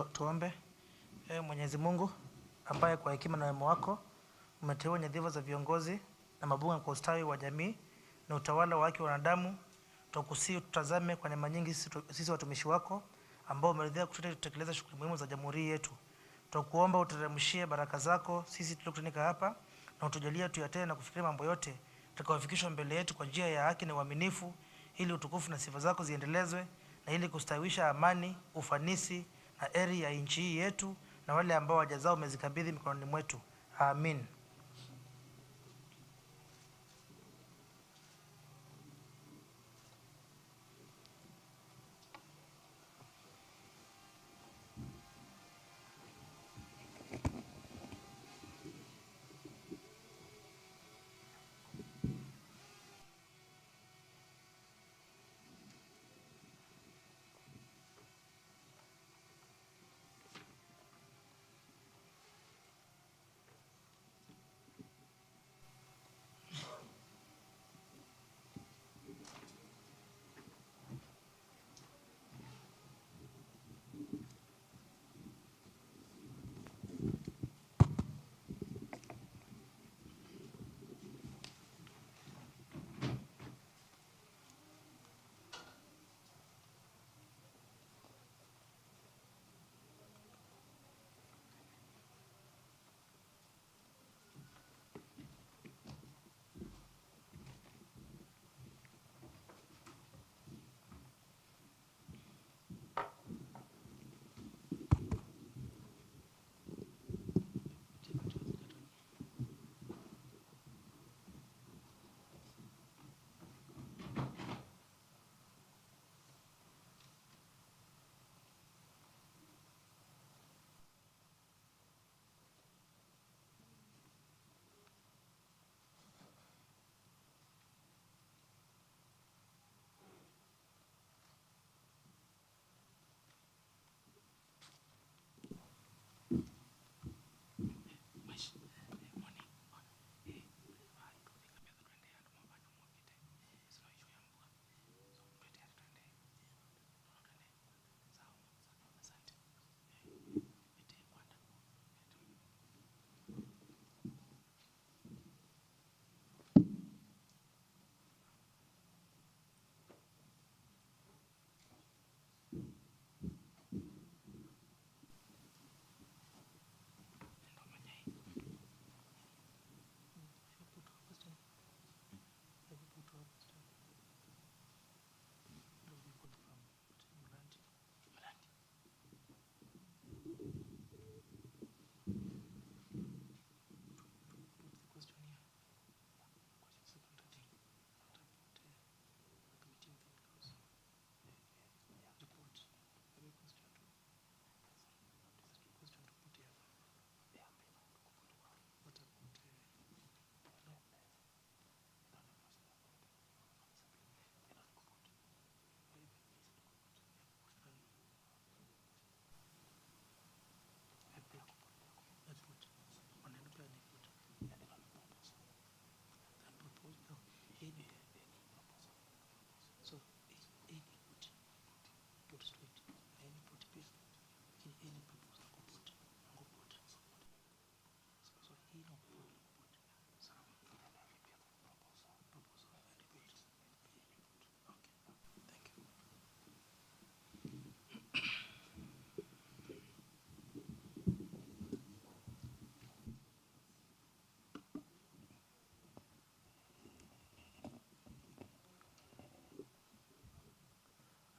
Tuombe. Mwenyezi Mungu ambaye kwa hekima na wema wako umeteua nyadhifa za viongozi na mabunge kwa ustawi wa jamii na utawala wa haki wa wanadamu, tukusihi tutazame kwa neema nyingi sisi watumishi wako ambao umeridhia kutekeleza shughuli muhimu za jamhuri yetu. Tukuomba uteremshie baraka zako sisi tuliokusanyika hapa na utujalie tuyatende na kufikiria mambo yote tutakayofikishwa mbele yetu kwa njia ya haki na uaminifu, ili utukufu na sifa zako ziendelezwe na ili kustawisha amani, ufanisi na heri ya nchi hii yetu na wale ambao wajazao umezikabidhi mikononi mwetu. Amin.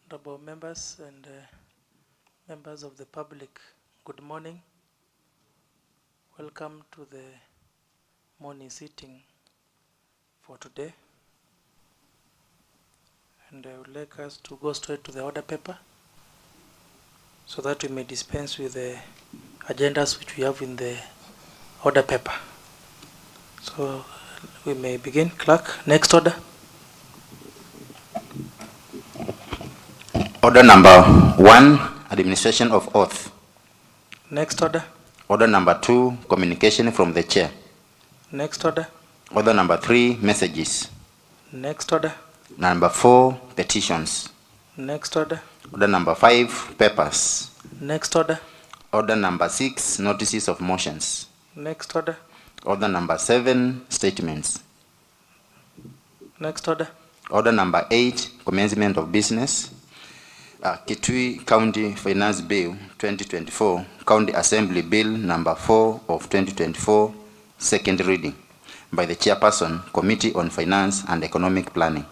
Honorable members and members of the public, good morning. Welcome to the morning sitting for today. And I would like us to go straight to the order paper so that we may dispense with the agendas which we have in the order paper. So we may begin. Clerk, next order. Order number 1, administration of oath. Next order. Order number 2, communication from the chair. Next order. Order number 3, messages. Next order. Number 4, petitions. Next order. Order number 5, papers. Next order. Order number 6, notices of motions. Next order. Order number 7, statements. Next order. Order number 8, commencement of business. Kitui County Finance Bill 2024, County Assembly Bill number 4 of 2024, second reading by the Chairperson, Committee on Finance and Economic Planning.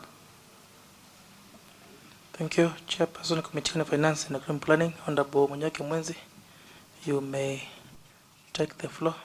Thank you, Chairperson, Committee on Finance and Economic Planning, Honorable Munyoke Mwenzi. You may take the floor.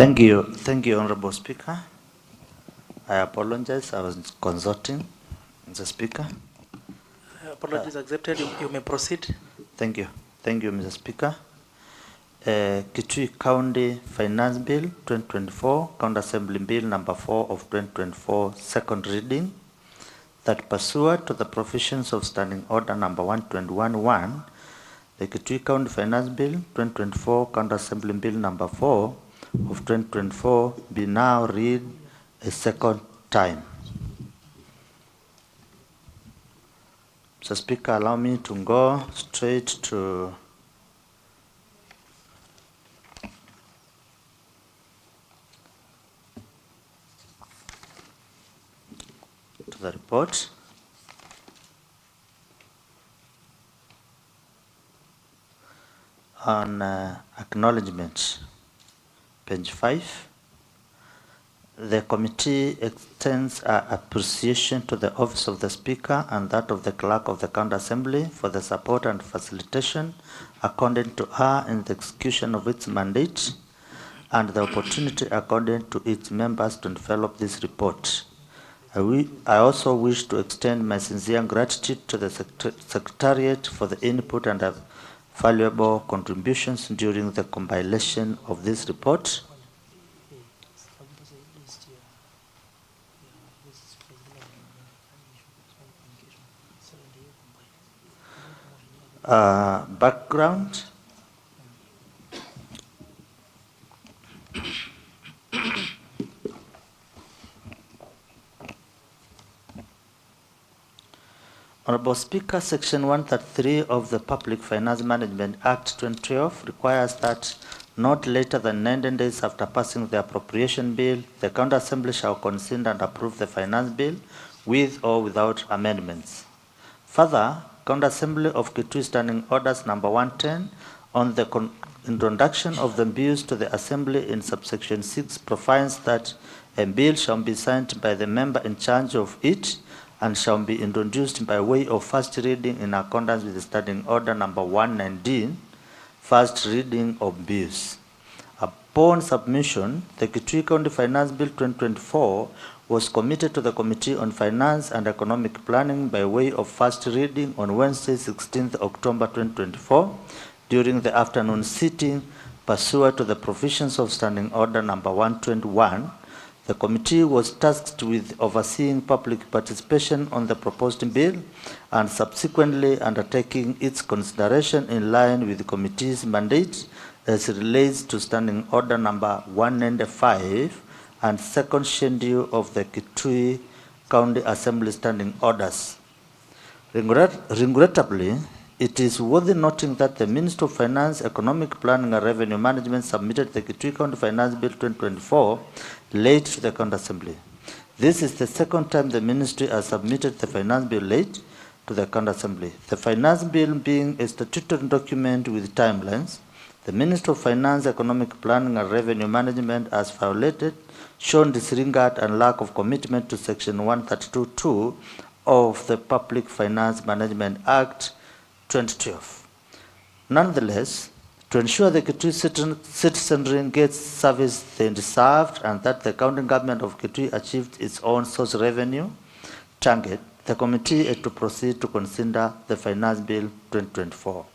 Thank you, Honorable Speaker. I apologize, I was consulting the Speaker. Apologies accepted. You may proceed. Thank you, Mr. Speaker. Kitui County Finance Bill 2024, County Assembly Bill number 4 of 2024, second reading, that pursuant to the provisions of Standing Order number 121-1, the Kitui County Finance Bill 2024, County Assembly Bill number 4 of 2024 be now read a second time. Mr. Speaker, allow me to go straight to the report. On acknowledgement, page 5, the committee extends our appreciation to the Office of the Speaker and that of the Clerk of the County Assembly for the support and facilitation accorded to her in the execution of its mandate and the opportunity accorded to its members to develop this report. I also wish to extend my sincere gratitude to the Secretariat for the input and valuable contributions during the compilation of this report. Background. Honorable Speaker, Section 133 of the Public Finance Management Act 2012 requires that not later than 90 days after passing the appropriation bill, the County Assembly shall consider and approve the finance bill with or without amendments. Further, County Assembly of Kitui Standing Orders number 110 on the introduction of the bills to the Assembly in subsection 6 provides that a bill shall be signed by the member in charge of it and shall be introduced by way of first reading in accordance with the Standing Order number 119, first reading of bills. Upon submission, the Kitui County Finance Bill 2024 was committed to the Committee on Finance and Economic Planning by way of first reading on Wednesday, 16th October 2024, during the afternoon sitting pursuant to the provisions of Standing Order number 121. The committee was tasked with overseeing public participation on the proposed bill and subsequently undertaking its consideration in line with the committee's mandate as it relates to Standing Order number 195 and second schedule of the Kitui County Assembly Standing Orders. Regrettably, it is worth noting that the Minister of Finance, Economic Planning and Revenue Management submitted the Kitui County Finance Bill 2024 late to the County Assembly. This is the second time the Ministry has submitted the Finance Bill late to the County Assembly. The Finance Bill being a statutory document with timelines, The Ministry of Finance, Economic Planning and Revenue Management has violated, shown disregard and lack of commitment to Section 132(2) of the Public Finance Management Act 2012. Nonetheless, to ensure the Kitui citizenry gets service they deserved and that the county government of Kitui achieved its own source revenue target, the committee is to proceed to consider the Finance Bill 2024.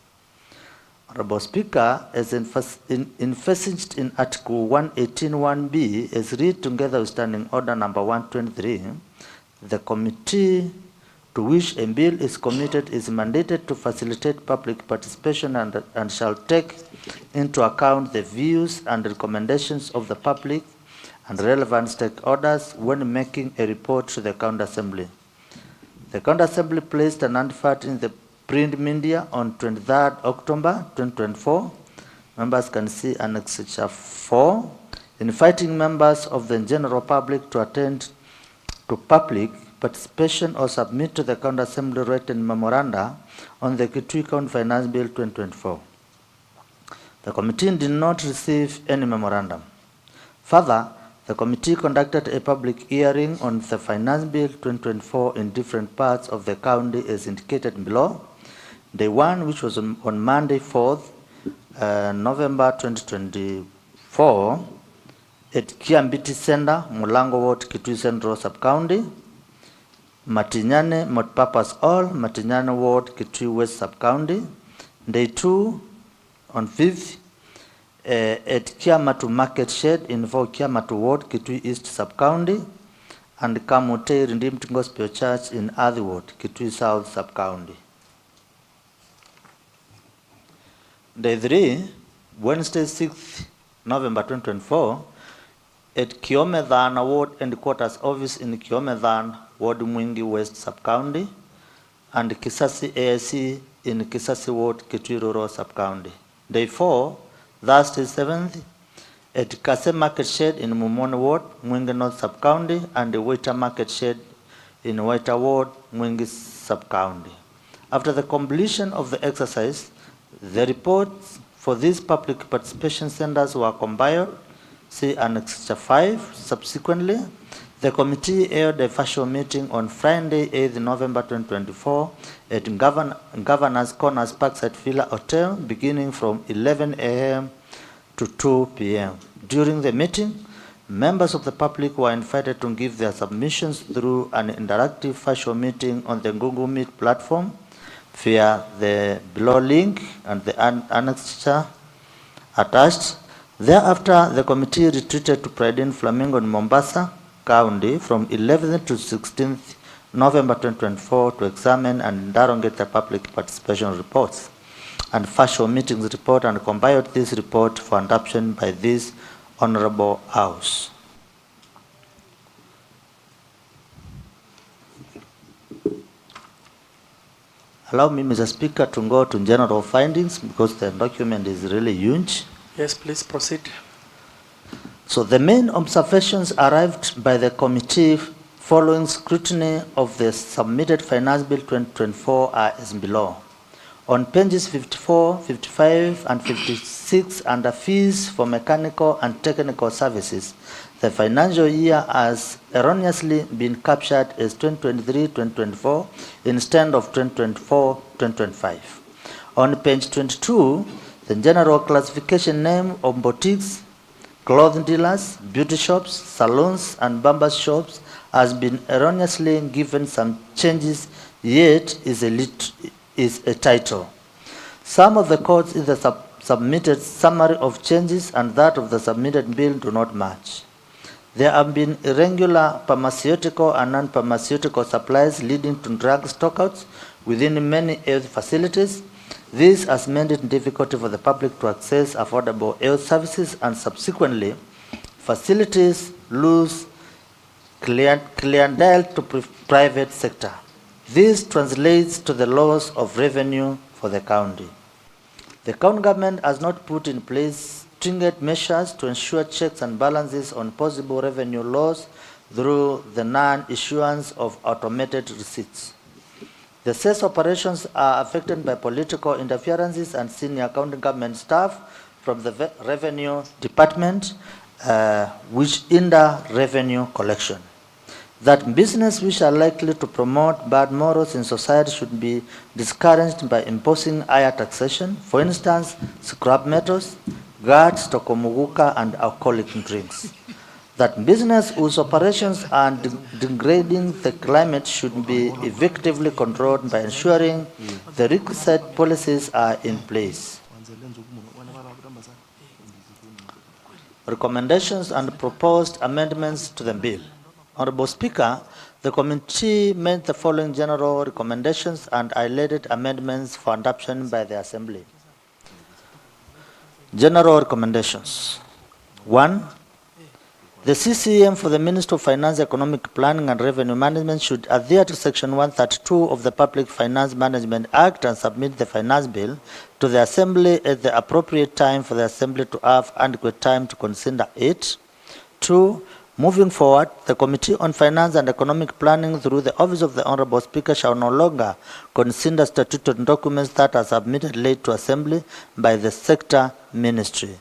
Honorable Speaker, as envisaged in Article 118(1)(b), as read together with Standing Order number 123, the committee to which a bill is committed is mandated to facilitate public participation and shall take into account the views and recommendations of the public and relevant stakeholders when making a report to the County Assembly. The County Assembly placed an advert in the print media on 23rd October 2024. Members can see Annexure 4, inviting members of the general public to attend to public participation or submit to the County Assembly written memoranda on the Kitui County Finance Bill 2024. The committee did not receive any memorandum. Further, the committee conducted a public hearing on the Finance Bill 2024 in different parts of the county as indicated below. Day 1, which was on Monday 4th November 2024 at Kiambiti Center, Mulango Ward, Kitui Central Sub-County. Mashinani Multipurpose Hall, Mashinani Ward, Kitui West Sub-County. Day 2 on 5th at Kiamatu Market Shed in Kiamatu Ward, Kitui East Sub-County, and Kamute Redeemed Gospel Church in Athi Ward, Kitui South Sub-County. Day 3, Wednesday 6th November 2024, at Kiomedhan Ward Headquarters Office in Kiomedhan Ward, Mwingi West Sub-County, and Kisasi AIC in Kisasi Ward, Kitui Rural Sub-County. Day 4, Thursday 7th, at Kase Market Shed in Mumoni Ward, Mwingi North Sub-County, and the Waiter Market Shed in Waiter Ward, Mwingi Sub-County. After the completion of the exercise, the reports for these public participation centers were compiled, see Annexure 5. Subsequently, the committee held a virtual meeting on Friday, 8th November 2024 at Governor's Corners Parkside Villa Hotel, beginning from 11 a.m. to 2 p.m. During the meeting, members of the public were invited to give their submissions through an interactive virtual meeting on the Google Meet platform via the below link and the annexure attached. Thereafter, the committee retreated to Pride in Flamingo in Mombasa County from 11th to 16th November 2024 to examine and interrogate the public participation reports and virtual meetings report and compiled this report for adoption by this Honorable House. Allow me, Mr. Speaker, to go to general findings because the document is really huge. Yes, please proceed. So the main observations arrived by the committee following scrutiny of the submitted Finance Bill 2024 are as below. On pages 54, 55, and 56 under fees for mechanical and technical services, the financial year has erroneously been captured as 2023-2024 instead of 2024-2025. On page 22, the general classification name of boutiques, clothing dealers, beauty shops, salons, and barber shops has been erroneously given some changes, yet is a title. Some of the codes in the submitted summary of changes and that of the submitted bill do not match. There have been irregular pharmaceutical and non-pharmaceutical supplies leading to drug stockouts within many health facilities. This has made it difficult for the public to access affordable health services, and subsequently, facilities lose clientele to private sector. This translates to the loss of revenue for the county. The county government has not put in place stringent measures to ensure checks and balances on possible revenue loss through the non-issuance of automated receipts. The sales operations are affected by political interferences, and senior county government staff from the revenue department which hinder revenue collection. That business which are likely to promote bad morals in society should be discouraged by imposing higher taxation, for instance, scrap metals, guards, tokomuguka, and alcoholic drinks. That business whose operations are degrading the climate should be effectively controlled by ensuring the requisite policies are in place. Recommendations and proposed amendments to the bill. Honorable Speaker, the committee made the following general recommendations and highlighted amendments for adoption by the Assembly. General recommendations. 1. The CCM for the Ministry of Finance, Economic Planning and Revenue Management should adhere to Section 132 of the Public Finance Management Act and submit the finance bill to the Assembly at the appropriate time for the Assembly to have adequate time to consider it. 2. Moving forward, the Committee on Finance and Economic Planning through the Office of the Honorable Speaker shall no longer consider statutory documents that are submitted late to Assembly by the sector ministry.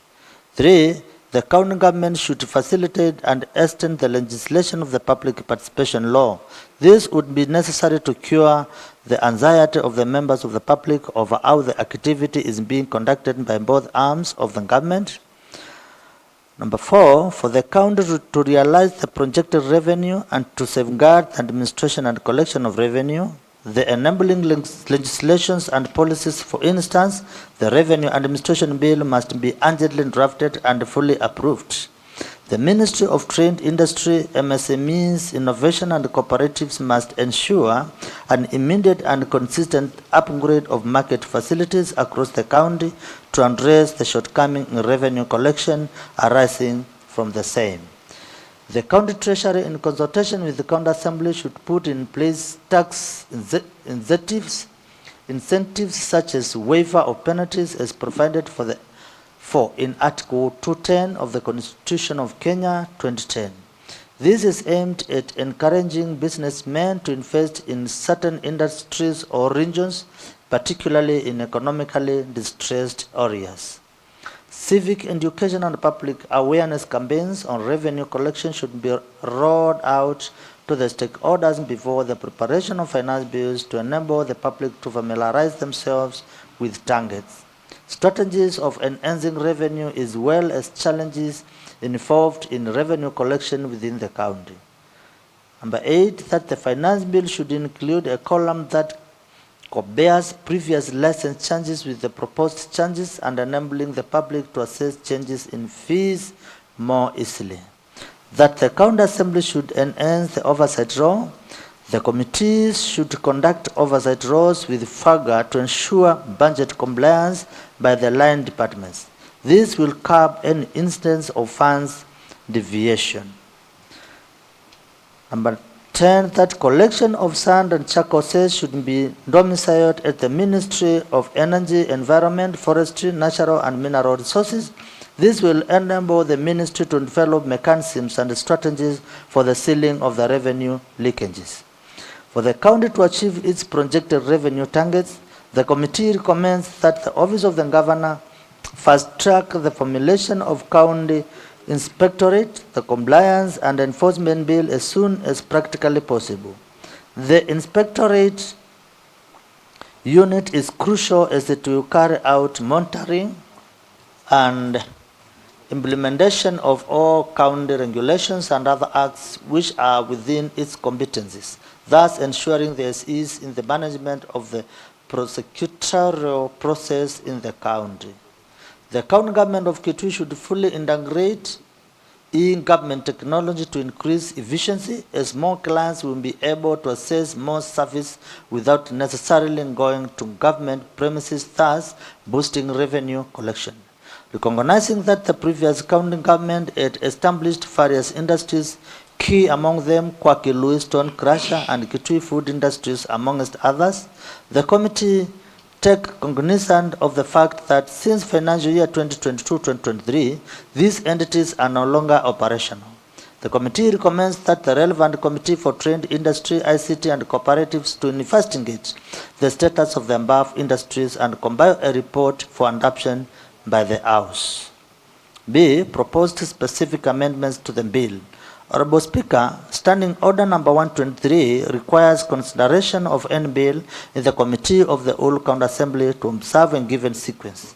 3. The county government should facilitate and extend the legislation of the Public Participation Law. This would be necessary to cure the anxiety of the members of the public over how the activity is being conducted by both arms of the government. Number 4, for the county to realize the projected revenue and to safeguard the administration and collection of revenue, the enabling legislations and policies, for instance, the Revenue Administration Bill must be urgently drafted and fully approved. The Ministry of Trade, Industry, MSMEs, Innovation and Cooperatives must ensure an immediate and consistent upgrade of market facilities across the county to address the shortcoming in revenue collection arising from the same. The County Treasury, in consultation with the County Assembly, should put in place tax incentives such as waiver of penalties as provided for in Article 210 of the Constitution of Kenya 2010. This is aimed at encouraging businessmen to invest in certain industries or regions, particularly in economically distressed areas. Civic education and public awareness campaigns on revenue collection should be rolled out to the stakeholders before the preparation of finance bills to enable the public to familiarize themselves with targets, strategies of enhancing revenue as well as challenges involved in revenue collection within the county. Number 8, that the finance bill should include a column that compares previous license changes with the proposed changes and enabling the public to assess changes in fees more easily. That the County Assembly should enhance the oversight role. The committees should conduct oversight roles with vigor to ensure budget compliance by the line departments. This will curb any instance of funds deviation. Number 10, that collection of sand and charcoal sales should be domiciled at the Ministry of Energy, Environment, Forestry, Natural and Mineral Resources. This will enable the ministry to develop mechanisms and strategies for the sealing of the revenue leakages. For the county to achieve its projected revenue targets, the committee recommends that the Office of the Governor fast-track the formulation of county inspectorate, the compliance and enforcement bill as soon as practically possible. The inspectorate unit is crucial as it will carry out monitoring and implementation of all county regulations and other acts which are within its competencies, thus ensuring there is ease in the management of the prosecutorial process in the county. The county government of Kitui should fully integrate e-government technology to increase efficiency, as more clients will be able to access more service without necessarily going to government premises, thus boosting revenue collection. Recognizing that the previous county government had established various industries, key among them Kwaki Louis Stone Crusher and Kitui Food Industries, amongst others, the committee take cognizance of the fact that since financial year 2022-2023, these entities are no longer operational. The committee recommends that the relevant committee for trade, industry, ICT and cooperatives to investigate the status of the above industries and compile a report for adoption by the House. B. Proposed specific amendments to the bill. Honorable Speaker, Standing Order number 123 requires consideration of any bill in the Committee of the Whole County Assembly to observe a given sequence.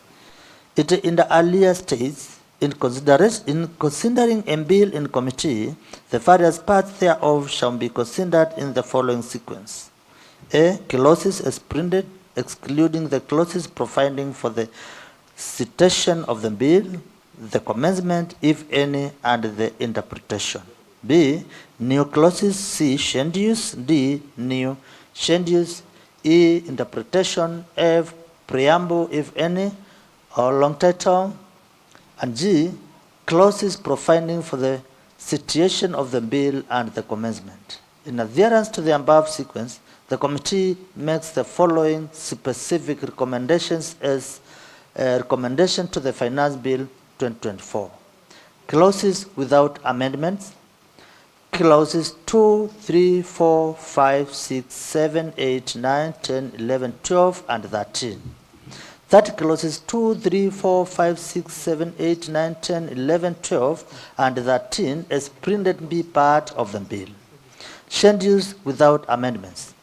It in the earlier stage, in considering a bill in committee, the various parts thereof shall be considered in the following sequence. A. Clauses as printed, excluding the clauses providing for the citation of the bill, the commencement, if any, and the interpretation. B. New clauses. C. Schedules. D. New schedules. E. Interpretation. F. Preamble, if any, or long title. And G. Clauses providing for the citation of the bill and the commencement. In adherence to the above sequence, the committee makes the following specific recommendations as a recommendation to the Finance Bill 2024. Clauses without amendments. Clauses 2, 3, 4, 5, 6, 7, 8, 9, 10, 11, 12, and 13. That clauses 2, 3, 4, 5, 6, 7, 8, 9, 10, 11, 12, and 13 as printed be part of the bill. Schedules without amendments.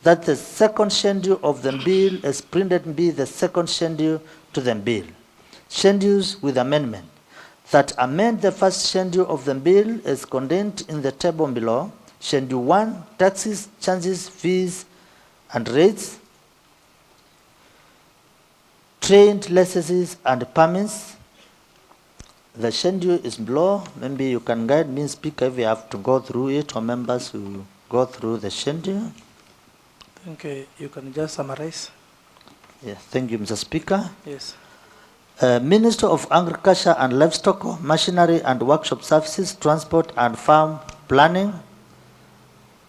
That the second schedule of the bill as printed be the second schedule to the bill. Schedules with amendment. That amend the first schedule of the bill as contained in the table below. Schedule 1, taxes, charges, fees, and rates. Trained licenses and permits. The schedule is below. Maybe you can guide me, Speaker, if you have to go through it, or members who go through the schedule. Okay, you can just summarize. Yes, thank you, Mr. Speaker. Yes. Minister of Agriculture and Livestock, Machinery and Workshop Services, Transport and Farm Planning.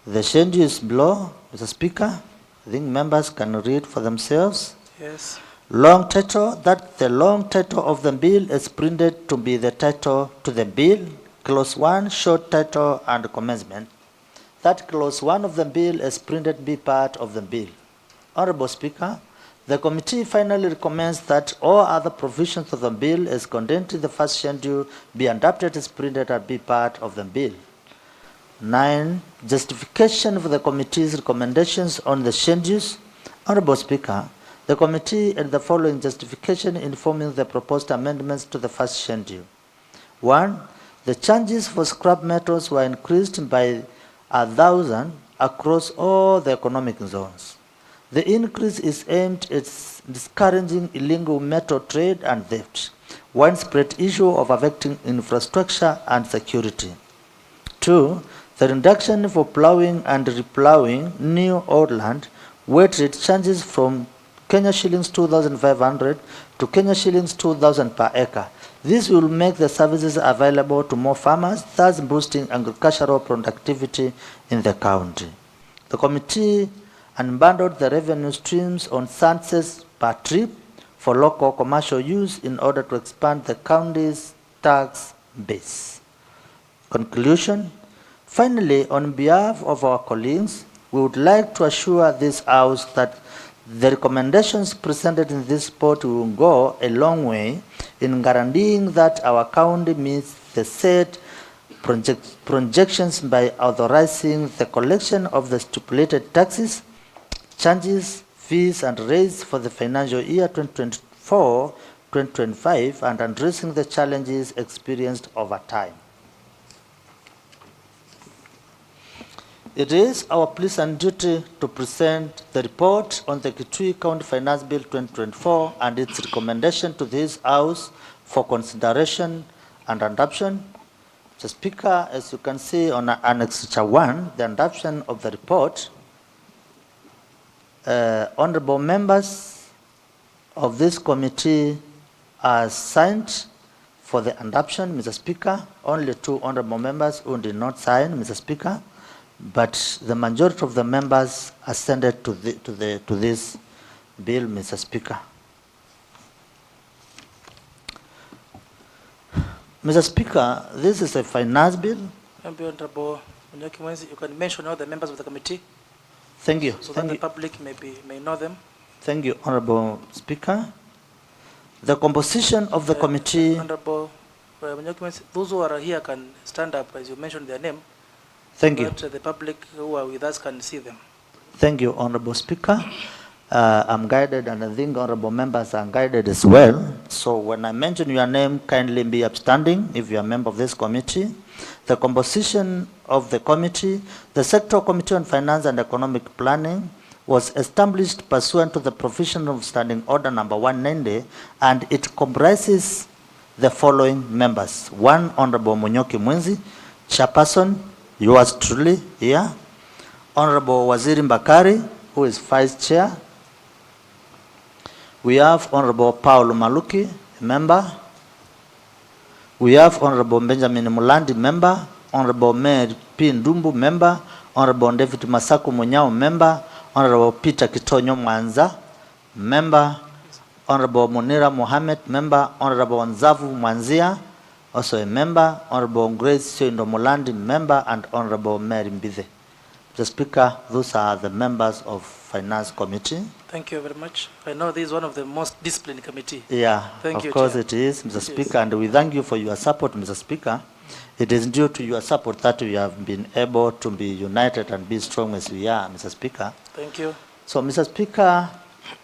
The schedule is below, Mr. Speaker. I think members can read for themselves. Yes. Long title, that the long title of the bill is printed to be the title to the bill. Clause 1, short title and commencement. That clause 1 of the bill is printed be part of the bill. Honorable Speaker, the committee finally recommends that all other provisions of the bill as contained in the first schedule be adopted as printed and be part of the bill. 9. Justification for the committee's recommendations on the schedules. Honorable Speaker, the committee and the following justification informing the proposed amendments to the first schedule. 1. The charges for scrap metals were increased by 1,000 across all the economic zones. The increase is aimed at discouraging illegal metal trade and theft, widespread issue of affecting infrastructure and security. 2. The reduction for plowing and replowing new old land, weight rate changes from Kenya shillings 2,500 to Kenya shillings 2,000 per acre. This will make the services available to more farmers, thus boosting agricultural productivity in the county. The committee unbundled the revenue streams on sunsets per trip for local commercial use in order to expand the county's tax base. Conclusion. Finally, on behalf of our colleagues, we would like to assure this House that the recommendations presented in this report will go a long way in guaranteeing that our county meets the set projections by authorizing the collection of the stipulated taxes, charges, fees, and rates for the financial year 2024-2025 and addressing the challenges experienced over time. It is our pleasant duty to present the report on the Kitui County Finance Bill 2024 and its recommendation to this House for consideration and adoption. Mr. Speaker, as you can see on Annex 1, the adoption of the report, honorable members of this committee are signed for the adoption, Mr. Speaker. Only 2 honorable members who did not sign, Mr. Speaker. But the majority of the members assented to this bill, Mr. Speaker. Mr. Speaker, this is a finance bill. Honorable Munyaki, you can mention all the members of the committee. Thank you. So that the public may know them. Thank you, Honorable Speaker. The composition of the committee. Honorable Munyoki, those who are here can stand up as you mentioned their name. Thank you. But the public who are with us can see them. Thank you, Honorable Speaker. I'm guided, and I think honorable members are guided as well. So when I mention your name, kindly be upstanding if you are a member of this committee. The composition of the committee, the Sectoral Committee on Finance and Economic Planning was established pursuant to the provision of Standing Order number 190, and it comprises the following members. 1, Honorable Munyoki Mwenzi, Chairperson, yours truly here. Honorable Waziri Mbakari, who is Vice Chair. We have Honorable Paul Maluki, member. We have Honorable Benjamin Mulandi, member. Honorable Mary P. Ndumbu, member. Honorable David Masaku Munyao, member. Honorable Peter Kitonyo Mwanza, member. Honorable Munira Mohammed, member. Honorable Nzavu Mwanzia, also a member. Honorable Grace Soindo Mulandi, member. And Honorable Mary Mbithe. Mr. Speaker, those are the members of Finance Committee. Thank you very much. I know this is one of the most disciplined committee. Yeah, thank you, of course Chair. it is, Mr. Speaker, and we thank you for your support, Mr. Speaker. It is due to your support that we have been able to be united and be strong as we are, Mr. Speaker. Thank you. So, Mr. Speaker,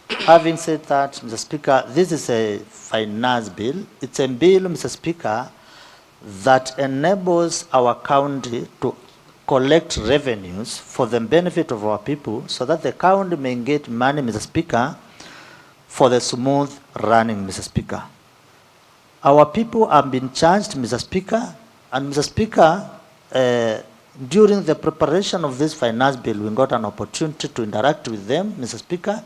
having said that, Mr. Speaker, this is a finance bill. It's a bill, Mr. Speaker, that enables our county to collect revenues for the benefit of our people so that the county may get money, Mr. Speaker, for the smooth running, Mr. Speaker. Our people have been charged, Mr. Speaker, and Mr. Speaker, during the preparation of this finance bill, we got an opportunity to interact with them, Mr. Speaker,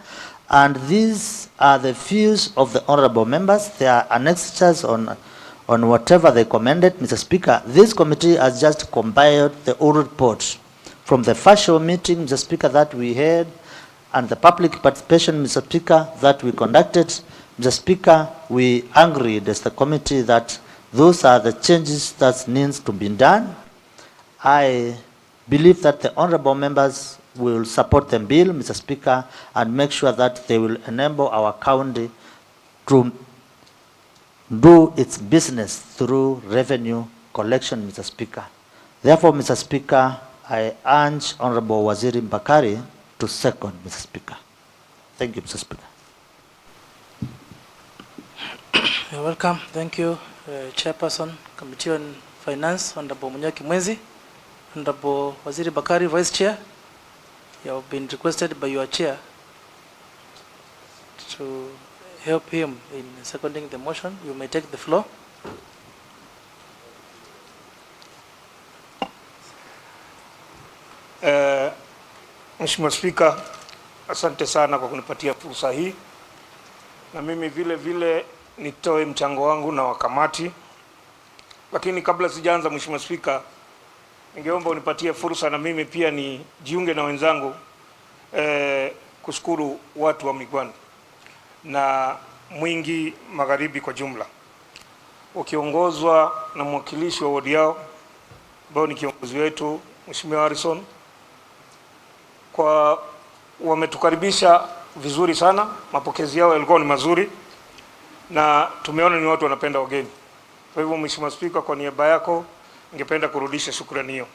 and these are the views of the honorable members. They are annexures on whatever they commended, Mr. Speaker. This committee has just compiled the oral report from the first show meeting, Mr. Speaker, that we had, and the public participation, Mr. Speaker, that we conducted. Mr. Speaker, we agreed as the committee that those are the changes that needs to be done. I believe that the honorable members will support the bill, Mr. Speaker, and make sure that they will enable our county to do its business through revenue collection, Mr. Speaker. Therefore, Mr. Speaker, I urge Honorable Waziri Mbakari to second, Mr. Speaker. Thank you, Mr. Speaker. You're welcome. Thank you, Chairperson, Committee on Finance, Honorable Munyoki Mwenzi. Honorable Waziri Bakari, Vice Chair. You have been requested by your chair to help him in seconding the motion. You may take the floor. Mheshimiwa Spika, asante sana kwa kunipatia fursa hii, na mimi vile vile nitoe mchango wangu na wakamati. Lakini kabla sijaanza, Mheshimiwa Spika, ningeomba unipatie fursa na mimi pia ni jiunge na wenzangu kushukuru watu wa Migwani na Mwingi Magharibi kwa jumla, ukiongozwa na mwakilishi wa wodi yao ambao ni kiongozi wetu Mheshimiwa Harrison, kwa wametukaribisha vizuri sana. Mapokezi yao yalikuwa ni mazuri na tumeona ni watu wanapenda wageni. Kwa hivyo Mheshimiwa Spika, kwa niaba yako ningependa kurudisha shukrani hiyo.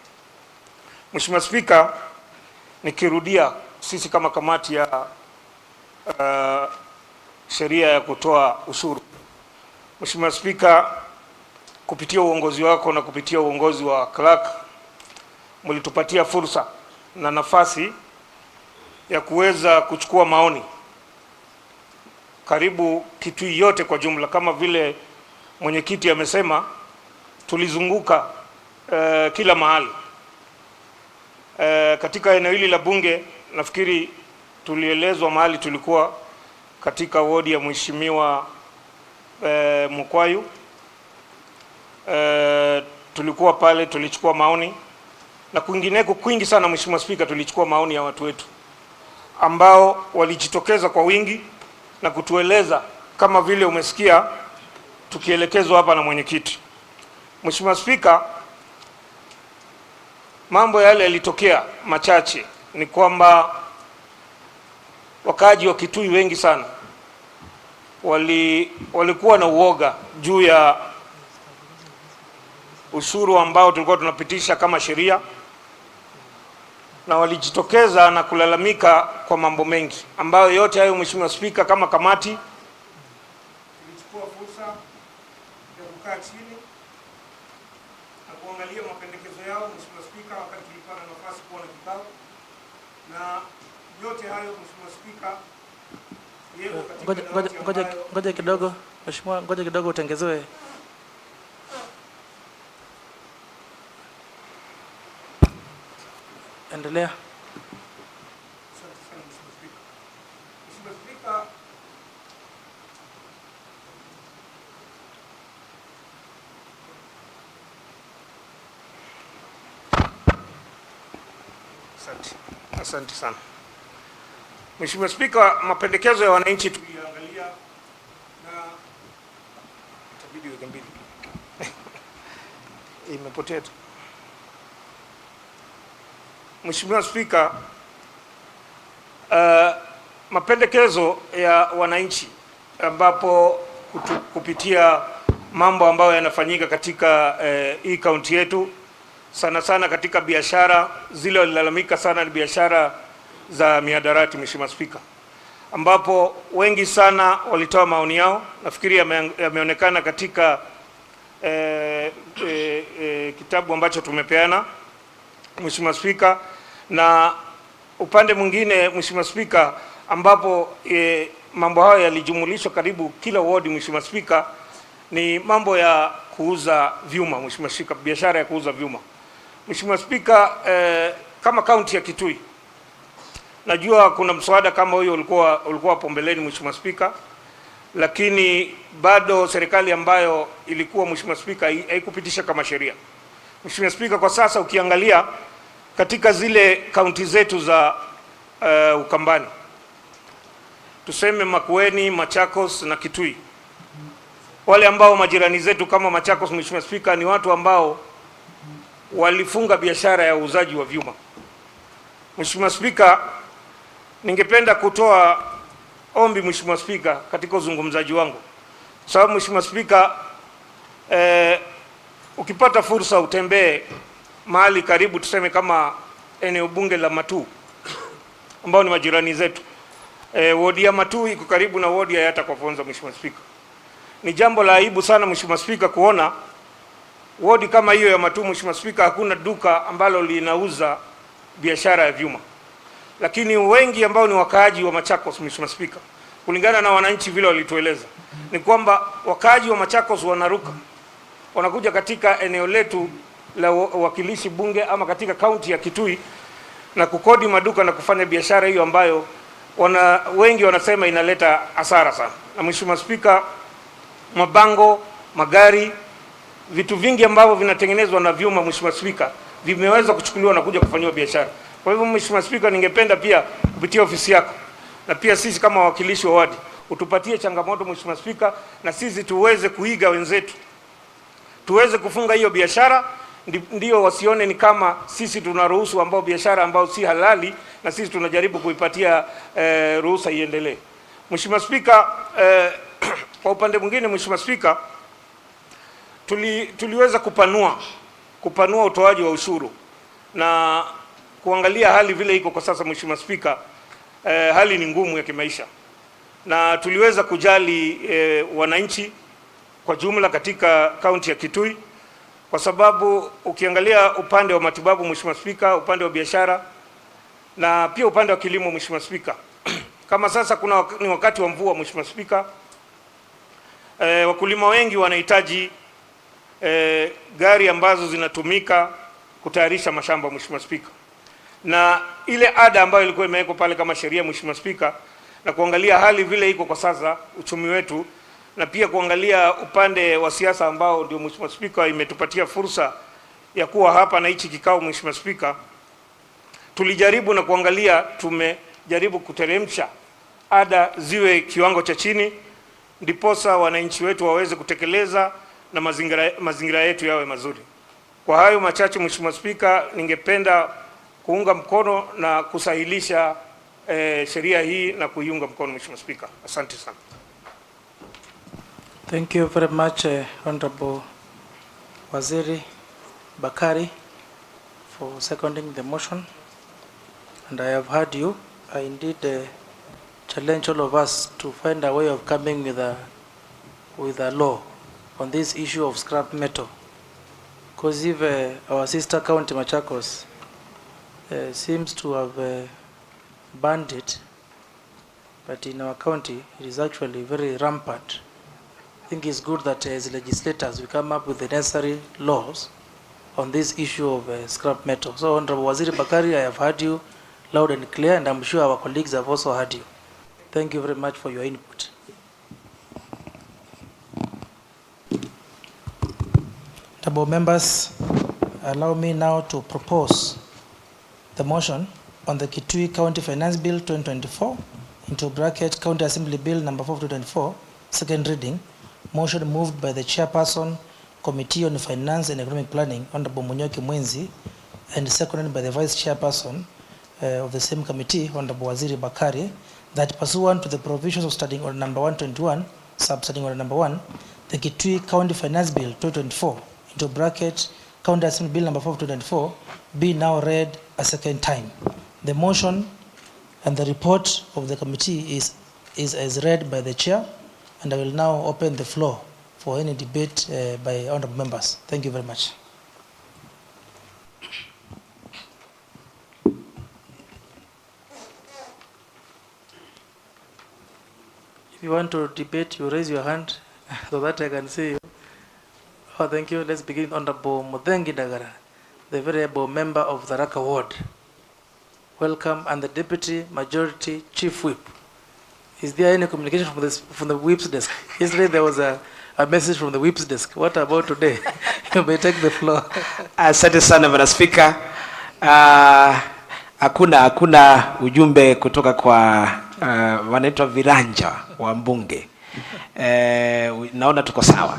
Mheshimiwa Spika, nikirudia, sisi kama kamati ya sheria ya kutoa ushuru, Mheshimiwa Spika, kupitia uongozi wako na kupitia uongozi wa clerk, mlitupatia fursa na nafasi ya kuweza kuchukua maoni karibu Kitui yote kwa jumla. Kama vile mwenyekiti amesema, tulizunguka kila mahali katika eneo hili la Bunge. Nafikiri tulielezwa mahali tulikuwa katika wodi ya Mheshimiwa Mkwayu. Tulikuwa pale, tulichukua maoni, na kwingineko kwingi sana Mheshimiwa Spika, tulichukua maoni ya watu wetu ambao walijitokeza kwa wingi na kutueleza kama vile umesikia tukielekezwa hapa na mwenyekiti. Mheshimiwa Spika, mambo yale yalitokea machache ni kwamba wakaji wa Kitui wengi sana walikuwa na uoga juu ya ushuru ambao tulikuwa tunapitisha kama sheria, na walijitokeza na kulalamika kwa mambo mengi ambayo yote hayo Mheshimiwa Spika, kama kamati tulichukua fursa ya kukaa chini na kuangalia mapendekezo yao Mheshimiwa Spika, wakati tulikuwa na nafasi kuwa na kikao, na yote hayo Mheshimiwa Spika, ngoja kidogo Mheshimiwa, ngoja kidogo utengezewe. Endelea. Mheshimiwa Spika, asante sana. Mheshimiwa Spika, mapendekezo ya wananchi tuliangalia na itabidi weke mbili imepotea tu. Mheshimiwa Spika, mapendekezo ya wananchi ambapo kupitia mambo ambayo yanafanyika katika hii kaunti yetu, sana sana katika biashara zile walilalamika sana ni biashara za mihadarati Mheshimiwa Spika, ambapo wengi sana walitoa maoni yao. Nafikiri yameonekana katika kitabu ambacho tumepeana Mheshimiwa Spika, na upande mwingine Mheshimiwa Spika, ambapo mambo hayo yalijumulishwa karibu kila ward Mheshimiwa Spika, ni mambo ya kuuza vyuma Mheshimiwa Spika, biashara ya kuuza vyuma Mheshimiwa Spika. Kama kaunti ya Kitui, najua kuna mswada kama huyo ulikuwa hapo mbeleni Mheshimiwa Spika, lakini bado serikali ambayo ilikuwa Mheshimiwa Spika haikupitisha kama sheria Mheshimiwa Spika. Kwa sasa ukiangalia katika zile kaunti zetu za Ukambani, tuseme Makueni, Machakos na Kitui, wale ambao majirani zetu kama Machakos Mheshimiwa Spika, ni watu ambao walifunga biashara ya uuzaji wa vyuma Mheshimiwa Spika. Ningependa kutoa ombi Mheshimiwa Spika katika uzungumzaji wangu, sababu Mheshimiwa Spika, ukipata fursa utembee mahali karibu, tuseme kama eneo bunge la Matu ambao ni majirani zetu. Wodi ya Matu iko karibu na wodi ya Yata kwa Fonza Mheshimiwa Spika. Ni jambo la aibu sana Mheshimiwa Spika kuona wodi kama hiyo ya Matu Mheshimiwa Spika, hakuna duka ambalo linauza biashara ya vyuma, lakini wengi ambao ni wakaaji wa Machakos Mheshimiwa Spika, kulingana na wananchi vile walitueleza, ni kwamba wakaaji wa Machakos wanakuja katika eneo letu la wakilishi bunge ama katika kaunti ya Kitui na kukodi maduka na kufanya biashara hiyo ambayo wengi wanasema inaleta hasara sana. Na Mheshimiwa Spika, mabango, magari, vitu vingi ambavyo vinatengenezwa na vyuma Mheshimiwa Spika, vimeweza kuchukuliwa na kuja kufanywa biashara. Kwa hivyo Mheshimiwa Spika, ningependa pia kupitia ofisi yako na pia sisi kama wawakilishi wa wadi utupatie changamoto Mheshimiwa Spika, na sisi tuweze kuiga wenzetu, tuweze kufunga hiyo biashara, ndio wasione ni kama sisi tunaruhusu ambao biashara ambao si halali, na sisi tunajaribu kuipatia ruhusa iendelee. Mheshimiwa Spika, kwa upande mwingine Mheshimiwa Spika, tuliweza kupanua utoaji wa ushuru na kuangalia hali vile iko kwa sasa Mheshimiwa Spika. Hali ni ngumu ya kimaisha, na tuliweza kujali wananchi kwa jumla katika kaunti ya Kitui, kwa sababu ukiangalia upande wa matibabu Mheshimiwa Spika, upande wa biashara na pia upande wa kilimo Mheshimiwa Spika, kama sasa ni wakati wa mvua Mheshimiwa Spika, wakulima wengi wanahitaji gari ambazo zinatumika kutayarisha mashamba Mheshimiwa Spika, na ile ada ambayo ilikuwa imewekwa pale kama sheria Mheshimiwa Spika, na kuangalia hali vile iko kwa sasa uchumi wetu, na pia kuangalia upande wa siasa ambao ndio Mheshimiwa Spika imetupatia fursa ya kuwa hapa na hichi kikao Mheshimiwa Spika, tulijaribu na kuangalia, tumejaribu kuteremsha ada ziwe kiwango cha chini, ndiposa wananchi wetu waweze kutekeleza na mazingira yetu yawe mazuri. Kwa hayo machache Mheshimiwa Spika, ningependa kuunga mkono na kusahilisha sheria hii na kuiunga mkono Mheshimiwa Spika. Asante sana. Thank you very much, Honorable Waziri Bakari, for seconding the motion. And I have heard you. I indeed challenge all of us to find a way of coming with a law on this issue of scrap metal. Because if our sister county, Machakos, seems to have banned it, but in our county, it is actually very rampant. I think it's good that as legislators, we come up with the necessary laws on this issue of scrap metal. So, Honorable Waziri Bakari, I have heard you loud and clear, and I'm sure our colleagues have also heard you. Thank you very much for your input. Honorable members, allow me now to propose the motion on the Kitui County Finance Bill 2024 into bracket County Assembly Bill number 4 2024, second reading. Motion moved by the chairperson, Committee on Finance and Economic Planning, Honorable Munyoki Mwenzi, and seconded by the vice chairperson of the same committee, Honorable Waziri Bakari, that pursuant to the provisions of Standing Order number 121, Substanding Order number 1, the Kitui County Finance Bill 2024 into bracket County Assembly Bill number 4 2024 be now read a second time. The motion and the report of the committee is as read by the chair, and I will now open the floor for any debate by honorable members. Thank you very much. If you want to debate, you raise your hand so that I can see you. Oh, thank you. Let's begin with Honorable Muthengi Dagara, the very able member of the Raka Ward. Welcome, and the Deputy Majority Chief Whip. Is there any communication from the Whip's desk? Yesterday there was a message from the Whip's desk. What about today? You may take the floor. Asante sana Bwana Spika. Hakuna ujumbe kutoka kwa wanaitwa viranja wa Bunge. Naona tuko sawa.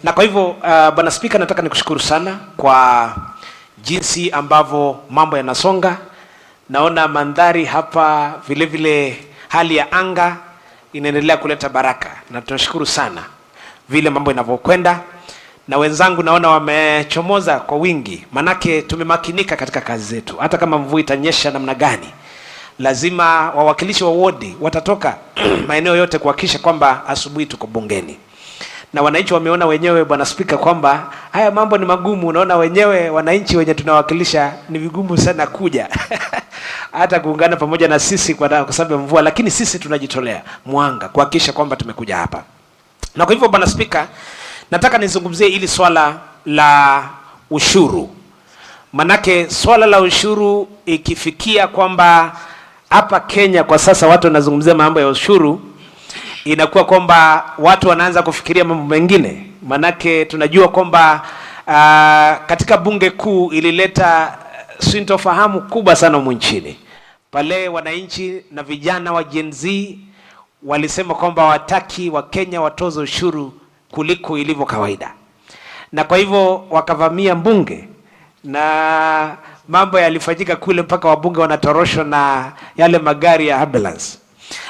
Na kwa hivyo Bwana Spika, nataka nikushukuru sana kwa jinsi ambavyo mambo yanasonga. Naona mandhari hapa vile vile hali ya anga inaendelea kuleta baraka, na tunashukuru sana vile mambo yanavyokwenda. Na wenzangu naona wamechomoza kwa wingi, manake tumemakinika katika kazi zetu. Hata kama mvua itanyesha namna gani, lazima wawakilishi wa wodi watatoka maeneo yote kuhakikisha kwamba asubuhi tuko bungeni. Na wananchi wameona wenyewe Bwana Spika kwamba haya mambo ni magumu. Unaona wenyewe wananchi wenye tunawakilisha ni vigumu sana kuja hata kuungana pamoja na sisi kwa sababu ya mvua, lakini sisi tunajitolea mwanga kuhakikisha kwamba tumekuja hapa. Na kwa hivyo Bwana Spika, nataka nizungumzie ili swala la ushuru. Manake swala la ushuru ikifikia kwamba hapa Kenya kwa sasa watu wanazungumzia mambo ya ushuru, inakuwa kwamba watu wanaanza kufikiria mambo mengine. Manake tunajua kwamba katika bunge kuu ilileta sintofahamu kubwa sana humu nchini. Pale wananchi na vijana wa Gen Z walisema kwamba wataki wa Kenya watoze ushuru kuliko ilivyo kawaida. Na kwa hivyo wakavamia bunge na mambo yalifanyika kule mpaka wabunge wanatoroshwa na yale magari ya ambulance.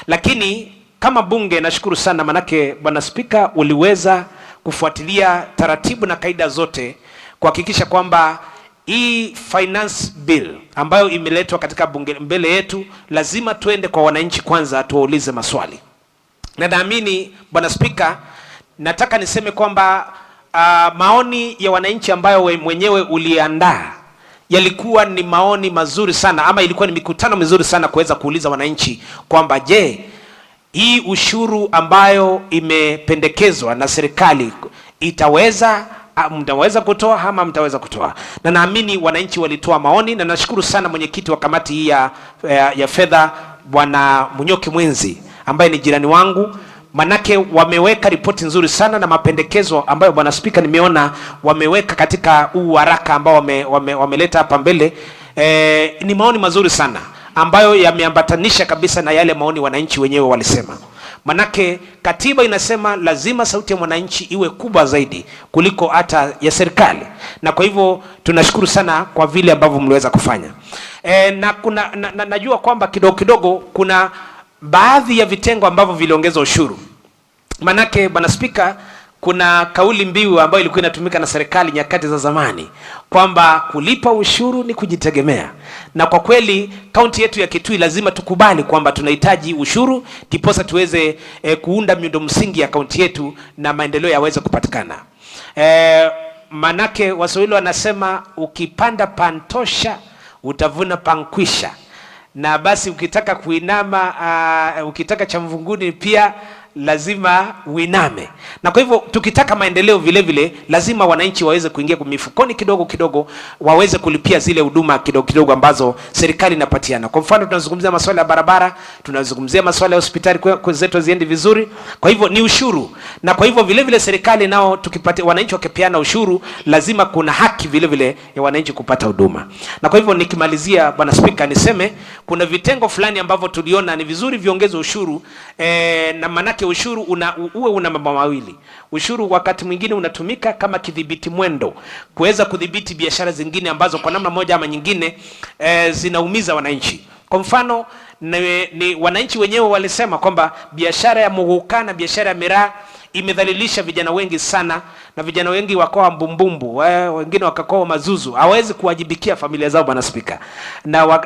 Lakini kama bunge nashukuru sana, manake Bwana Spika uliweza kufuatilia taratibu na kaida zote kuhakikisha kwamba hii finance bill ambayo imeletwa katika bunge mbele yetu, lazima tuende kwa wananchi kwanza tuwaulize maswali. Na naamini Bwana Spika, nataka niseme kwamba maoni ya wananchi ambayo mwenyewe uliandaa yalikuwa ni maoni mazuri sana, ama ilikuwa ni mikutano mizuri sana kuweza kuuliza wananchi kwamba je, hii ushuru ambayo imependekezwa na serikali mtaweza kutoa ama mtaweza kutoa? Na naamini wananchi walitoa maoni, na nashukuru sana mwenyekiti wa kamati hii ya fedha Bwana Munyoki Mwenzi ambaye ni jirani wangu, manake wameweka ripoti nzuri sana na mapendekezo ambayo Bwana Spika nimeona wameweka katika huu waraka ambao wameleta hapa mbele. Ni maoni mazuri sana ambayo yameambatanisha kabisa na yale maoni wananchi wenyewe walisema. Manake katiba inasema lazima sauti ya mwananchi iwe kubwa zaidi kuliko hata ya serikali. Na kwa hivyo tunashukuru sana kwa vile ambavyo mliweza kufanya. Najua kwamba kidogo kuna baadhi ya vitengo ambavyo viliongeza ushuru. Manake Bwana Spika, kuna kauli mbiu ambayo ilikuwa inatumika na serikali nyakati za zamani kwamba kulipa ushuru ni kujitegemea. Na kwa kweli kaunti yetu ya Kitui lazima tukubali kwamba tunahitaji ushuru ndiposa tuweze kuunda miundo msingi ya kaunti yetu na maendeleo yaweze kupatikana. Manake Waswahili wanasema ukipanda pantosha utavuna pankwisha. Na basi ukitaka kuinama, ukitaka cha mvunguni pia lazima uiname. Na kwa hivyo tukitaka maendeleo vile vile lazima wananchi waweze kuingia kwa mifukoni kidogo kidogo, waweze kulipia zile huduma kidogo kidogo ambazo serikali inapatiana. Kwa mfano tunazungumzia masuala ya barabara, tunazungumzia masuala ya hospitali kwa zetu ziende vizuri. Kwa hivyo ni ushuru. Na kwa hivyo vile vile serikali nao tukipatia wananchi wakipeana ushuru, lazima kuna haki vile vile ya wananchi kupata huduma. Na kwa hivyo nikimalizia Bwana Spika niseme kuna vitengo fulani ambavyo tuliona ni vizuri viongeze ushuru, na manake ushuru uwe una mambo mawili. Ushuru wakati mwingine unatumika kama kidhibiti mwendo, kuweza kudhibiti biashara zingine ambazo kwa namna moja ama nyingine zinaumiza wananchi. Kwa mfano ni wananchi wenyewe walisema kwamba biashara ya muguka na biashara ya miraa imedhalilisha vijana wengi sana, na vijana wengi wakawa mbumbumbu, wengine wakakoa mazuzu, hawezi kuwajibikia familia zao Bwana Spika. Na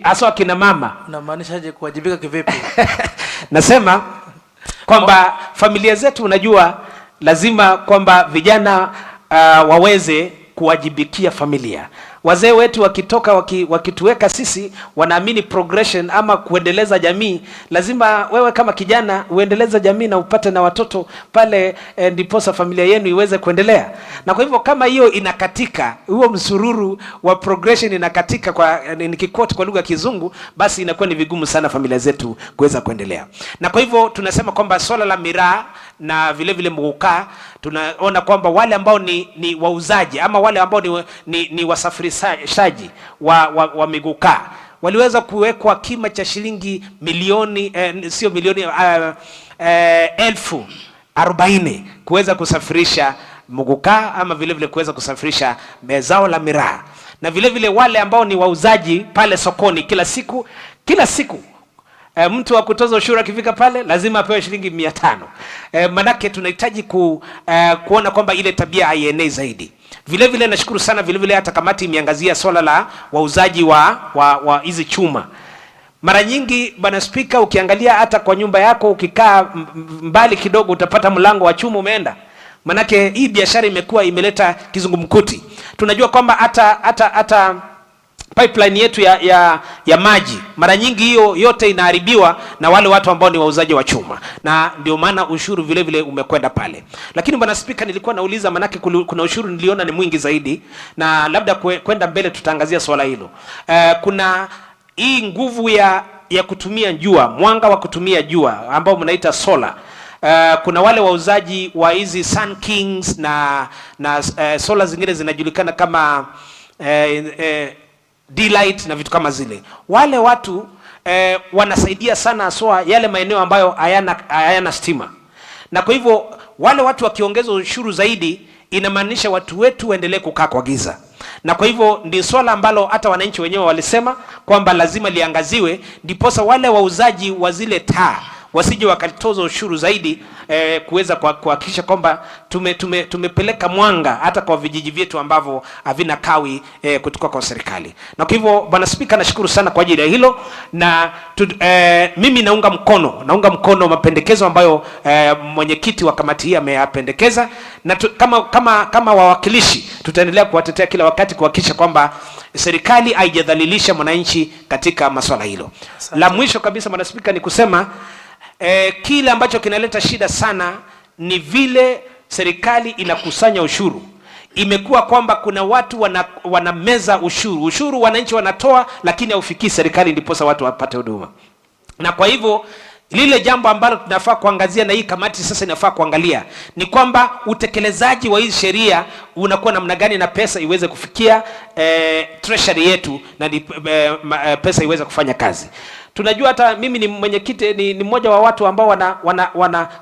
hasa kina mama. Unamaanisha aje kuwajibika kivipi? Nasema kwamba familia zetu, unajua lazima kwamba vijana waweze kuwajibikia familia. Wazee wetu wakitoka wakituweka sisi wanaamini progression ama kuendeleza jamii, lazima wewe kama kijana uendeleza jamii na upate na watoto pale, ndiposa familia yenu iweze kuendelea. Na kwa hivyo kama hiyo inakatika, huo msururu wa progression inakatika, kwa nikikoti kwa lugha ya Kizungu, basi inakuwa ni vigumu sana familia zetu kuweza kuendelea. Na kwa hivyo tunasema kwamba swala la miraa na vile vile muguka, tunaona kwamba wale ambao ni wauzaji ama wale ambao ni wasafirishaji wa miguka waliweza kuwekwa kima cha shilingi milioni sio milioni 40,000 kuweza kusafirisha muguka ama vile vile kuweza kusafirisha zao la miraa. Na vile vile wale ambao ni wauzaji pale sokoni kila siku mtu wa kutoza ushuru akifika pale lazima apewe shilingi 500. Manake tunahitaji kuona kwamba ile tabia haienei zaidi. Vile vile nashukuru sana vile vile hata kamati imeangazia swala la wauzaji wa hizi chuma. Mara nyingi Bwana Spika, ukiangalia hata kwa nyumba yako ukikaa mbali kidogo utapata mlango wa chuma umeenda. Manake hii biashara imekuwa imeleta kizungumkuti. Tunajua kwamba hata pipeline yetu ya maji mara nyingi hiyo yote inaharibiwa na wale watu ambao ni wauzaji wa chuma, na ndio maana ushuru vile vile umekwenda pale. Lakini Bwana Spika, nilikuwa nauliza manake kuna ushuru niliona ni mwingi zaidi, na labda kwenda mbele tutaangazia swala hilo. Kuna hii nguvu ya kutumia jua, mwanga wa kutumia jua ambao mnaita solar. Kuna wale wauzaji wa hizi Sun Kings na solar zingine zinajulikana kama D-light na vitu kama zile. Wale watu wanasaidia sana aswa yale maeneo ambayo hayana stima. Na kwa hivyo wale watu wakiongeza ushuru zaidi, inamaanisha watu wetu waendelee kukaa kwa giza. Na kwa hivyo ndio swala ambalo hata wananchi wenyewe walisema kwamba lazima liangaziwe, ndiposa wale wauzaji wa zile taa wasije wakatoza ushuru zaidi, kuweza kuhakikisha kwamba tumepeleka mwanga hata kwa vijiji vyetu ambavyo havina kawi kutoka kwa serikali. Na kwa hivyo Bwana Spika, nashukuru sana kwa ajili ya hilo, na mimi naunga mkono mapendekezo ambayo mwenyekiti wa kamati hii ameyapendekeza, na kama wawakilishi tutaendelea kuwatetea kila wakati kuhakikisha kwamba serikali haijadhalilisha mwananchi katika masuala hilo. La mwisho kabisa Bwana Spika ni kusema kile ambacho kinaleta shida sana ni vile serikali inakusanya ushuru. Imekuwa kwamba kuna watu wanameza ushuru wananchi wanatoa, lakini haufikii serikali ndiposa watu wapate huduma. Na kwa hivyo lile jambo ambalo tunafaa kuangazia na hii kamati sasa inafaa kuangalia ni kwamba utekelezaji wa hii sheria unakuwa namna gani, na pesa iweze kufikia treasury yetu, na pesa iweze kufanya kazi. Tunajua hata mimi ni mwenyekiti, ni mmoja wa watu ambao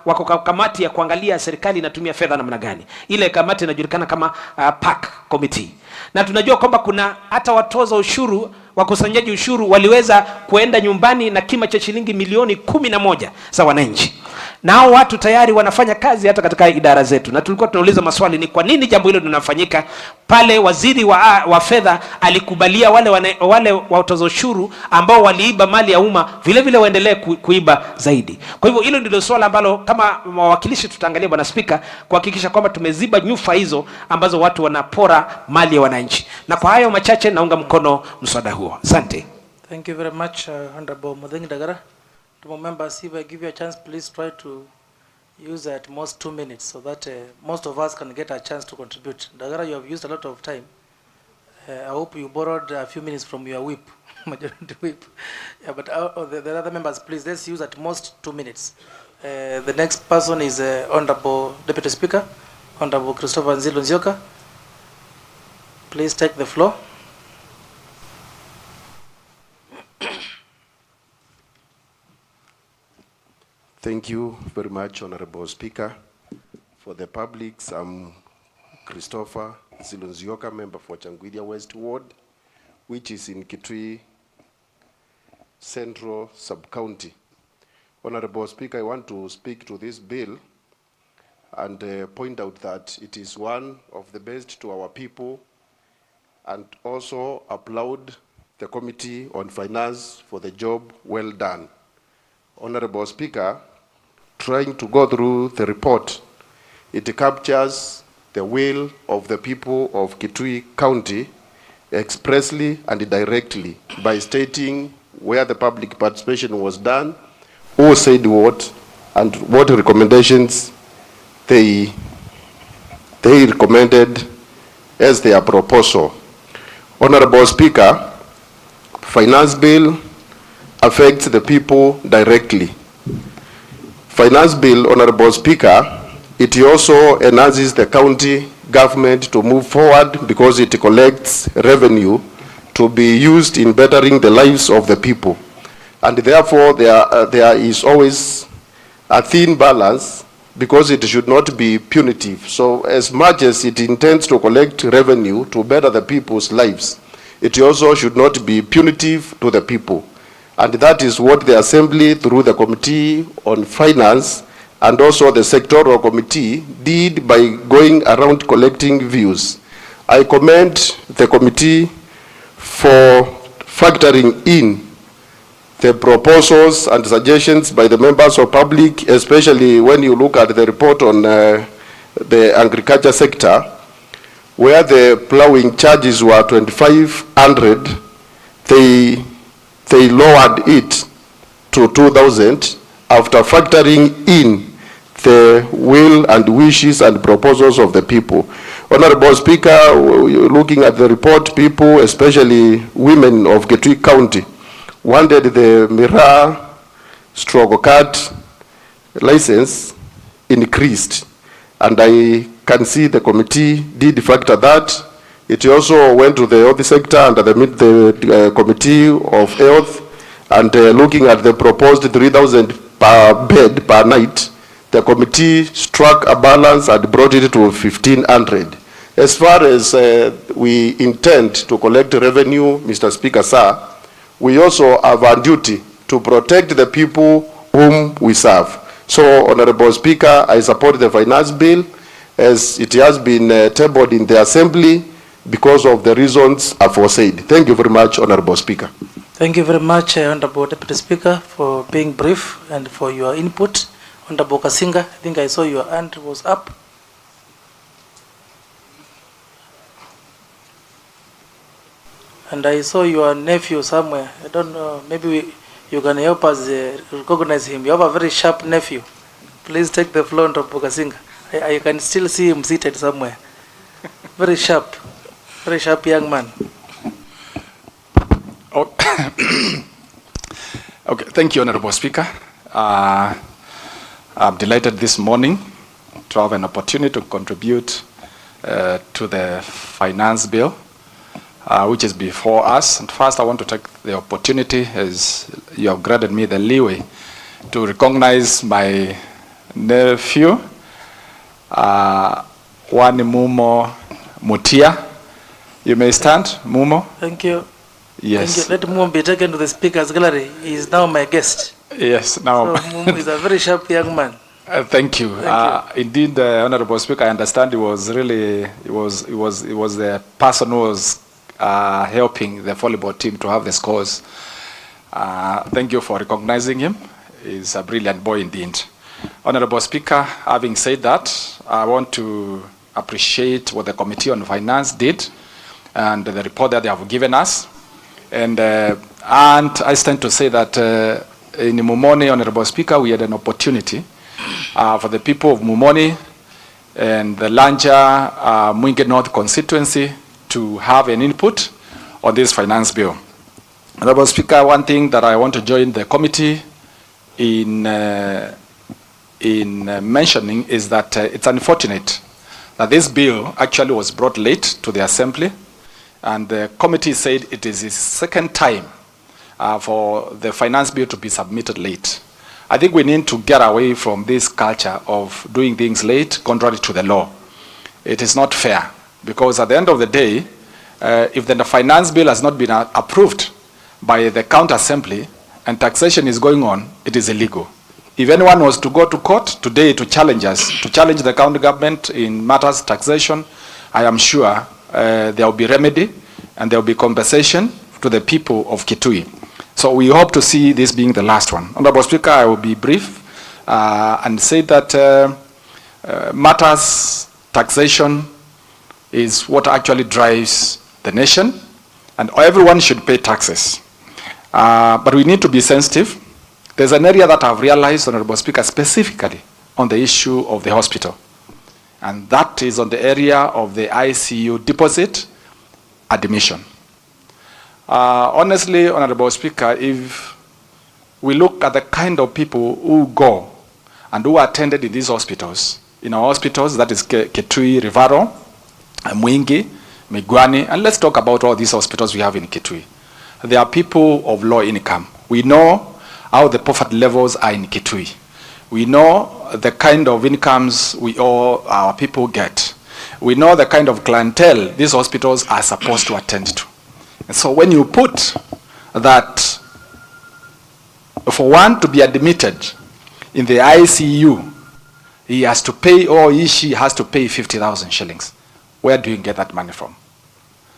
wako kamati ya kuangalia serikali inatumia fedha namna gani. Ile kamati inajulikana kama PAC committee. Na tunajua kwamba kuna hata watoza ushuru, wakusanyaji ushuru waliweza kuenda nyumbani na kima cha shilingi milioni 11 za wananchi. Na hao watu tayari wanafanya kazi hata katika idara zetu. Na tulikuwa tunauliza maswali, ni kwa nini jambo hilo linafanyika? Pale waziri wa fedha alikubalia wale watoza ushuru ambao waliiba mali ya umma vile vile waendelee kuiba zaidi. Kwa hivyo hilo ndilo swala ambalo kama wawakilishi tutaangalia, Bwana Spika, kuhakikisha kwamba tumeziba nyufa hizo ambazo watu wanapora mali ya wananchi. Na kwa hayo machache naunga mkono mswada huo. Asante. Thank you very much, Honorable Muthengi Dagara. To my members, if I give you a chance, please try to use at most 2 minutes so that most of us can get a chance to contribute. Dagara, you have used a lot of time. I hope you borrowed a few minutes from your whip, majority whip. Yeah, but the other members, please, let's use at most 2 minutes. The next person is Honorable Deputy Speaker, Honorable Christopher Nzilu Nzioka. Please take the floor. Thank you very much, Honorable Speaker. For the publics, I'm Christopher Nzilu, member for Changuidia West Ward, which is in Kitui Central Sub-County. Honorable Speaker, I want to speak to this bill and point out that it is one of the best to our people, and also applaud the Committee on Finance for the job well done. Honorable Speaker, trying to go through the report, it captures the will of the people of Kitui County expressly and directly by stating where the public participation was done, who said what, and what recommendations they recommended as their proposal. Honorable Speaker, Finance Bill affects the people directly. Finance Bill, Honorable Speaker, it also enhances the county government to move forward because it collects revenue to be used in bettering the lives of the people. And therefore, there is always a thin balance because it should not be punitive. So as much as it intends to collect revenue to better the people's lives, it also should not be punitive to the people. And that is what the Assembly, through the Committee on Finance and also the Sectoral Committee, did by going around collecting views. I commend the committee for factoring in the proposals and suggestions by the members of public, especially when you look at the report on the agriculture sector, where the plowing charges were 2,500, they lowered it to 2,000 after factoring in the will and wishes and proposals of the people. Honorable Speaker, looking at the report, people, especially women of Kitui County, wanted the Mirror stroke card license increased, and I can see the committee did factor that. It also went to the health sector under the Committee of Health, and looking at the proposed 3,000 per bed per night, the committee struck a balance and brought it to 1,500. As far as we intend to collect revenue, Mr. Speaker, sir, we also have a duty to protect the people whom we serve. So, Honorable Speaker, I support the finance bill as it has been tabled in the Assembly because of the reasons aforesaid. Thank you very much, Honorable Speaker. Thank you very much, Honorable Deputy Speaker, for being brief and for your input. Honorable Kasinga, I think I saw your hand was up. And I saw your nephew somewhere. I don't know, maybe you can help us recognize him. You have a very sharp nephew. Please take the floor, Honorable Kasinga. I can still see him seated somewhere. Very sharp young man. Oh. Okay, thank you, Honorable Speaker. I'm delighted this morning to have an opportunity to contribute to the finance bill. which is before us. And first, I want to take the opportunity, as you have granted me the leeway, to recognize my nephew, Wani Mumo Mutia. You may stand, Mumo. Thank you. Yes. Thank you. Let Mumo be taken to the speaker's gallery. He is now my guest. Yes. Now. So Mumo is a very sharp young man. Thank you. Indeed, Honorable Speaker, I understand it was the person who was helping the volleyball team to have the scores. Thank you for recognizing him. He's a brilliant boy indeed. Honorable Speaker, having said that, I want to appreciate what the Committee on Finance did and the report that they have given us. And I stand to say that in Mumoni, Honorable Speaker, we had an opportunity for the people of Mumoni and the larger Mwingi North constituency to have an input on this finance bill. Honorable Speaker, one thing that I want to join the committee in mentioning is that it's unfortunate that this bill actually was brought late to the Assembly, and the committee said it is its second time for the finance bill to be submitted late. I think we need to get away from this culture of doing things late contrary to the law. It is not fair, because at the end of the day, if the finance bill has not been approved by the county assembly and taxation is going on, it is illegal. If anyone was to go to court today to challenge us, to challenge the county government in matters taxation, I am sure there will be remedy and there will be compensation to the people of Kitui. So we hope to see this being the last one. Honorable Speaker, I will be brief and say that matters taxation is what actually drives the nation, and everyone should pay taxes. But we need to be sensitive. There's an area that I've realized, Honorable Speaker, specifically on the issue of the hospital, and that is on the area of the ICU deposit admission. Honestly, Honorable Speaker, if we look at the kind of people who go and who are attended in these hospitals, in our hospitals, that is Kitui, Rivaro, Mwingi, Migwani, and let's talk about all these hospitals we have in Kitui. They are people of low income. We know how the poverty levels are in Kitui. We know the kind of incomes all our people get. We know the kind of clientele these hospitals are supposed to attend to. And so when you put that for one to be admitted in the ICU, he has to pay, or she has to pay 50,000 shillings. Where do you get that money from?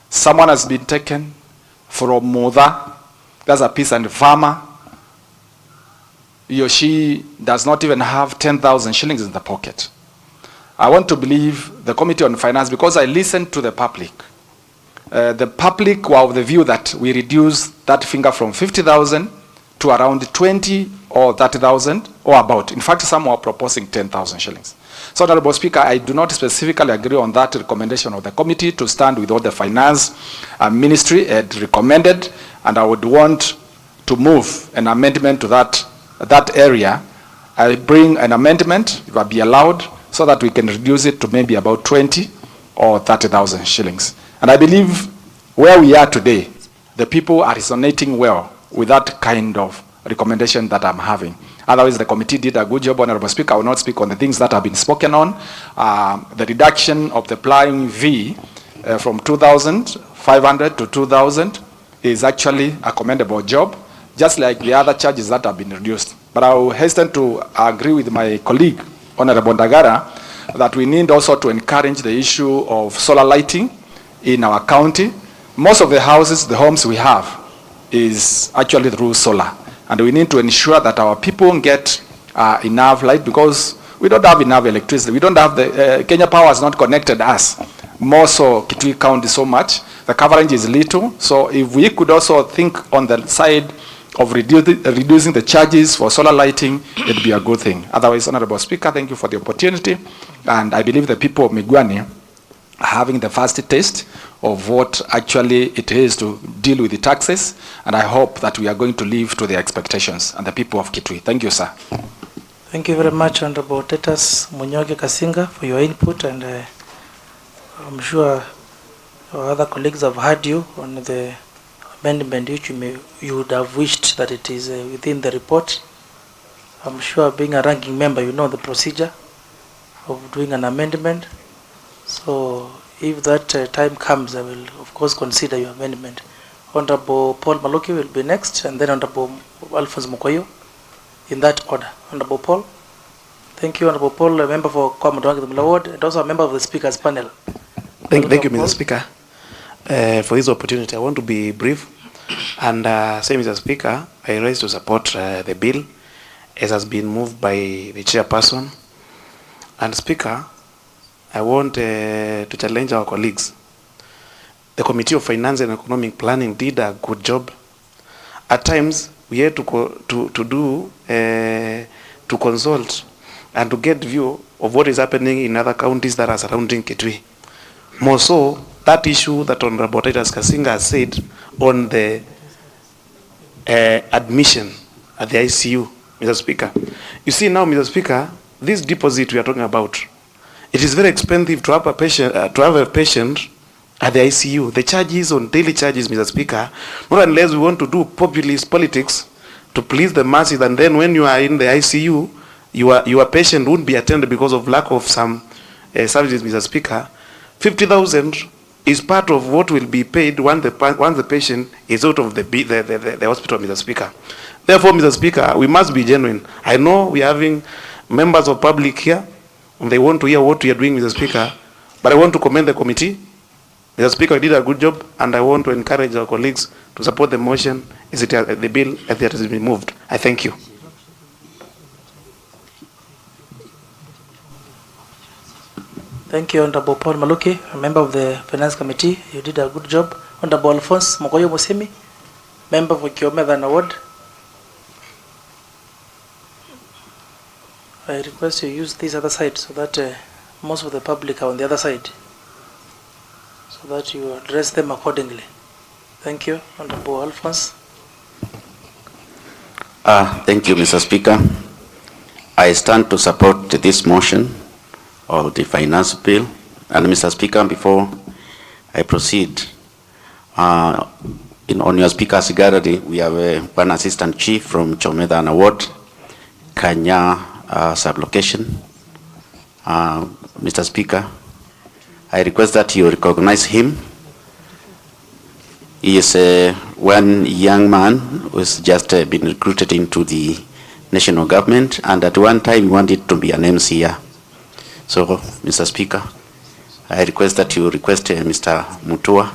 Someone has been taken from Moda, that's a peasant farmer. He or she does not even have 10,000 shillings in the pocket. I want to believe the Committee on Finance, because I listened to the public. The public were of the view that we reduce that figure from 50,000 to around 20 or 30,000 or about. In fact, some were proposing 10,000 shillings. So, Honorable Speaker, I do not specifically agree on that recommendation of the committee to stand with what the Finance Ministry had recommended, and I would want to move an amendment to that area. I bring an amendment, if I be allowed, so that we can reduce it to maybe about 20 or 30,000 shillings. And I believe where we are today, the people are resonating well with that kind of recommendation that I'm having. Otherwise, the committee did a good job, Honorable Speaker. I will not speak on the things that have been spoken on. The reduction of the flying V from 2,500 to 2,000 is actually a commendable job, just like the other charges that have been reduced. But I will hasten to agree with my colleague, Honorable Ndagara, that we need also to encourage the issue of solar lighting in our county. Most of the houses, the homes we have, is actually through solar. And we need to ensure that our people get enough light, because we don't have enough electricity. We don't have the, Kenya Power has not connected us. More so, Kitui County so much. The coverage is little. So if we could also think on the side of reducing the charges for solar lighting, it'd be a good thing. Otherwise, Honorable Speaker, thank you for the opportunity. And I believe the people of Migwani are having the first taste of what actually it is to deal with the taxes, and I hope that we are going to live to the expectations and the people of Kitui. Thank you, sir. Thank you very much, Honorable Tetas Munyoge Kasinga, for your input, and I'm sure Our other colleagues have heard you on the amendment which you would have wished that it is within the report. I'm sure being a ranking member, you know the procedure of doing an amendment. So if that time comes, I will of course consider your amendment. Honorable Paul Maluki will be next, and then Honorable Alphonse Mukoyo, in that order. Honorable Paul. Thank you, Honorable Paul, a member for Kwamudwangi Ward, and also a member of the Speakers panel. Thank you, Mr. Speaker, for this opportunity. I want to be brief and say, Mr. Speaker, I rise to support the bill as has been moved by the chairperson. And Speaker, I want to challenge our colleagues. The Committee of Finance and Economic Planning did a good job. At times, we had to consult and to get view of what is happening in other counties that are surrounding Kitui. More so, that issue that Honorable Titus Kasinga has said on the admission at the ICU, Mr. Speaker. You see now, Mr. Speaker, this deposit we are talking about, it is very expensive to have a patient at the ICU. The charges on daily charges, Mr. Speaker, not unless we want to do populist politics to please the masses, and then when you are in the ICU, your patient won't be attended because of lack of some services, Mr. Speaker. 50,000 is part of what will be paid once the patient is out of the hospital, Mr. Speaker. Therefore, Mr. Speaker, we must be genuine. I know we are having members of public here, and they want to hear what we are doing, Mr. Speaker, but I want to commend the committee. Mr. Speaker, you did a good job, and I want to encourage our colleagues to support the motion as the bill as it has been moved. I thank you. Thank you, Honorable Paul Maluki, a member of the Finance Committee. You did a good job. Honorable Alphonse Mukoyo Musimi, member for Kiomedhan Award. I request you use this other side so that most of the public are on the other side, so that you address them accordingly. Thank you, Honorable Alphonse. Thank you, Mr. Speaker. I stand to support this motion of the finance bill. And Mr. Speaker, before I proceed, on your speaker's gallery, we have one assistant chief from Chomedhan Award, Kanya sublocation. Mr. Speaker, I request that you recognize him. He is one young man who has just been recruited into the national government, and at one time he wanted to be an MC here. So, Mr. Speaker, I request that you request Mr. Mutua,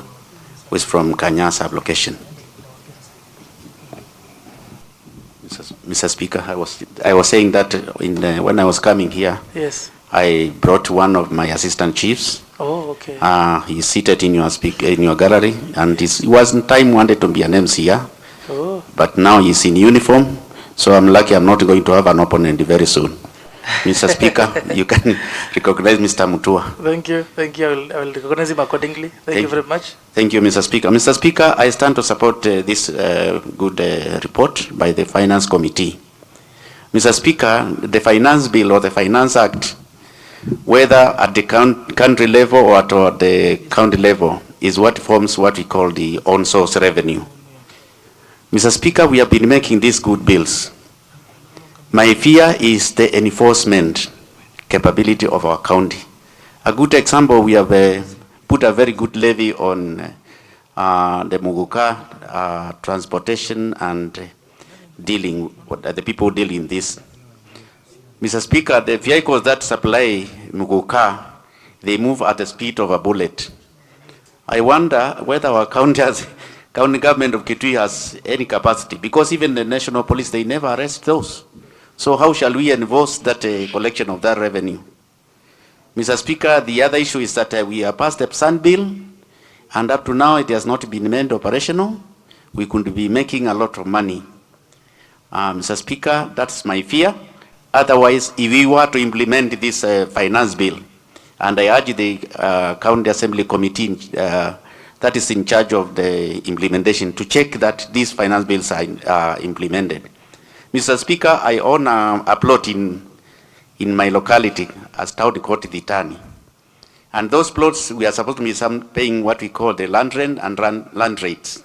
who is from Kanya sublocation. Mr. Speaker, I was saying that when I was coming here, yes, I brought one of my assistant chiefs. Oh, okay. He's seated in your gallery, and he wasn't time wanted to be an MC here. Oh. But now he's in uniform, so I'm lucky I'm not going to have an opponent very soon. Mr. Speaker, you can recognize Mr. Mutua. Thank you. Thank you. I will recognize him accordingly. Thank you very much. Thank you, Mr. Speaker. Mr. Speaker, I stand to support this good report by the Finance Committee. Mr. Speaker, the Finance Bill or the Finance Act, whether at the country level or at the county level, is what forms what we call the on-source revenue. Mr. Speaker, we have been making these good bills. My fear is the enforcement capability of our county. A good example, we have put a very good levy on the Muguka transportation and dealing, the people dealing in this. Mr. Speaker, the vehicles that supply Muguka, they move at the speed of a bullet. I wonder whether our county government of Kitui has any capacity, because even the national police, they never arrest those. So how shall we enforce that collection of that revenue? Mr. Speaker, the other issue is that we have passed the Sun Bill, and up to now it has not been made operational. We could be making a lot of money. Mr. Speaker, that's my fear. Otherwise, if we were to implement this finance bill, and I urge the County Assembly Committee that is in charge of the implementation to check that these finance bills are implemented. Mr. Speaker, I own a plot in my locality as Town Court Dhitani. And those plots, we are supposed to be paying what we call the land rent and land rates.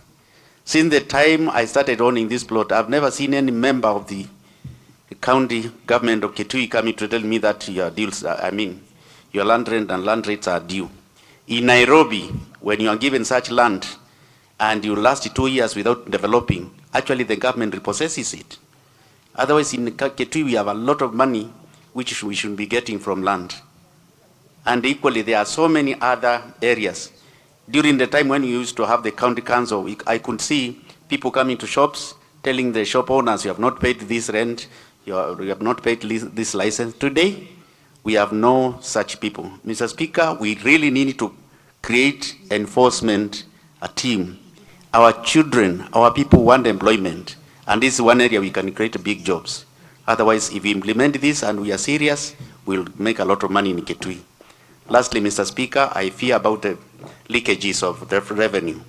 Since the time I started owning this plot, I've never seen any member of the county government of Kitui coming to tell me that your your land rent and land rates are due. In Nairobi, when you are given such land and you last 2 years without developing, actually the government repossesses it. Otherwise, in Kitui, we have a lot of money which we should be getting from land. And equally, there are so many other areas. During the time when we used to have the county council, I could see people coming to shops, telling the shop owners, you have not paid this rent, you have not paid this license. Today, we have no such people. Mr. Speaker, we really need to create enforcement, a team. Our children, our people want employment. And this is one area we can create big jobs. Otherwise, if we implement this and we are serious, we'll make a lot of money in Kitui. Lastly, Mr. Speaker, I fear about the leakages of the revenue.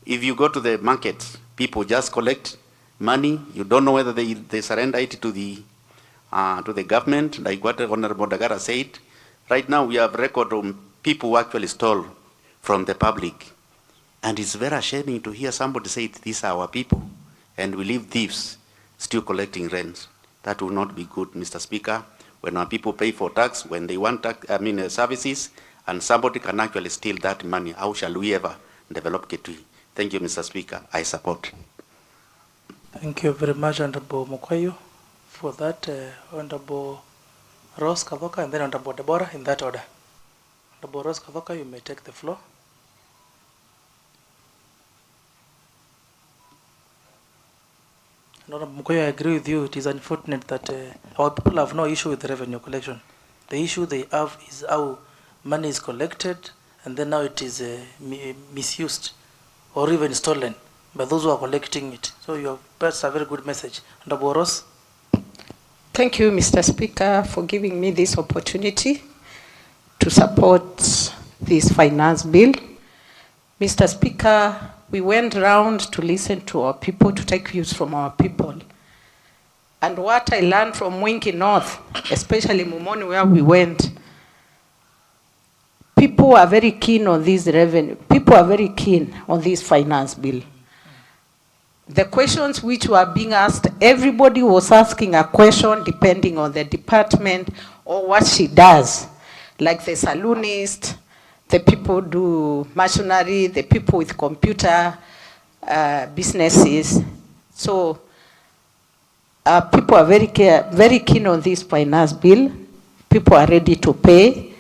If you go to the market, people just collect money. You don't know whether they surrender it to the government, like what Honorable Dagara said. Right now, we have record of people who actually stole from the public. And it's very shaming to hear somebody say, these are our people, and we leave thieves still collecting rent. That will not be good, Mr. Speaker. When our people pay for tax, when they want services, and somebody can actually steal that money, how shall we ever develop Kitui? Thank you, Mr. Speaker. I support. Thank you very much, Honorable Mokwayo, for that. Honorable Rose Kavoka, and then Honorable Deborah, in that order. Honorable Rose Kavoka, you may take the floor. Honorable Mokwayo, I agree with you. It is unfortunate that our people have no issue with revenue collection. The issue they have is how money is collected, and then now it is misused or even stolen by those who are collecting it. So that's a very good message. Honorable Rose. Thank you, Mr. Speaker, for giving me this opportunity to support this finance bill. Mr. Speaker, we went round to listen to our people, to take views from our people. And what I learned from Mwingi North, especially Mumoni where we went, people are very keen on this revenue. People are very keen on this finance bill. The questions which were being asked, everybody was asking a question depending on the department or what she does. Like the saloonist, the people do machinery, the people with computer businesses. So people are very keen on this finance bill. People are ready to pay.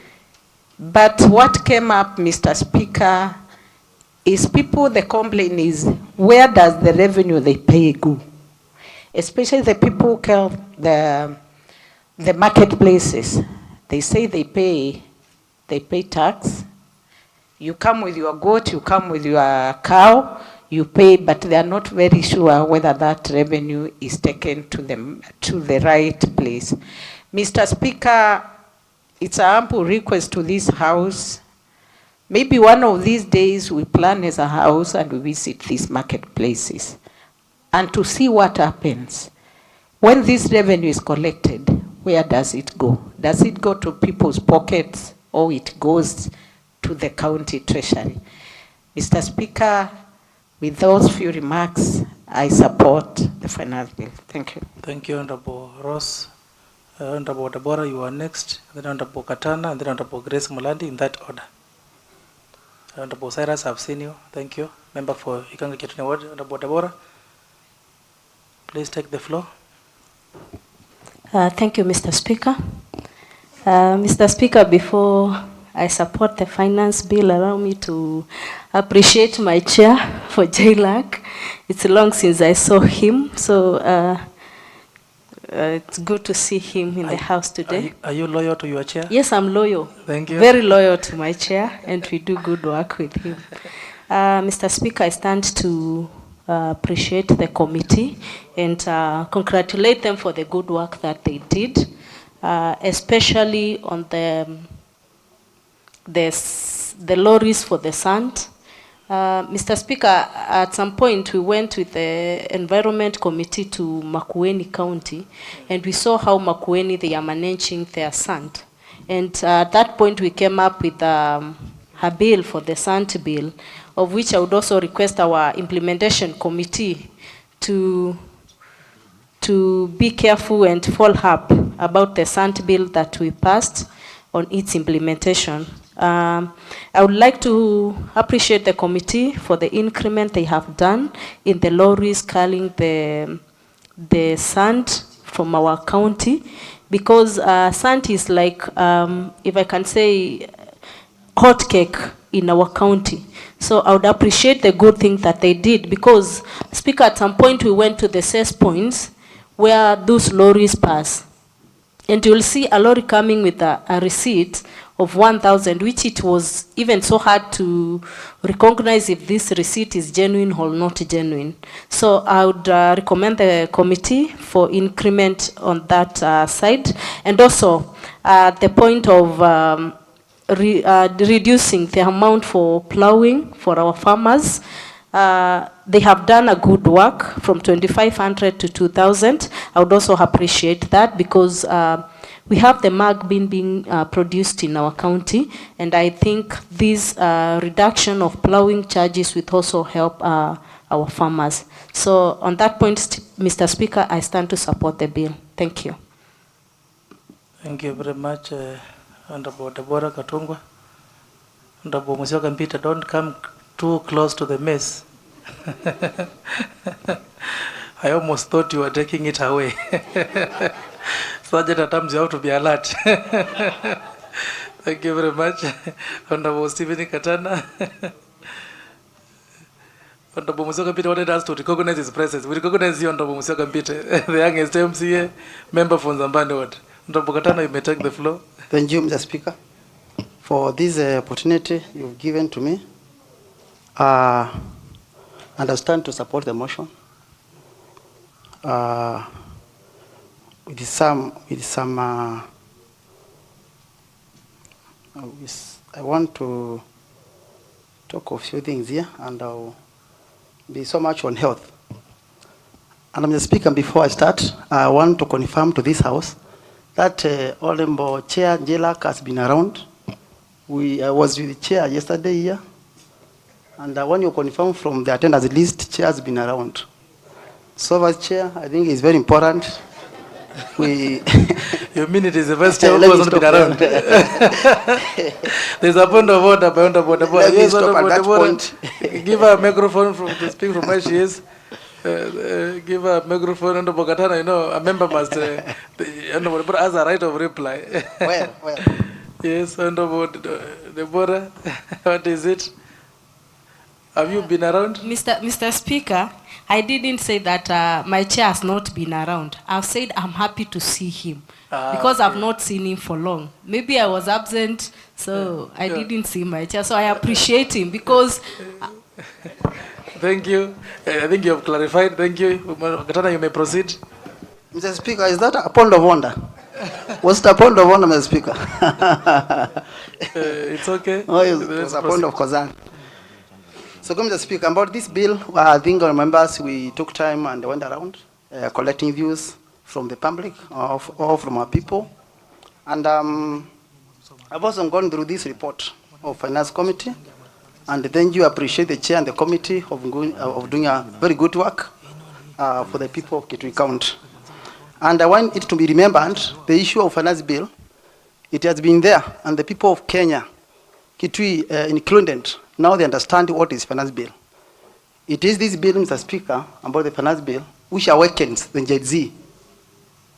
But what came up, Mr. Speaker, is people, the complaint is, where does the revenue they pay go? Especially the people who call the marketplaces. They say they pay tax. You come with your goat, you come with your cow, you pay, but they are not very sure whether that revenue is taken to the right place. Mr. Speaker, it's an ample request to this House. Maybe one of these days we plan as a House and we visit these marketplaces and to see what happens. When this revenue is collected, where does it go? Does it go to people's pockets or it goes to the county treasury? Mr. Speaker, with those few remarks, I support the finance bill. Thank you. Thank you, Honorable Ross. Honorable Deborah, you are next. Then Honorable Katana, and then Honorable Grace Mulandi, in that order. Honorable Cyrus, I've seen you. Thank you. Member for Ikanga Kitui Ward, Honorable Deborah. Please take the floor. Thank you, Mr. Speaker. Mr. Speaker, before I support the finance bill, allow me to appreciate my chair for JLAC. It's long since I saw him, so it's good to see him in the House today. Are you loyal to your chair? Yes, I'm loyal. Thank you. Very loyal to my chair, and we do good work with him. Mr. Speaker, I stand to appreciate the committee and congratulate them for the good work that they did, especially on the lorries for the sand. Mr. Speaker, at some point we went with the Environment Committee to Makueni County, and we saw how Makueni, they are managing their sand. And at that point, we came up with her bill for the Sant bill, of which I would also request our implementation committee to be careful and follow up about the Sant bill that we passed on its implementation. I would like to appreciate the committee for the increment they have done in the lorries carrying the sand from our county, because sand is like, if I can say, hot cake in our county. So I would appreciate the good thing that they did, because, Speaker, at some point we went to the cess points where those lorries pass. And you'll see a lorry coming with a receipt of 1,000, which it was even so hard to recognize if this receipt is genuine or not genuine. So I would recommend the committee for increment on that side. And also the point of reducing the amount for plowing for our farmers. They have done a good work from 2,500 to 2,000. I would also appreciate that, because we have the MAG being produced in our county, and I think this reduction of plowing charges will also help our farmers. So on that point, Mr. Speaker, I stand to support the bill. Thank you. Thank you very much, Honorable Deborah Katungwa. Honorable Musyoka Mpita, don't come too close to the mess. I almost thought you were taking it away. Sergeant, at times you have to be alert. Thank you very much. Honorable Stephen Katana. Honorable Musyoka Mpita wanted us to recognize his presence. We recognize you, Honorable Musyoka Mpita, the youngest MCA member from Zambani Ward. Honorable Katana, you may take the floor. Thank you, Mr. Speaker, for this opportunity you've given to me. And I stand to support the motion. I want to talk of a few things here, and I'll be so much on health. And Mr. Speaker, before I start, I want to confirm to this House that Honorable Chair Jelak has been around. I was with the Chair yesterday here, and when you confirm from the attendance list, Chair has been around. So, Vice Chair, I think it's very important. You mean it is the Vice Chair who hasn't been around? There's a point of order by Honorable Deborah. Yes, stop at that point. Give her a microphone to speak from where she is. Give her a microphone. Honorable Katana, you know, a member must, Honorable Deborah has a right of reply. Well. Yes, Honorable Deborah, what is it? Have you been around? Mr. Speaker, I didn't say that my chair has not been around. I've said I'm happy to see him because I've not seen him for long. Maybe I was absent, so I didn't see my chair. So I appreciate him because... Thank you. I think you have clarified. Thank you. Katana, you may proceed. Mr. Speaker, is that a point of order? Was it a point of order, Mr. Speaker? It's okay. Oh, it was a point of concern. So, Mr. Speaker, about this bill, I think our members, we took time and went around collecting views from the public or from our people. And I've also gone through this report of Finance Committee, and then you appreciate the chair and the committee of doing a very good work for the people of Kitui County. And I want it to be remembered, the issue of finance bill, it has been there, and the people of Kenya, Kitui included, now they understand what is finance bill. It is this bill, Mr. Speaker, about the finance bill, which awakens the Gen Z,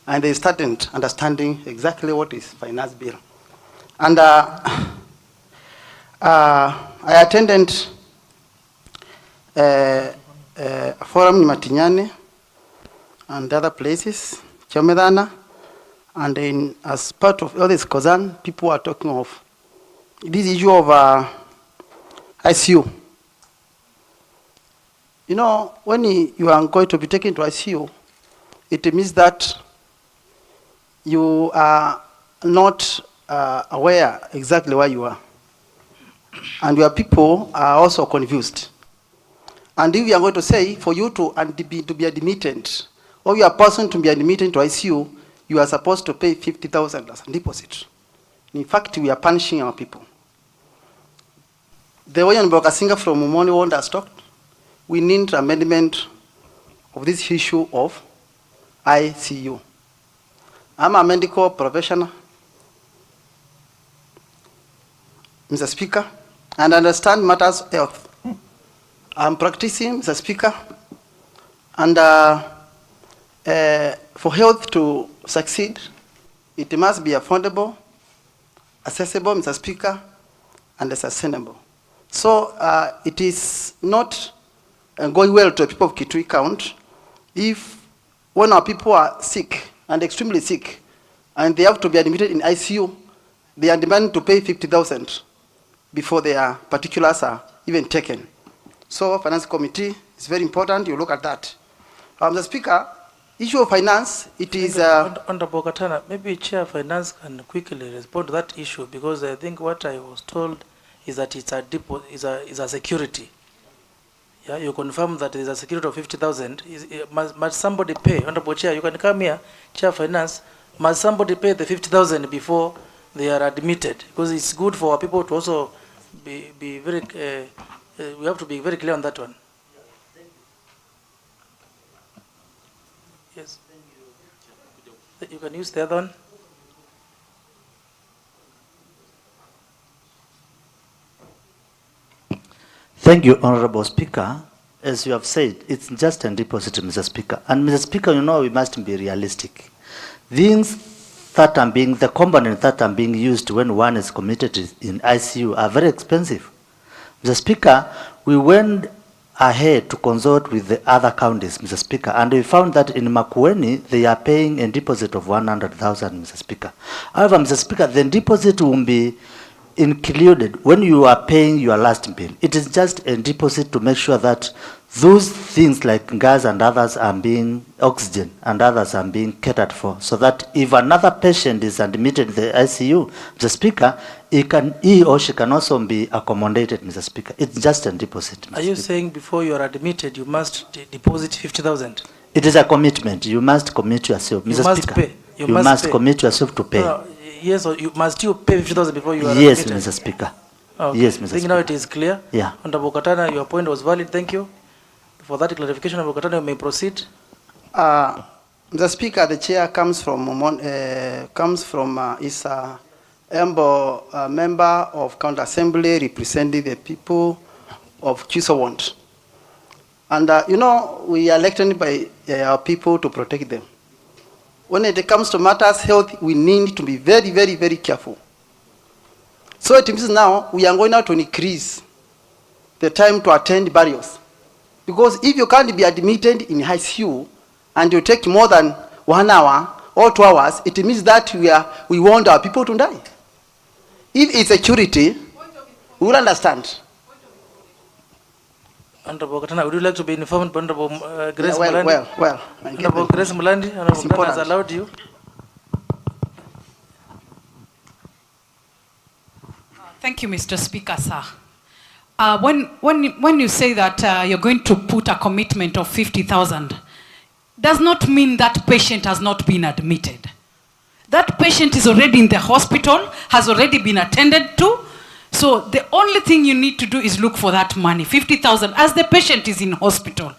and they started understanding exactly what is finance bill. And I attended a forum in Mashinani and other places, Chomedana, and as part of all this concern, people are talking of this issue of ICU. You know, when you are going to be taken to ICU, it means that you are not aware exactly where you are. And your people are also confused. And if you are going to say, for you to be admitted, or your person to be admitted to ICU, you are supposed to pay 50,000 as a deposit. In fact, we are punishing our people. The way Kasinga from Mumoni Wanda has talked, we need amendment of this issue of ICU. I'm a medical professional, Mr. Speaker, and understand matters of health. I'm practicing, Mr. Speaker, and for health to succeed, it must be affordable, accessible, Mr. Speaker, and sustainable. So it is not going well to the people of Kitui County if when our people are sick and extremely sick and they have to be admitted in ICU, they are demanding to pay 50,000 before their particulars are even taken. So Finance Committee is very important, you look at that. Mr. Speaker, issue of finance, it is... Honorable Katana, maybe Chair Finance can quickly respond to that issue, because I think what I was told is that it's a depot, is a security. Yeah, you confirm that there is a security of 50,000. Must somebody pay? Honorable Chair, you can come here, Chair Finance. Must somebody pay the 50,000 before they are admitted? Because it's good for our people to also be very. We have to be very clear on that one. Yes. You can use the other one. Thank you, Honorable Speaker. As you have said, it's just a deposit, Mr. Speaker. And Mr. Speaker, you know we must be realistic. Things that are being, the components that are being used when one is committed in ICU are very expensive. Mr. Speaker, we went ahead to consult with the other counties, Mr. Speaker, and we found that in Makueni, they are paying a deposit of 100,000, Mr. Speaker. However, Mr. Speaker, the deposit will be included when you are paying your last bill. It is just a deposit to make sure that those things like gas and others are being, oxygen and others are being catered for, so that if another patient is admitted in the ICU, Mr. Speaker, he or she can also be accommodated, Mr. Speaker. It's just a deposit, Mr. Are you Speaker. saying before you are admitted, you must deposit 50,000? It is a commitment. You must commit yourself, Mr. must Speaker. pay. You must pay. commit yourself to pay. No, yes, or must you pay 50,000 before you are Yes, admitted? Mr. Speaker. Okay. Yes, Mr. I think Speaker. now it is clear. Yeah. Honorable Katana, your point was valid. Thank you. For that clarification, Honorable Katana, you may proceed. Mr. Speaker, the chair comes from is a member of County Assembly representing the people of Chisowant. And you know, we are elected by our people to protect them. When it comes to matters health, we need to be very, very, very careful. So it means now we are going now to increase the time to attend burials. Because if you can't be admitted in ICU and you take more than 1 hour or 2 hours, it means that we want our people to die. If it's security, we will understand. Honorable Katana, would you like to be informed by Honorable Grace Yeah, Mulandi? well. Honorable Grace Mulandi, Honorable Katana has allowed you. Thank you, Mr. Speaker, sir. When you say that you're going to put a commitment of 50,000, does not mean that patient has not been admitted. That patient is already in the hospital, has already been attended to. So the only thing you need to do is look for that money, 50,000, as the patient is in hospital.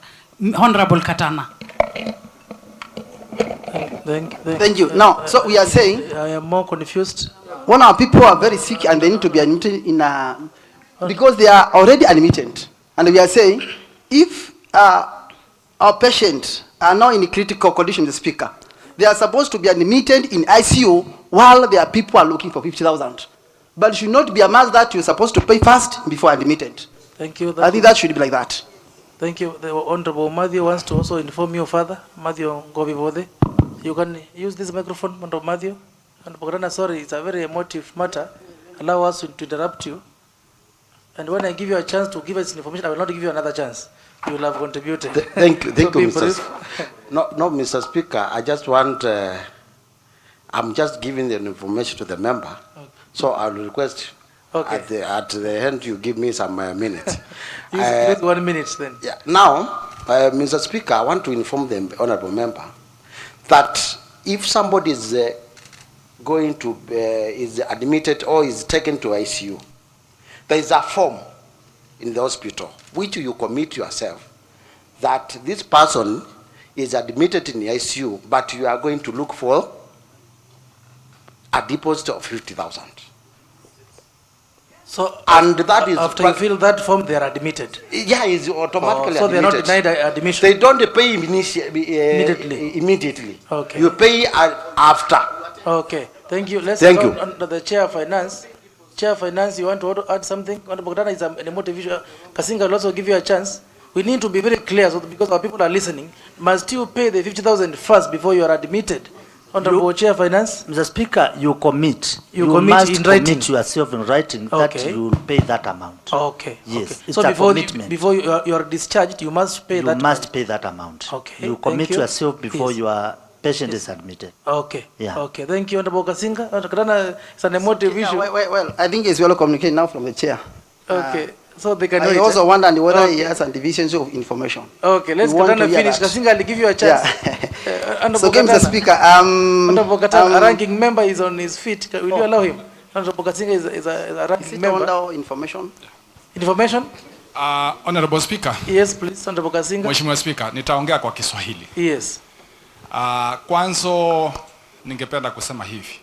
Honorable Katana. Thank you. Now, so we are saying, I am more confused. When our people are very sick and they need to be admitted in because they are already admitted, and we are saying, if our patients are now in a critical condition, the Speaker, they are supposed to be admitted in ICU while their people are looking for 50,000. But it should not be a must that you're supposed to pay first before admitted. Thank you. I think that should be like that. Thank you. The Honorable Matthew wants to also inform you further. Matthew Govivode, you can use this microphone, Honorable Matthew. Honorable Katana, sorry, it's a very emotive matter. Allow us to interrupt you. And when I give you a chance to give us information, I will not give you another chance. You will have contributed. Thank you, Mr. No, Mr. Speaker, I just want, I'm just giving the information to the member. Okay. So I will request at the end you give me some minutes. Use 1 minute then. Yeah. Now, Mr. Speaker, I want to inform the honorable member that if somebody is going to is admitted or is taken to ICU, there is a form in the hospital which you commit yourself that this person is admitted in the ICU, but you are going to look for a deposit of 50,000. So and that is after you fill that form, they are admitted. Yeah, it's automatically so admitted. they are not denied admission. They don't pay immediately. Immediately. Okay. You pay after. Okay. Thank you. Let's Thank go you. on to the Chair of Finance. Chair of Finance, you want to add something? Honorable Bogdana is a motivation. Kasinga will also give you a chance. We need to be very clear, so because our people are listening. Must you pay the 50,000 first before you are admitted? Honorable Chair of Finance. Mr. Speaker, you commit. You must in writing. commit yourself in writing that you will pay that amount. Okay. Yes. Okay. It's So a commitment. before you are discharged, you must pay that. You must pay that amount. Okay. You commit Thank you. yourself before Yes. your patient is admitted. Okay. Yeah. Okay. Thank you, Honorable Kasinga. Honorable, it's an emotive issue. Well, I think it's well communicated now from the chair. Okay. So they can know I it, also wonder whether he Okay. has some divisions of information. Okay, let's We want to hear finish. that. Kasinga, I'll give you a chance. So, Mr. Speaker, Honorable Katana, a ranking member is on his feet. Will you allow him? Honorable Kasinga is a ranking member. Under information? Information? Honorable Speaker. Yes, please, Honorable Kasinga. Mheshimiwa Speaker, nitaongea kwa Kiswahili. Yes. Kwanza ningependa kusema hivi.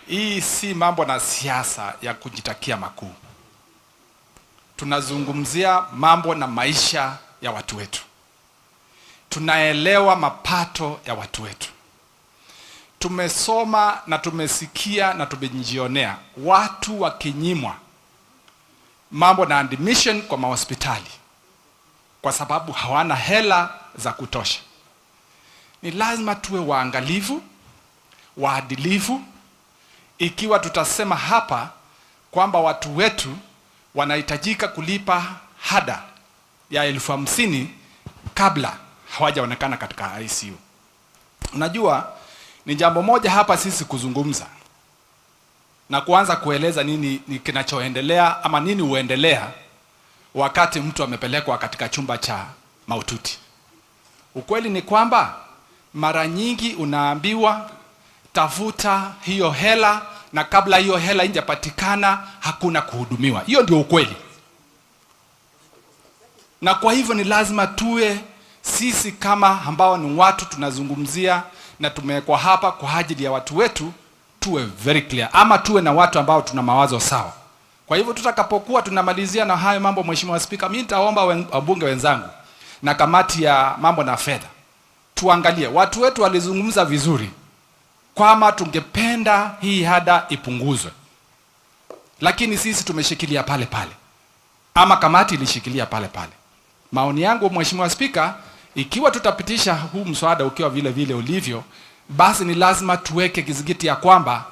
Hii si mambo na siasa ya kujitakia makuu. Tunazungumzia mambo na maisha ya watu wetu. Tunaelewa mapato ya watu wetu. Tumesoma na tumesikia na tumejionea watu wakinyimwa mambo na admission kwa mahospitali kwa sababu hawana hela za kutosha. Ni lazima tuwe waangalifu, waadilifu, ikiwa tutasema hapa kwamba watu wetu wanahitajika kulipa hada ya 50,000 kabla hawajaonekana katika ICU. Unajua, ni jambo moja hapa sisi kuzungumza na kuanza kueleza nini ni kinachoendelea ama nini huendelea wakati mtu amepelekwa katika chumba cha mahututi. Ukweli ni kwamba mara nyingi unaambiwa tafuta hiyo hela, na kabla hiyo hela injapatikana hakuna kuhudumiwa. Hiyo ndio ukweli. Na kwa hivyo ni lazima tuwe sisi kama ambao ni watu tunazungumzia na tumewekwa hapa kwa ajili ya watu wetu, tuwe very clear, ama tuwe na watu ambao tuna mawazo sawa. Kwa hivyo tutakapokuwa tunamalizia na hayo mambo, Mheshimiwa Spika, mimi nitaomba wabunge wenzangu na kamati ya mambo na fedha tuangalie, watu wetu walizungumza vizuri kwamba tungependa hii hada ipunguzwe, lakini sisi tumeshikilia pale pale, ama kamati ilishikilia pale pale. Maoni yangu, Mheshimiwa Spika, ikiwa tutapitisha huu mswada ukiwa vile vile ulivyo, basi ni lazima tuweke kizingiti ya kwamba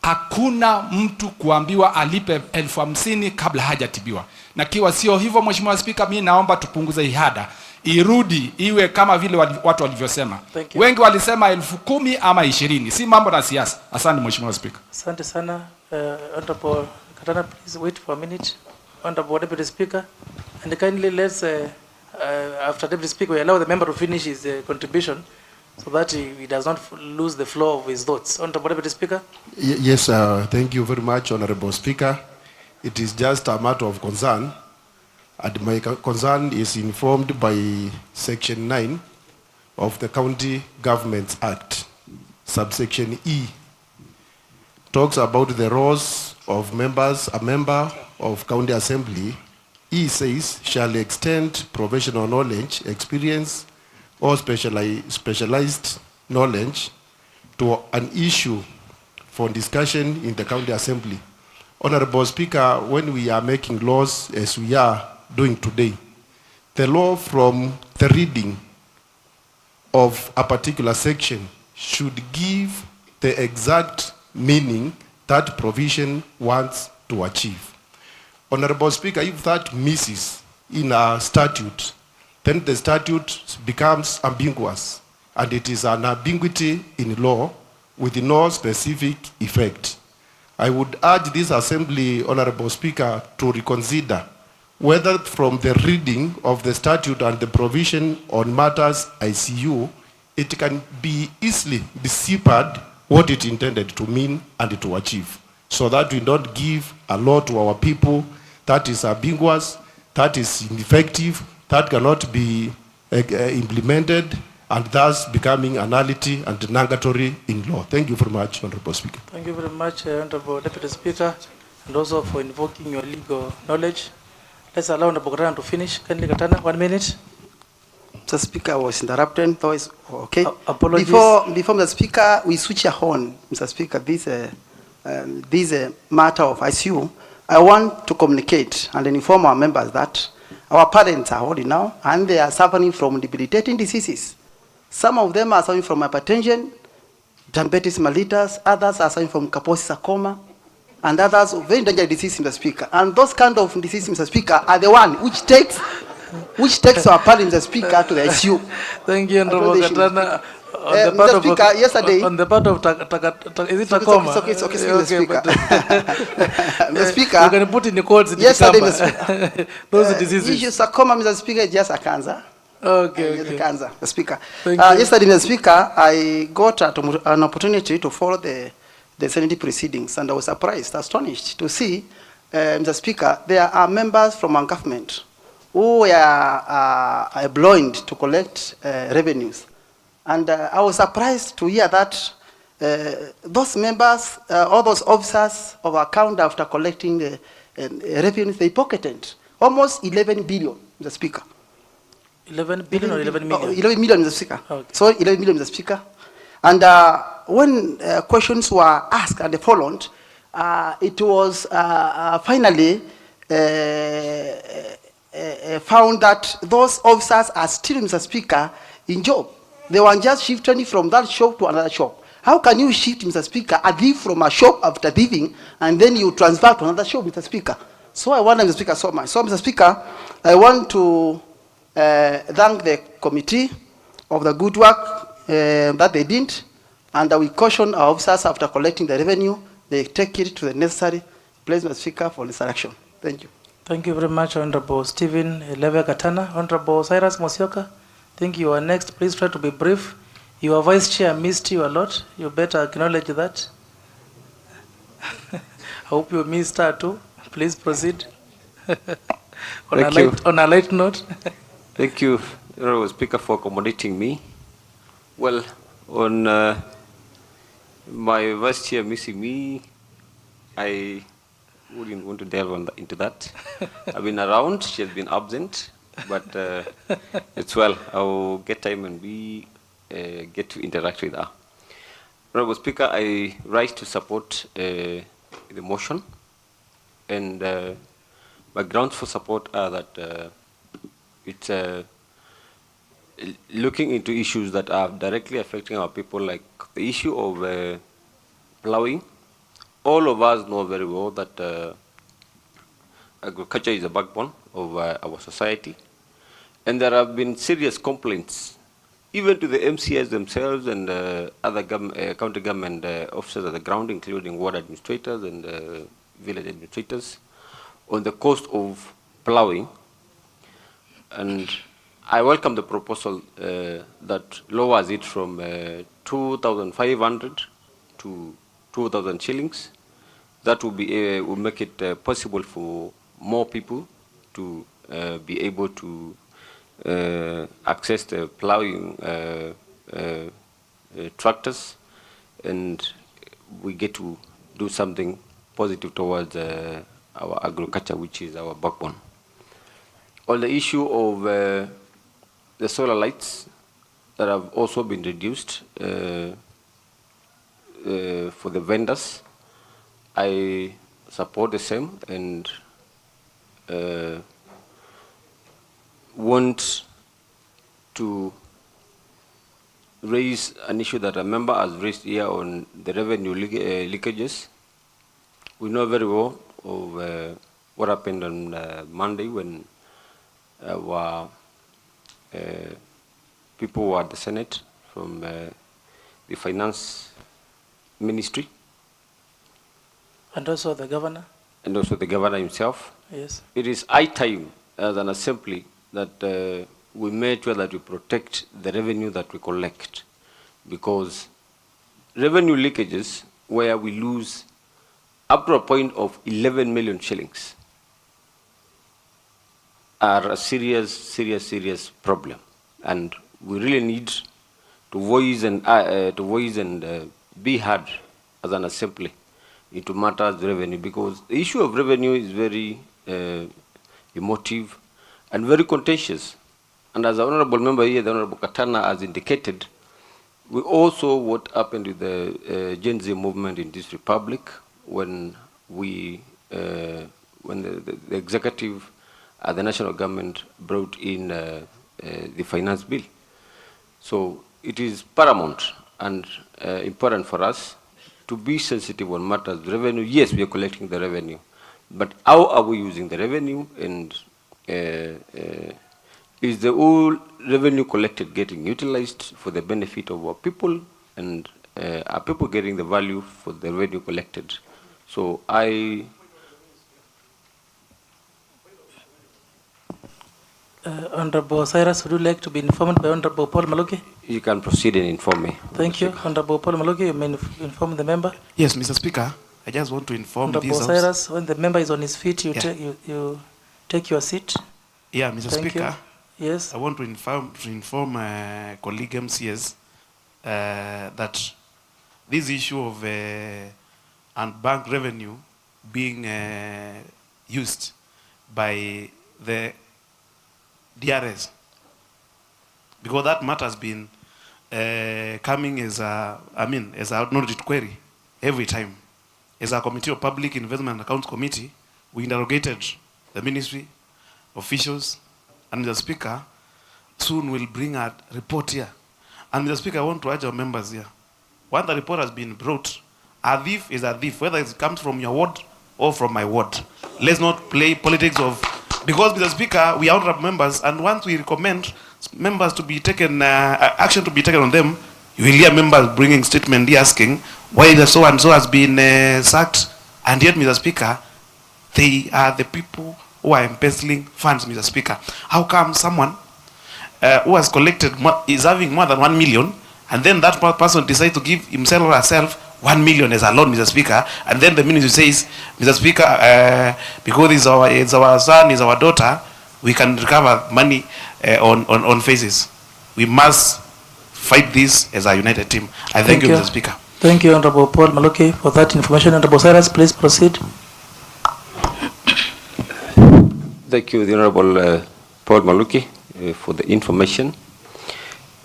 hakuna mtu kuambiwa alipe 50,000 kabla hajatibiwa. Na kiwa sio hivyo, Mheshimiwa Spika, mimi naomba tupunguze hii hada, irudi iwe kama vile watu walivyosema. Wengi walisema 10,000 ama 20. Si mambo na siasa. Asante Mheshimiwa Spika. Asante sana. Honorable Katana, please wait for a minute. Honorable Deputy Speaker, and kindly let's after Deputy Speaker, we allow the member to finish his contribution so that he does not lose the flow of his thoughts. Honorable Deputy Speaker. Yes, thank you very much, Honorable Speaker. It is just a matter of concern, and my concern is informed by Section 9 of the County Governments Act. Subsection E talks about the roles of members. A member of County Assembly, E says, shall extend professional knowledge, experience, or specialized knowledge to an issue for discussion in the County Assembly. Honorable Speaker, when we are making laws as we are doing today, the law from the reading of a particular section should give the exact meaning that provision wants to achieve. Honorable Speaker, if that misses in a statute, then the statute becomes ambiguous, and it is an ambiguity in law with no specific effect. I would urge this Assembly, Honorable Speaker, to reconsider whether from the reading of the statute and the provision on matters ICU, it can be easily deciphered what it intended to mean and to achieve, so that we don't give a lot to our people that is ambiguous, that is ineffective, that cannot be implemented, and thus becoming a nullity and nugatory in law. Thank you very much, Honorable Speaker. Thank you very much, Honorable Deputy Speaker, and also for invoking your legal knowledge. Let's allow Honorable Katana to finish. Kindly, Katana, 1 minute. Mr. Speaker, I was interrupted. Though it's okay. Apologies. Before Mr. Speaker, we switch on, Mr. Speaker, this matter of ICU, I want to communicate and inform our members that our parents are holding now, and they are suffering from debilitating diseases. Some of them are suffering from hypertension, diabetes mellitus, others are suffering from Kaposi sarcoma, and others very dangerous disease, Mr. Speaker. And those kind of diseases, Mr. Speaker, are the one which takes our parents, Mr. Speaker, to the ICU. Thank you, Honorable Katana. Mr. Speaker, yesterday... On the part of is it Takoma? It's okay, Mr. Speaker. Mr. Speaker... You can put in the codes in yesterday, the Mr. Speaker, those diseases. Issue sarcoma, Mr. Speaker, is just a cancer. Okay. Just a cancer, Mr. Speaker. Thank you. Yesterday, Mr. Speaker, I got an opportunity to follow the Senate proceedings, and I was surprised, astonished to see, Mr. Speaker, there are members from our government who are employed to collect revenues. And I was surprised to hear that those members, all those officers of our account after collecting the revenues, they pocketed almost 11 billion, Mr. Speaker. 11 billion or 11 million? 11 million, Mr. Speaker. Okay. So 11 million, Mr. Speaker. And when questions were asked and followed, it was finally found that those officers are still, Mr. Speaker, in job. They were just shifted from that shop to another shop. How can you shift, Mr. Speaker, a thief from a shop after thieving, and then you transfer to another shop, Mr. Speaker? So I want, Mr. Speaker, so much. So, Mr. Speaker, I want to thank the committee of the good work that they did, and we caution our officers after collecting the revenue, they take it to the necessary place, Mr. Speaker, for this action. Thank you. Thank you very much, Honorable Stephen Leve Katana. Honorable Cyrus Mosioka, I think you are next. Please try to be brief. Your vice chair missed you a lot. You better acknowledge that. I hope you missed her too. Please proceed. On a light note. Thank you, Honorable Speaker, for accommodating me. Well, on my vice chair missing me, I wouldn't want to delve into that. I've been around, she has been absent, but it's well. I'll get time and we get to interact with her. Honorable Speaker, I rise to support the motion, and my grounds for support are that it's looking into issues that are directly affecting our people, like the issue of plowing. All of us know very well that agriculture is a backbone of our society, and there have been serious complaints, even to the MCS themselves and other county government officers at the ground, including ward administrators and village administrators, on the cost of plowing. And I welcome the proposal that lowers it from 2,500 to 2,000 shillings. That will be will make it possible for more people to be able to access the plowing tractors, and we get to do something positive towards our agriculture, which is our backbone. On the issue of the solar lights that have also been reduced for the vendors, I support the same and want to raise an issue that a member has raised here on the revenue leakages. We know very well of what happened on Monday when our people were at the Senate from the Finance Ministry. And also the governor. And also the governor himself. Yes. It is high time as an assembly that we make sure that we protect the revenue that we collect, because revenue leakages where we lose up to a point of 11 million shillings are a serious problem, and we really need to voice and be heard as an assembly into matters of revenue, because the issue of revenue is very emotive and very contentious. And as the honorable member here, the Honorable Katana, has indicated, we also what happened with the Gen Z movement in this republic when the executive, the national government brought in the finance bill. So it is paramount and important for us to be sensitive on matters of revenue. Yes, we are collecting the revenue, but how are we using the revenue, and is the whole revenue collected getting utilized for the benefit of our people, and are people getting the value for the revenue collected? So Honorable Cyrus, would you like to be informed by Honorable Paul Maluki? You can proceed and inform me. Thank you. Honorable Paul Maluki, you may inform the member. Yes, Mr. Speaker, I just want to inform Honorable Cyrus, when the member is on his feet, you take your seat. Yeah, Mr. Thank Speaker. You. Yes. I want to inform colleague MCS that this issue of unbanked revenue being used by the DRS, because that matter has been coming as a acknowledged query every time. As a Committee of Public Investment and Accounts Committee, we interrogated the ministry, officials, and Mr. Speaker, soon we'll bring a report here. And Mr. Speaker, I want to urge our members here. Once the report has been brought, a thief is a thief, whether it comes from your ward or from my ward. Let's not play politics of, because Mr. Speaker, we are honorable members, and once we recommend members to be taken, action to be taken on them, you will hear members bringing statement here asking why the so and so has been sacked, and yet, Mr. Speaker, they are the people who are embezzling funds, Mr. Speaker. How come someone who has collected is having more than 1 million, and then that person decides to give himself or herself 1 million as a loan, Mr. Speaker, and then the ministry says, Mr. Speaker, because it's our son, it's our daughter, we can recover money on faces. We must fight this as a united team. I thank you, Mr. Speaker. Thank you, Honorable Paul Maluki, for that information. Honorable Cyrus, please proceed. Thank you, the Honorable Paul Maluki, for the information.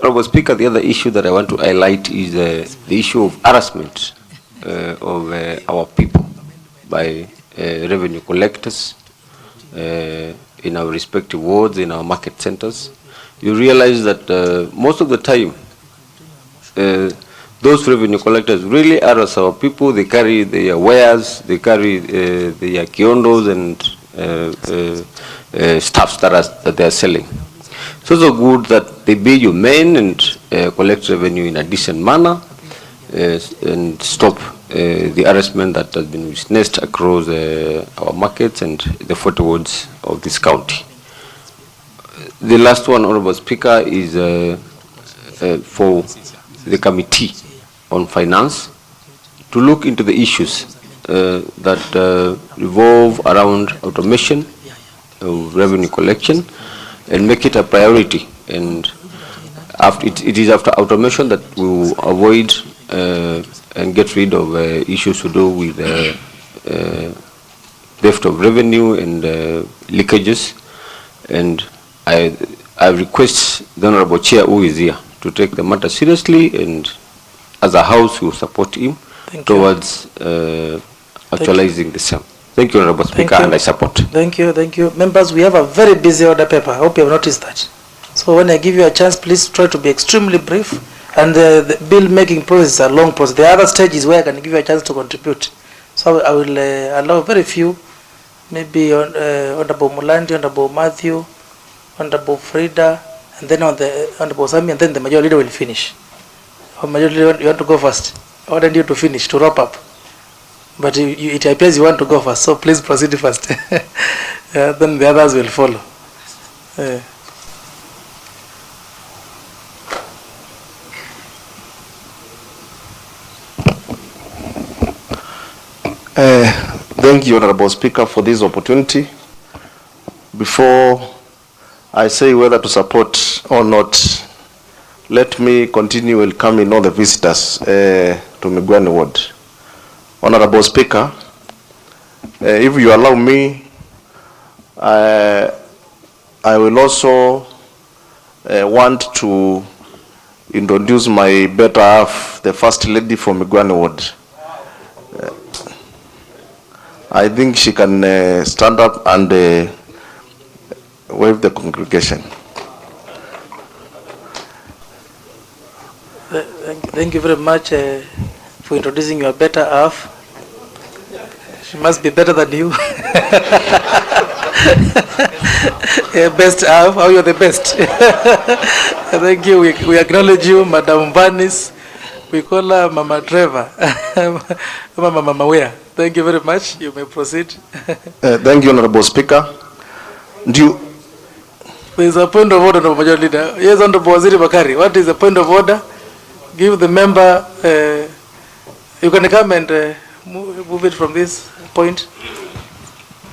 Honorable Speaker, the other issue that I want to highlight is the issue of harassment of our people by revenue collectors in our respective wards, in our market centers. You realize that most of the time, those revenue collectors really harass our people. They carry their wares, they carry their kiondos and stuffs that they are selling. So it's good that they be humane and collect revenue in a decent manner and stop the harassment that has been witnessed across our markets and the 40 wards of this county. The last one, Honorable Speaker, is for the Committee on Finance to look into the issues that revolve around automation of revenue collection and make it a priority. And after it is after automation that we will avoid and get rid of issues to do with theft of revenue and leakages. And I request the Honorable Chair, who is here, to take the matter seriously, and as a House we will support him towards actualizing the same. Thank you, Honorable Speaker, and I support. Thank you, thank you. Members, we have a very busy order paper. I hope you have noticed that. So when I give you a chance, please try to be extremely brief. And the bill making process is a long process. The other stage is where I can give you a chance to contribute. So I will allow very few, maybe Honorable Mulandi, Honorable Matthew, Honorable Frida, and then Honorable Sami, and then the majority leader will finish. Majority leader, you want to go first? I wanted you to finish, to wrap up. But it appears you want to go first, so please proceed first. Then the others will follow. Thank you, Honorable Speaker, for this opportunity. Before I say whether to support or not, let me continue welcoming all the visitors to Migwani Ward. Honorable Speaker, if you allow me, I will also want to introduce my better half, the First Lady for Migwani Ward. I think she can stand up and wave the congregation. Thank you very much for introducing your better half. She must be better than you. Best half, how you're the best. Thank you. We acknowledge you, Madam Vanis. We call her Mama Trevor. Mama Wea. Thank you very much. You may proceed. Thank you, Honorable Speaker. There is a point of order, Majority Leader. Yes, Honorable Waziri Bakari. What is the point of order? Give the member. You can come and move it from this point.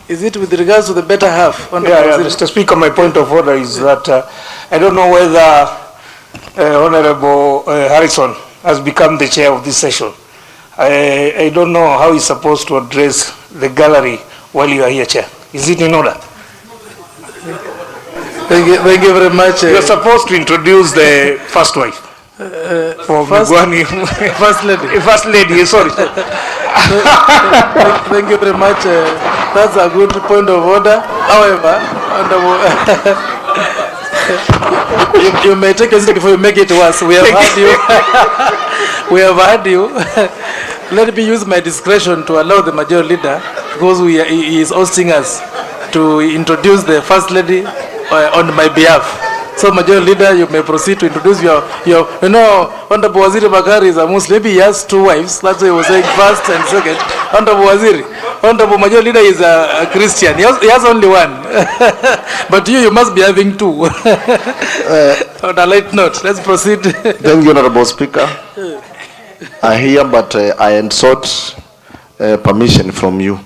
Is it with regards to the better half? Yeah, Mr. Speaker, my point of order is that I don't know whether Honorable Harrison has become the chair of this session. I don't know how he's supposed to address the gallery while you are here, Chair. Is it in order? Thank you very much. You're supposed to introduce the first wife. First lady. First lady, sorry. Thank you very much. That's a good point of order. However, you may take a seat before you make it worse. We have heard you. We have heard you. Let me use my discretion to allow the Majority Leader, because he is hosting us, to introduce the First Lady on my behalf. So, Majority Leader, you may proceed to introduce your Honorable Waziri Bakari is a Muslim. Maybe he has two wives. That's why he was saying first and second. Honorable Waziri. Honorable Majority Leader is a Christian. He has only one. But you must be having two. On a light note, let's proceed. Thank you, Honorable Speaker. I hear, but I sought permission from you.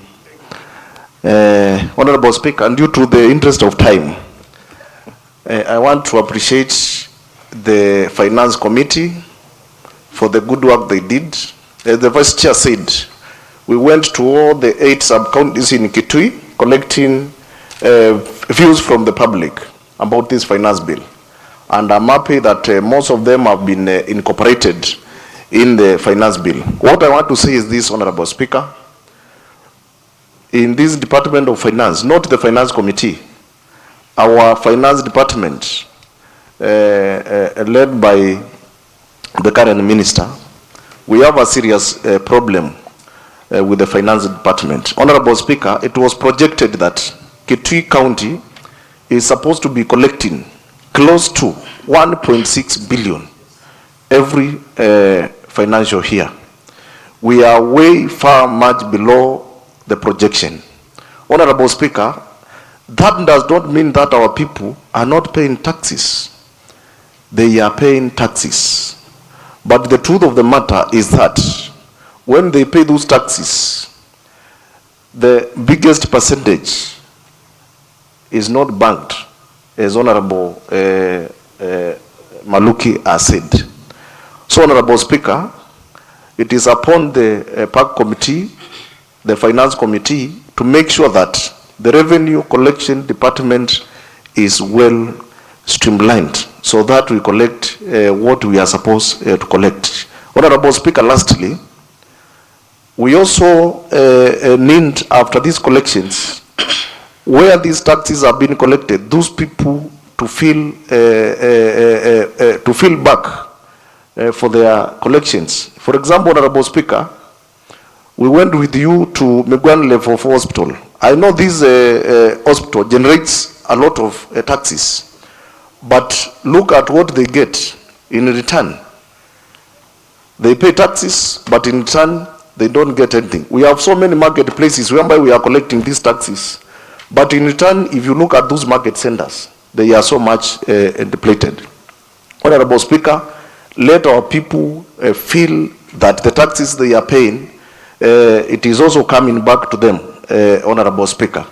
Honorable Speaker, and due to the interest of time, I want to appreciate the Finance Committee for the good work they did. As the Vice Chair said, we went to all the 8 sub-counties in Kitui collecting views from the public about this finance bill. And I'm happy that most of them have been incorporated in the finance bill. What I want to say is this, Honorable Speaker. In this Department of Finance, not the Finance Committee, our finance department, led by the current minister, we have a serious problem with the finance department. Honorable Speaker, it was projected that Kitui County is supposed to be collecting close to 1.6 billion every financial year. We are way far much below the projection. Honorable Speaker, that does not mean that our people are not paying taxes. They are paying taxes. But the truth of the matter is that when they pay those taxes, the biggest percentage is not banked, as Honorable Maluki has said. So, Honorable Speaker, it is upon the PAC Committee, the Finance Committee, to make sure that the Revenue Collection Department is well streamlined so that we collect what we are supposed to collect. Honorable Speaker, lastly, we also need, after these collections, where these taxes are being collected, those people to feel back for their collections. For example, Honorable Speaker, we went with you to Migwan Level 4 Hospital. I know this hospital generates a lot of taxes, but look at what they get in return. They pay taxes, but in return, they don't get anything. We have so many marketplaces whereby we are collecting these taxes, but in return, if you look at those market centers, they are so much depleted. Honorable Speaker, let our people feel that the taxes they are paying it is also coming back to them, Honorable Speaker.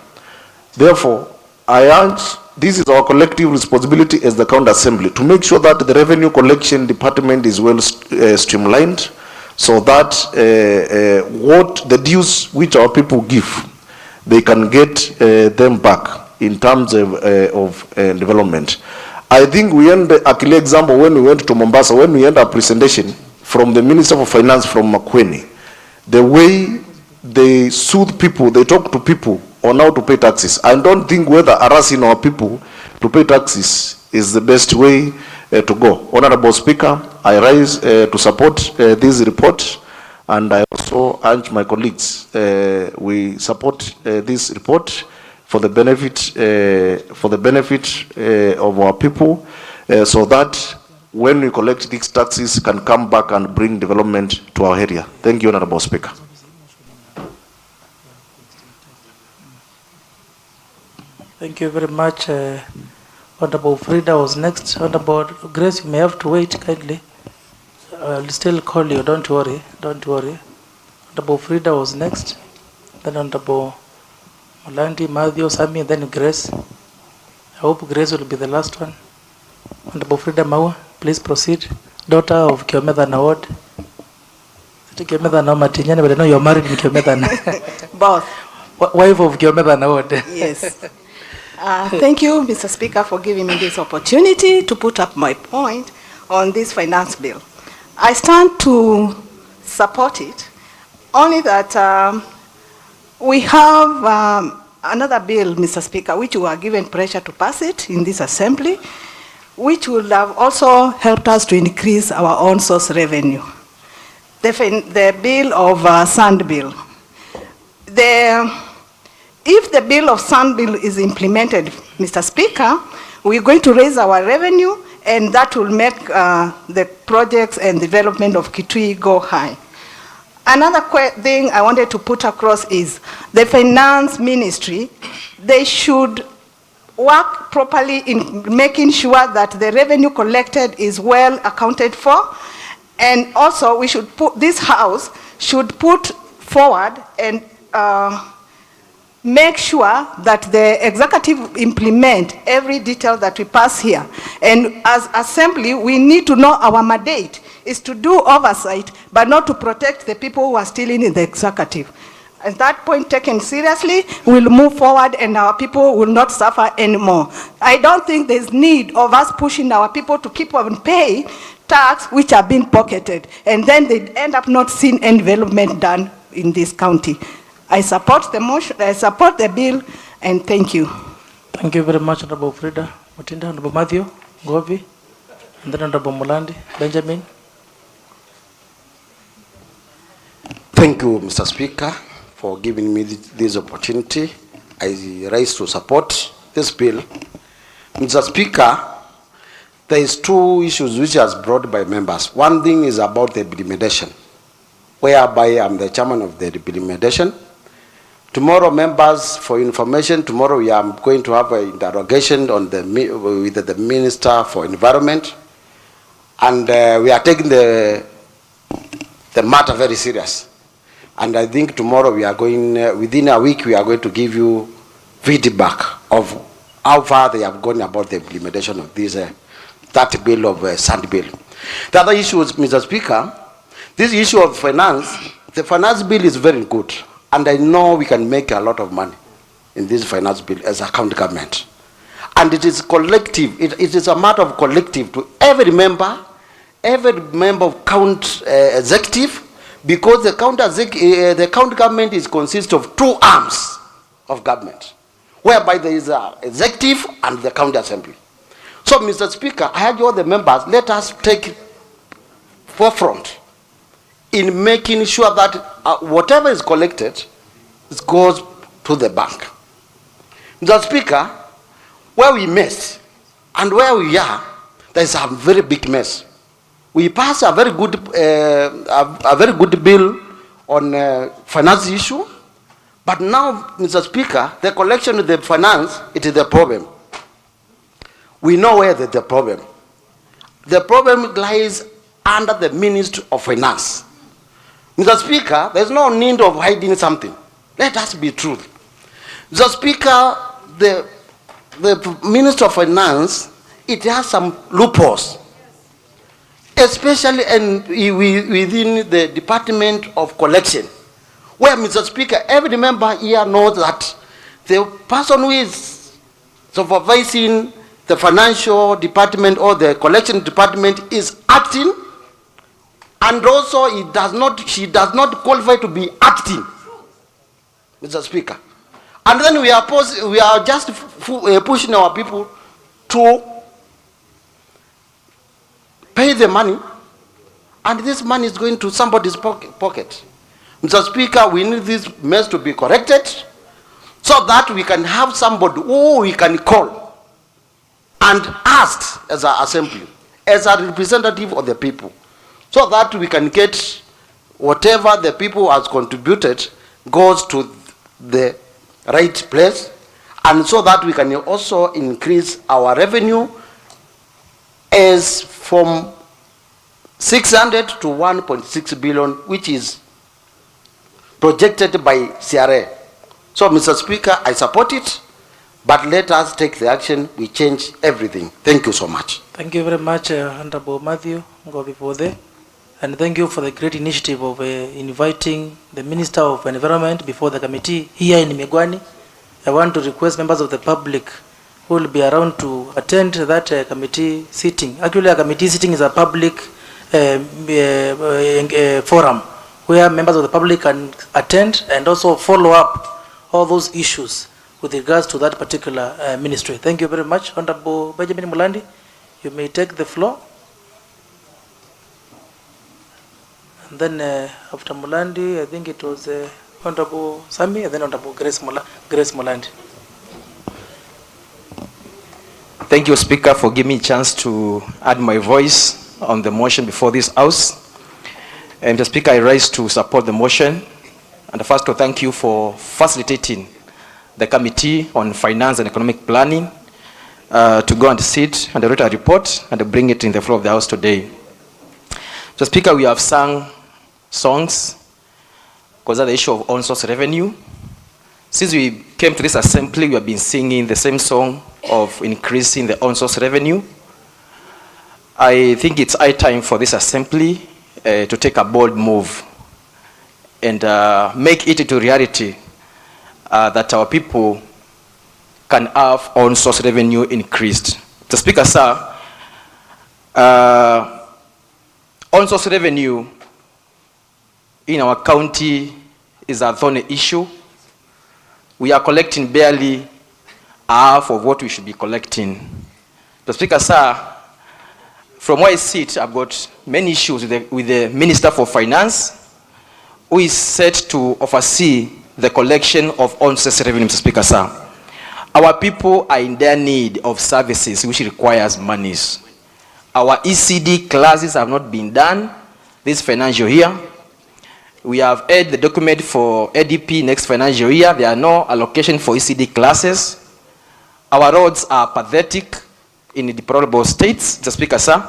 Therefore, I urge, this is our collective responsibility as the County Assembly to make sure that the revenue collection department is well streamlined, so that what the dues which our people give, they can get them back in terms of development. I think we had a clear example when we went to Mombasa, when we had a presentation from the Minister for Finance from Makueni. The way they soothe people, they talk to people on how to pay taxes. I don't think whether harassing our people to pay taxes is the best way to go. Honorable Speaker, I rise to support this report, and I also urge my colleagues, we support this report for the benefit of our people, so that when we collect these taxes can come back and bring development to our area. Thank you, Honorable Speaker. Thank you very much. Honorable Frida was next. Honorable Grace, you may have to wait kindly. I'll still call you. Don't worry. Don't worry. Honorable Frida was next. Then Honorable Malandi, Matthew, Sami, and then Grace. I hope Grace will be the last one. Honorable Frida Maua, please proceed. Daughter of Kiomethan Award. Kiomethan Matinyane, but I know you're married in Kiomethan. Both. Wife of Kiomethan Award. Yes. Thank you, Mr. Speaker, for giving me this opportunity to put up my point on this finance bill. I stand to support it, only that we have another bill, Mr. Speaker, which we are given pressure to pass it in this assembly, which would have also helped us to increase our own source revenue. The bill of sand bill. If the bill of sand bill is implemented, Mr. Speaker, we're going to raise our revenue, and that will make the projects and development of Kitui go high. Another thing I wanted to put across is the finance ministry, they should work properly in making sure that the revenue collected is well accounted for. And also we should put, this house should put forward and make sure that the executive implement every detail that we pass here. And as assembly, we need to know our mandate is to do oversight, but not to protect the people who are still in the executive. And that point taken seriously, we'll move forward and our people will not suffer anymore. I don't think there's need of us pushing our people to keep on paying tax which are being pocketed, and then they end up not seeing any development done in this county. I support the motion, I support the bill, and thank you. Thank you very much, Honorable Frida Mutinda, Honorable Matthew Govi, and then Honorable Mulandi Benjamin. Thank you, Mr. Speaker, for giving me this opportunity. I rise to support this bill. Mr. Speaker, there is two issues which are brought by members. One thing is about the implementation, whereby I'm the chairman of the implementation. Tomorrow, members, for information, tomorrow we are going to have an interrogation on with the Minister for Environment, and we are taking the matter very serious. And I think tomorrow we are going, within a week, we are going to give you feedback of how far they have gone about the implementation of this that bill of sand bill. The other issue is, Mr. Speaker, this issue of finance, the finance bill is very good. And I know we can make a lot of money in this finance bill as a county government. And it is collective, it is a matter of collective to every member of county executive, because the county government is consists of two arms of government, whereby there is an executive and the county assembly. So, Mr. Speaker, I urge all the members, let us take forefront in making sure that whatever is collected, it goes to the bank. Mr. Speaker, where we mess and where we are, there is a very big mess. We passed a very good bill on finance issue, but now, Mr. Speaker, the collection of the finance, it is the problem. We know where the problem. The problem lies under the Ministry of Finance. Mr. Speaker, there's no need of hiding something. Let us be true. Mr. Speaker, the Minister of Finance, it has some loopholes, especially within the Department of Collection, where, Mr. Speaker, every member here knows that the person who is supervising the financial department or the collection department is acting, and also she does not qualify to be acting, Mr. Speaker. And then we are just pushing our people to pay the money, and this money is going to somebody's pocket. Mr. Speaker, we need this mess to be corrected so that we can have somebody who we can call and ask as an assembly, as a representative of the people, so that we can get whatever the people has contributed goes to the right place, and so that we can also increase our revenue as from 600 to 1.6 billion, which is projected by CRA. So, Mr. Speaker, I support it, but let us take the action. We change everything. Thank you so much. Thank you very much, Honorable Matthew Ngobipode, and thank you for the great initiative of inviting the Minister of Environment before the committee here in Migwani. I want to request members of the public who will be around to attend that committee sitting. Actually, a committee sitting is a public forum where members of the public can attend and also follow up all those issues with regards to that particular ministry. Thank you very much. Honorable Benjamin Mulandi, you may take the floor. And then after Mulandi, I think it was Honorable Sami, and then Honorable Grace Mulandi. Thank you, Speaker, for giving me a chance to add my voice on the motion before this House. And the Speaker, I rise to support the motion. And first to thank you for facilitating the Committee on Finance and Economic Planning to go and sit and write a report and bring it in the floor of the House today. So, Speaker, we have sung songs because of the issue of on-source revenue. Since we came to this assembly, we have been singing the same song of increasing the on-source revenue. I think it's high time for this assembly to take a bold move and make it into reality that our people can have on-source revenue increased. The Speaker, sir, on-source revenue in our county is a thorny issue. We are collecting barely half of what we should be collecting. The Speaker, sir, from where I sit, I've got many issues with the Minister for Finance, who is set to oversee the collection of on-source revenue, Mr. Speaker, sir. Our people are in their need of services which requires monies. Our ECD classes have not been done this financial year. We have had the document for ADP next financial year. There are no allocation for ECD classes. Our roads are pathetic in the deplorable states, Mr. Speaker, sir.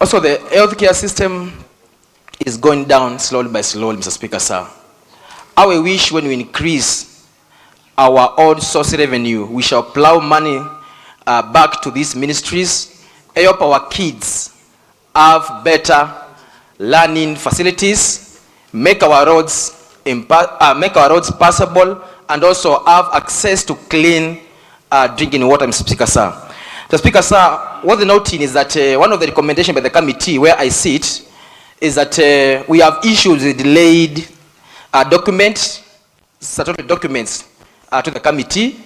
Also, the healthcare system is going down slowly by slowly, Mr. Speaker, sir. I wish when we increase our own source revenue, we shall plow money back to these ministries, help our kids have better learning facilities, make our roads passable, and also have access to clean drinking water, Mr. Speaker, sir. The Speaker, sir, what the noting is that one of the recommendations by the committee where I sit is that we have issued the delayed documents, statutory documents to the committee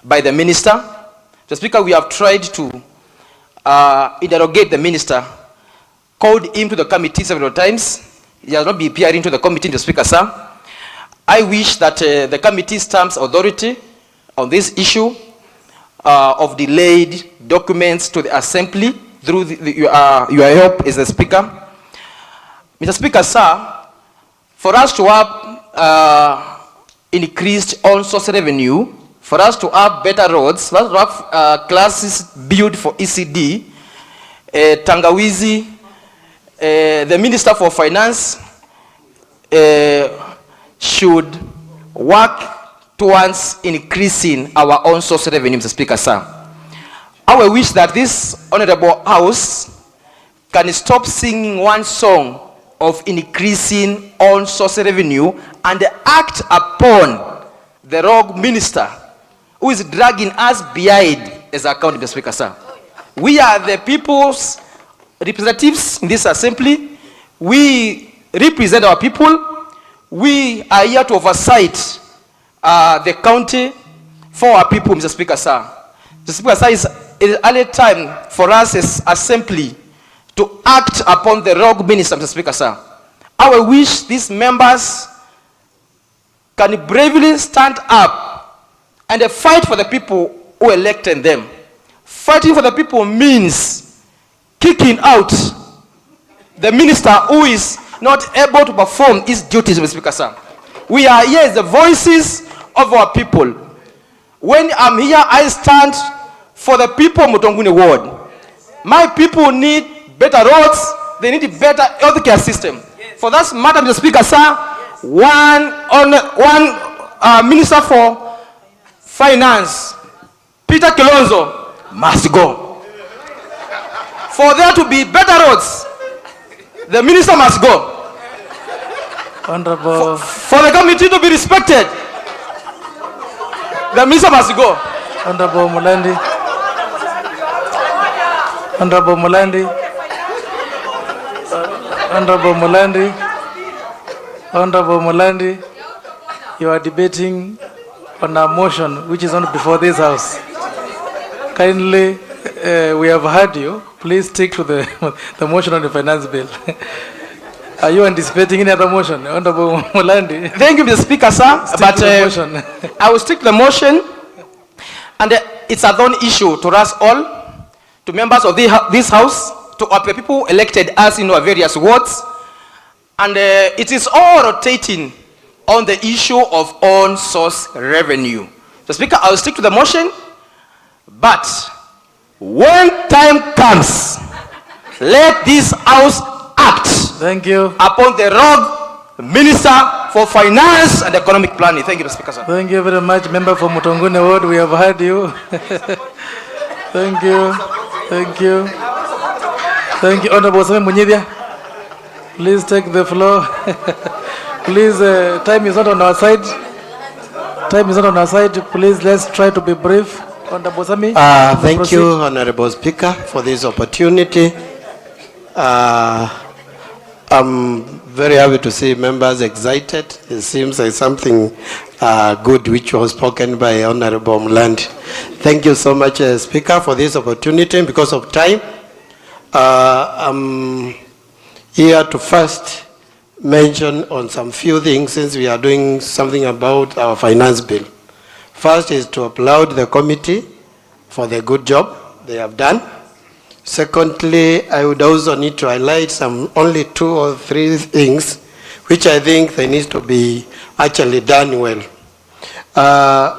by the minister. The Speaker, we have tried to interrogate the minister, called him to the committee several times. He has not been appearing to the committee, the Speaker, sir. I wish that the committee stamps authority on this issue of delayed documents to the assembly through your help as the Speaker. Mr. Speaker, sir, for us to have increased on-source revenue, for us to have better roads, for us to have classes built for ECD, tangawizi, the Minister for Finance should work towards increasing our own source revenue, Mr. Speaker, sir. I wish that this honorable house can stop singing one song of increasing own source revenue and act upon the rogue minister who is dragging us behind as account, Mr. Speaker, sir. We are the people's representatives in this assembly. We represent our people. We are here to oversight the county for our people, Mr. Speaker, sir. Mr. Speaker, sir, it's early time for us as assembly to act upon the rogue minister, Mr. Speaker, sir. I wish these members can bravely stand up and fight for the people who elected them. Fighting for the people means kicking out the minister who is not able to perform his duties, Mr. Speaker, sir. We are here as the voices of our people. When I'm here, I stand for the people of Mutonguni Ward. My people need better roads, they need a better healthcare system. For that matter, Mr. Speaker, sir, one Minister for Finance, Peter Kilonzo, must go. For there to be better roads, the minister must go. Honorable. For the committee to be respected, the minister must go. Honorable Mulandi. Honorable Mulandi. Honorable Mulandi. Honorable Mulandi. You are debating on a motion which is not before this house. Kindly, we have heard you. Please stick to the motion on the finance bill. Are you anticipating any other motion, Honorable Mulandi? Thank you, Mr. Speaker, sir. But I will stick to the motion, and it's a non issue to us all, to members of this house, to our people who elected us in our various wards, and it is all rotating on the issue of own source revenue. So, Speaker, I will stick to the motion, but when time comes, let this house act. Thank you. Upon the rogue Minister for Finance and Economic Planning. Thank you, Mr. Speaker, sir. Thank you very much, Member for Mutonguni Ward. We have heard you. Thank you. Thank you. Thank you, Honorable Sami Munyidia. Please take the floor. Please, time is not on our side. Time is not on our side. Please, let's try to be brief. Honorable Sami. Thank you, Honorable Speaker, for this opportunity. I'm very happy to see members excited. It seems like something good which was spoken by Honorable Mulandi. Thank you so much, Speaker, for this opportunity. Because of time, I'm here to first mention on some few things since we are doing something about our finance bill. First is to applaud the committee for the good job they have done. Secondly, I would also need to highlight only 2 or 3 things which I think they need to be actually done well.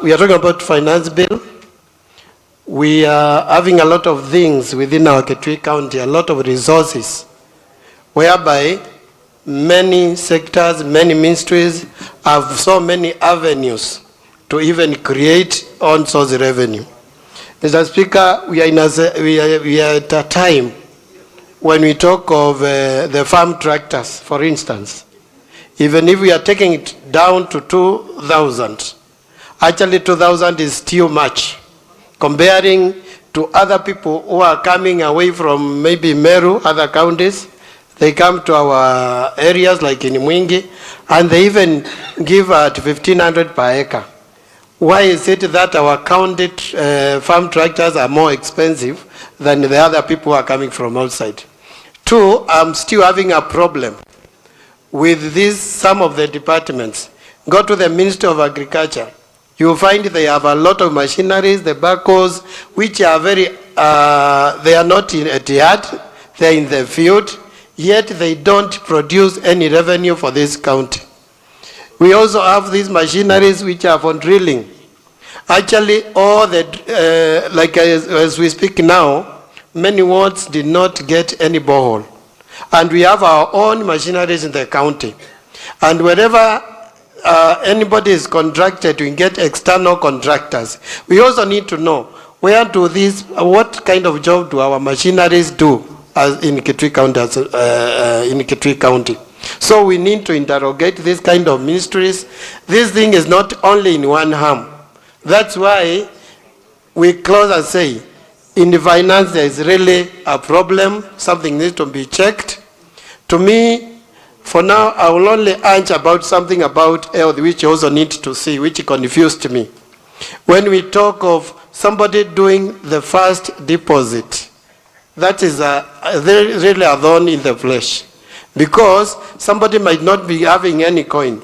We are talking about finance bill. We are having a lot of things within our Kitui County, a lot of resources, whereby many sectors, many ministries have so many avenues to even create own source revenue. Mr. Speaker, we are at a time when we talk of the farm tractors, for instance. Even if we are taking it down to 2,000, actually 2,000 is still much, comparing to other people who are coming away from maybe Meru, other counties. They come to our areas like in Mwingi, and they even give at 1,500 per acre. Why is it that our county farm tractors are more expensive than the other people who are coming from outside? 2, I'm still having a problem with this, some of the departments. Go to the Ministry of Agriculture. You will find they have a lot of machineries, the backhoes, which are very, they are not in a yard, they're in the field, yet they don't produce any revenue for this county. We also have these machineries which are for drilling. Actually, all the, like as we speak now, many wards did not get any borehole. And we have our own machineries in the county. And wherever anybody is contracted, we get external contractors. We also need to know what kind of job do our machineries do as in Kitui County. So we need to interrogate this kind of ministries. This thing is not only in one arm. That's why we close and say, in the finance there is really a problem, something needs to be checked. To me, for now, I will only answer about something about health, which you also need to see, which confused me. When we talk of somebody doing the first deposit, that is really a thorn in the flesh. Because somebody might not be having any coin.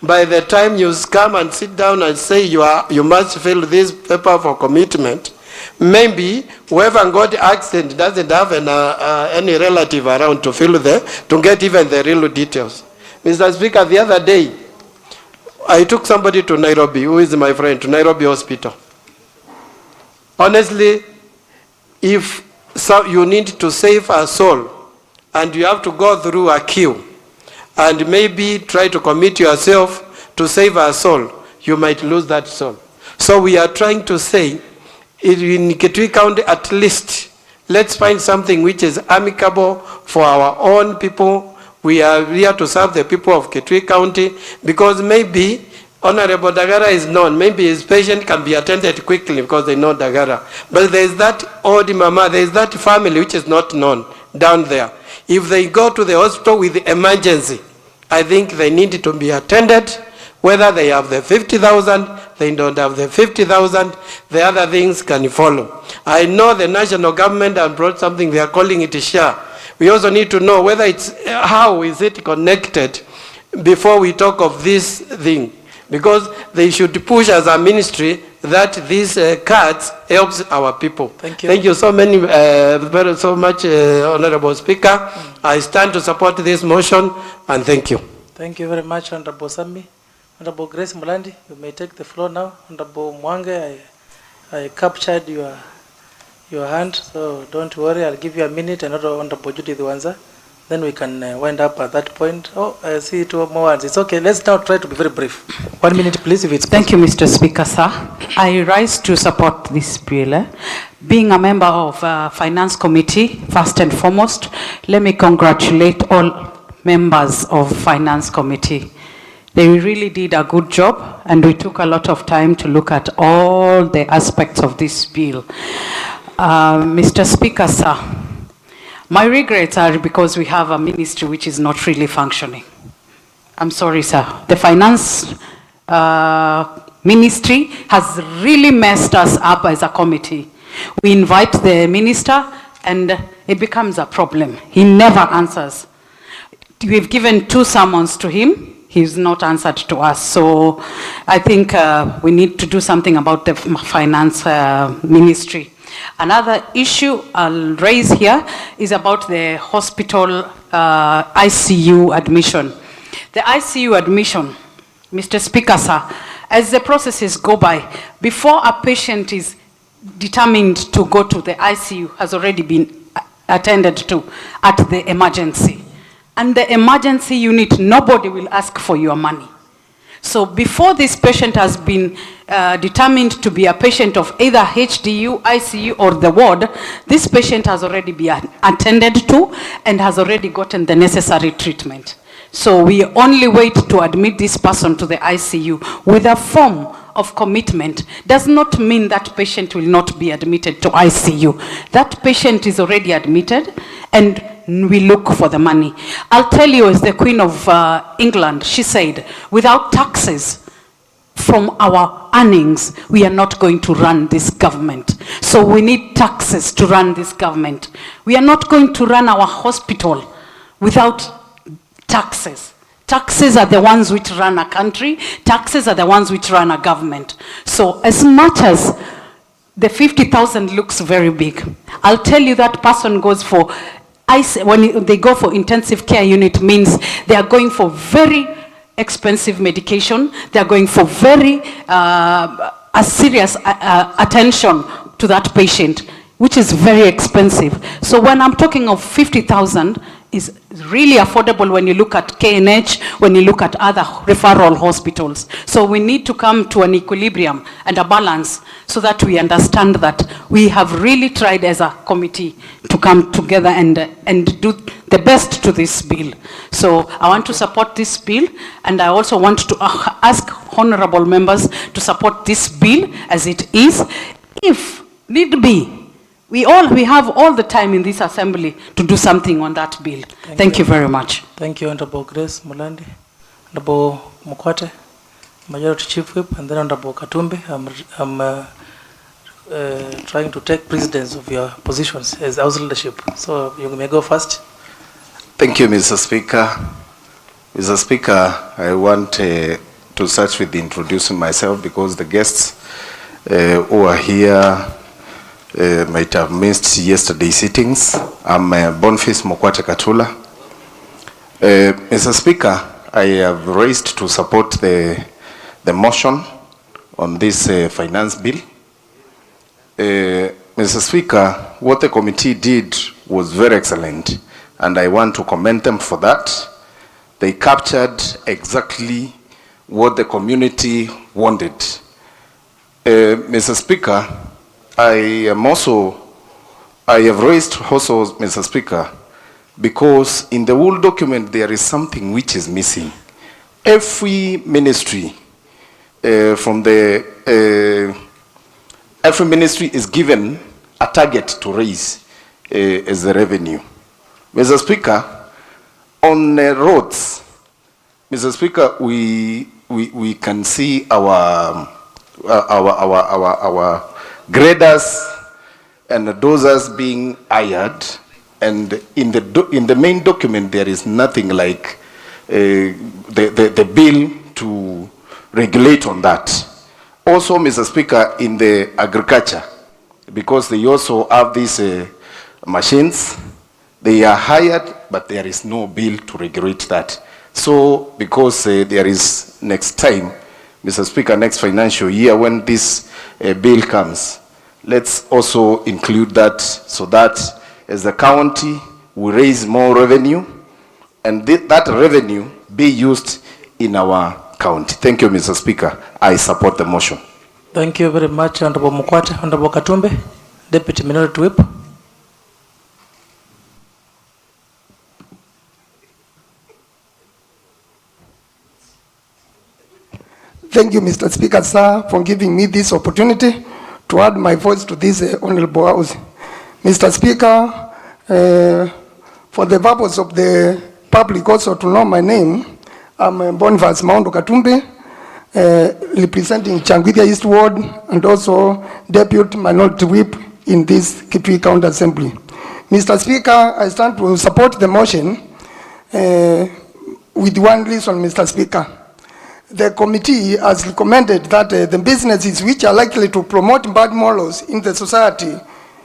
By the time you come and sit down and say you must fill this paper for commitment, maybe whoever got accident doesn't have any relative around to to get even the real details. Mr. Speaker, the other day, I took somebody to Nairobi, who is my friend, to Nairobi Hospital. Honestly, if you need to save a soul, and you have to go through a queue, and maybe try to commit yourself to save a soul, you might lose that soul. So we are trying to say, in Kitui County at least, let's find something which is amicable for our own people. We are here to serve the people of Kitui County, because maybe Honorable Dagara is known. Maybe his patient can be attended quickly because they know Dagara. But there is that old mama, there is that family which is not known down there. If they go to the hospital with emergency, I think they need to be attended, whether they have the 50,000, they don't have the 50,000, the other things can follow. I know the national government has brought something, they are calling it share. We also need to know whether how is it connected before we talk of this thing. Because they should push as a ministry that these cards helps our people. Thank you. Thank you so much, Honorable Speaker. I stand to support this motion, and thank you. Thank you very much, Honorable Sami. Honorable Grace Mulandi, you may take the floor now. Honorable Mwange, I captured your hand, so don't worry, I'll give you a minute. And Honorable Judith Wanza, then we can wind up at that point. Oh, I see two more hands. It's okay. Let's now try to be very brief. 1 minute, please, if it's possible. Thank you, Mr. Speaker, sir. I rise to support this bill. Being a member of Finance Committee, first and foremost, let me congratulate all members of Finance Committee. They really did a good job, and we took a lot of time to look at all the aspects of this bill. Mr. Speaker, sir, my regrets are because we have a ministry which is not really functioning. I'm sorry, sir. The finance ministry has really messed us up as a committee. We invite the minister and it becomes a problem. He never answers. We've given 2 summons to him. He's not answered to us. So I think we need to do something about the finance ministry. Another issue I'll raise here is about the hospital ICU admission. The ICU admission, Mr. Speaker, sir, as the processes go by, before a patient is determined to go to the ICU, has already been attended to at the emergency. And the emergency unit, nobody will ask for your money. So before this patient has been determined to be a patient of either HDU, ICU, or the ward, this patient has already been attended to and has already gotten the necessary treatment. So we only wait to admit this person to the ICU with a form of commitment. Does not mean that patient will not be admitted to ICU. That patient is already admitted and we look for the money. I'll tell you, as the Queen of England, she said, without taxes from our earnings, we are not going to run this government. So we need taxes to run this government. We are not going to run our hospital without taxes. Taxes are the ones which run a country. Taxes are the ones which run a government. So as much as the 50,000 looks very big, I'll tell you that person goes for, when they go for intensive care unit, means they are going for very expensive medication. They are going for very serious attention to that patient. which is very expensive. So when I'm talking of 50,000, is really affordable when you look at KNH, when you look at other referral hospitals. So we need to come to an equilibrium and a balance so that we understand that we have really tried as a committee to come together and do the best to this bill. So I want to support this bill, and I also want to ask honorable members to support this bill as it is. If need be, we have all the time in this assembly to do something on that bill. Thank you very much. Thank you, Honorable Grace Mulandi, Honorable Mukwate, Majority Chief Whip, and then Honorable Katumbi. I'm trying to take precedence of your positions as House leadership. So you may go first. Thank you, Mr. Speaker. Mr. Speaker, I want to start with introducing myself because the guests who are here might have missed yesterday's sittings. I'm Boniface Mokwate Katula. Mr. Speaker, I have raised to support the motion on this finance bill. Mr. Speaker, what the committee did was very excellent, and I want to commend them for that. They captured exactly what the community wanted. Mr. Speaker, I have raised also, Mr. Speaker, because in the whole document there is something which is missing. Every ministry every ministry is given a target to raise as the revenue. Mr. Speaker, on roads, Mr. Speaker, we can see our graders and dozers being hired, and in the main document there is nothing like the bill to regulate on that. Also, Mr. Speaker, in the agriculture, because they also have these machines, they are hired, but there is no bill to regulate that. So, because there is next time, Mr. Speaker, next financial year when this bill comes, let's also include that so that as the county we raise more revenue and that revenue be used in our county. Thank you, Mr. Speaker. I support the motion. Thank you very much, Honorable Mukwate. Honorable Katumbi, Deputy Minority Whip. Thank you, Mr. Speaker, sir, for giving me this opportunity to add my voice to this honorable house. Mr. Speaker, for the purpose of the public also to know my name, I'm Boniface Maundo Katumbi, representing Changwithia East Ward and also Deputy Minority Whip in this Kitui County Assembly. Mr. Speaker, I stand to support the motion with one reason, Mr. Speaker. The committee has recommended that the businesses which are likely to promote bad morals in the society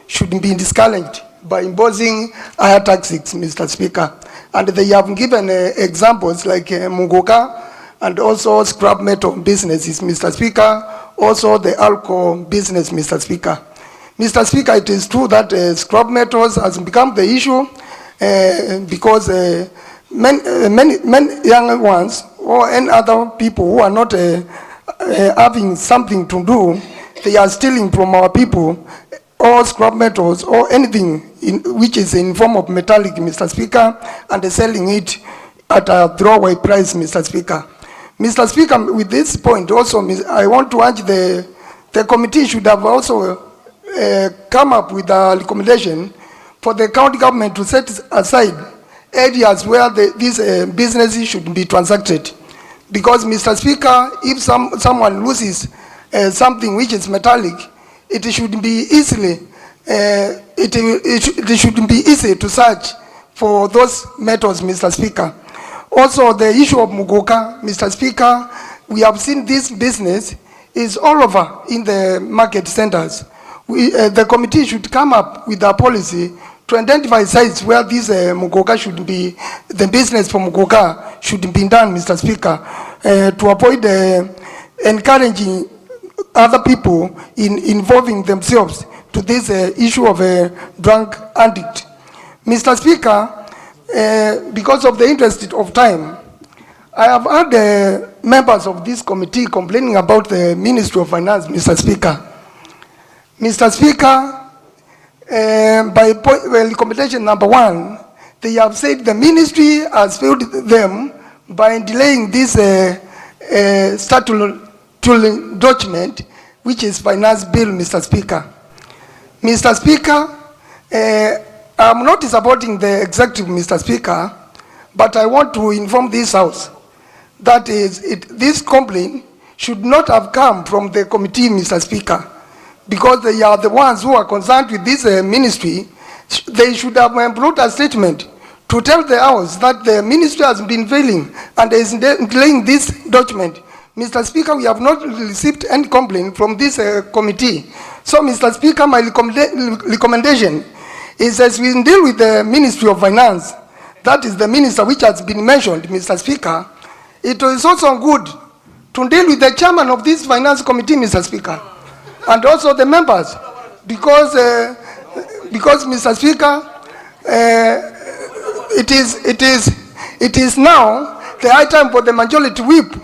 should be discouraged by imposing higher taxes, Mr. Speaker. And they have given examples like Mugoka and also scrap metal businesses, Mr. Speaker, also the alcohol business, Mr. Speaker. Mr. Speaker, it is true that scrap metals has become the issue because many young ones or any other people who are not having something to do, they are stealing from our people, or scrap metals, or anything which is in form of metallic, Mr. Speaker, and selling it at a throwaway price, Mr. Speaker. Mr. Speaker, with this point also, I want to urge the committee should have also come up with a recommendation for the county government to set aside areas where these businesses should be transacted. Because, Mr. Speaker, if someone loses something which is metallic, it should be easily it should be easy to search for those metals, Mr. Speaker. Also, the issue of Mugoka, Mr. Speaker, we have seen this business is all over in the market centers. The committee should come up with a policy to identify sites where this Mugoka should be, the business for Mugoka should be done, Mr. Speaker, to avoid encouraging other people in involving themselves to this issue of a drug addict. Mr. Speaker, because of the interest of time, I have heard members of this committee complaining about the Ministry of Finance, Mr. Speaker. Mr. Speaker, by recommendation number 1, they have said the ministry has failed them by delaying this statutory document, which is finance bill, Mr. Speaker. Mr. Speaker, I'm not supporting the executive, Mr. Speaker, but I want to inform this House that this complaint should not have come from the committee, Mr. Speaker, because they are the ones who are concerned with this ministry. They should have brought a statement to tell the House that the ministry has been failing and is delaying this document. Mr. Speaker, we have not received any complaint from this committee. So, Mr. Speaker, my recommendation is, as we deal with the Ministry of Finance, that is the minister which has been mentioned, Mr. Speaker, it is also good to deal with the chairman of this finance committee, Mr. Speaker, and also the members, because Mr. Speaker, it is now the high time for the majority whip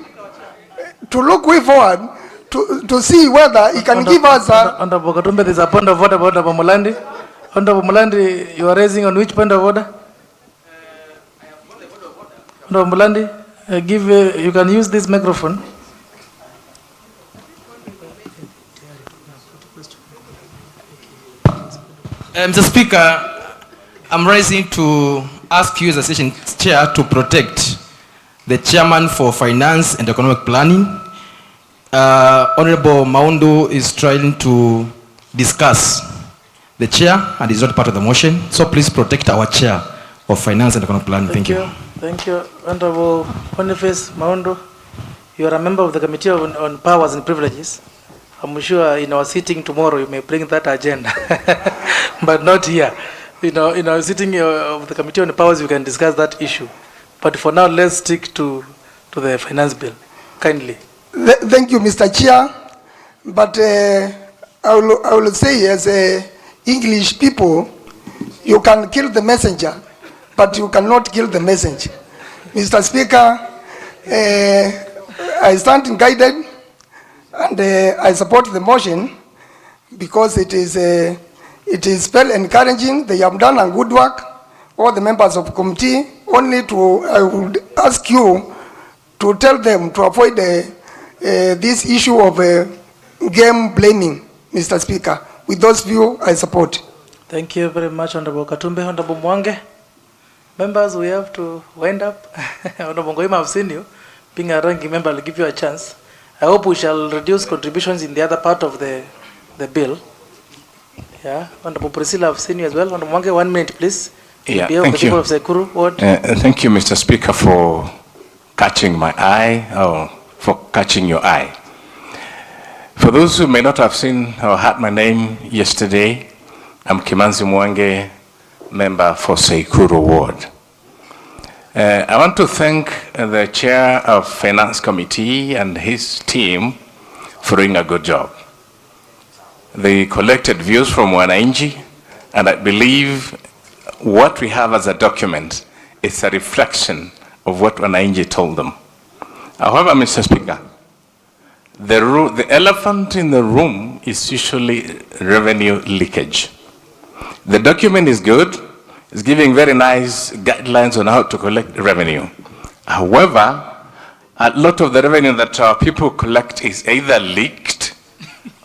to look way forward to see whether he can give us a... Honorable Katumbe, there's a point of order about Honorable Mulandi. Honorable Mulandi, you are raising on which point of order? Honorable Mulandi, you can use this microphone. Mr. Speaker, I'm rising to ask you as a session chair to protect the chairman for finance and economic planning. Honorable Maundu is trying to discuss the chair and is not part of the motion. So please protect our chair of finance and economic planning. Thank you. Thank you. Honorable Boniface Maundu, you are a member of the Committee on Powers and Privileges. I'm sure in our sitting tomorrow you may bring that agenda, but not here. In our sitting of the Committee on Powers, you can discuss that issue. But for now, let's stick to the finance bill. Kindly. Thank you, Mr. Chair. But I will say, as English people, you can kill the messenger, but you cannot kill the message. Mr. Speaker, I stand guided, and I support the motion because it is very encouraging. They have done a good work. All the members of the committee. I would ask you to tell them to avoid this issue of game blaming, Mr. Speaker. With those views, I support. Thank you very much, Honorable Katumbe. Honorable Mwange. Members, we have to wind up. Honorable Ngoima, I've seen you. Being a ranking member, I'll give you a chance. I hope we shall reduce contributions in the other part of the bill. Yeah, Honorable Priscilla, I've seen you as well. Honorable Mwange, 1 minute, please. Yeah, thank you. Of Sekuru, thank you, Mr. Speaker, for catching my eye, or for catching your eye. For those who may not have seen or heard my name yesterday, I'm Kimanzi Mwange, member for Sekuru Ward. I want to thank the chair of Finance Committee and his team for doing a good job. They collected views from Wananchi, and I believe what we have as a document is a reflection of what Wananchi told them. However, Mr. Speaker, the elephant in the room is usually revenue leakage. The document is good. It's giving very nice guidelines on how to collect revenue. However, a lot of the revenue that our people collect is either leaked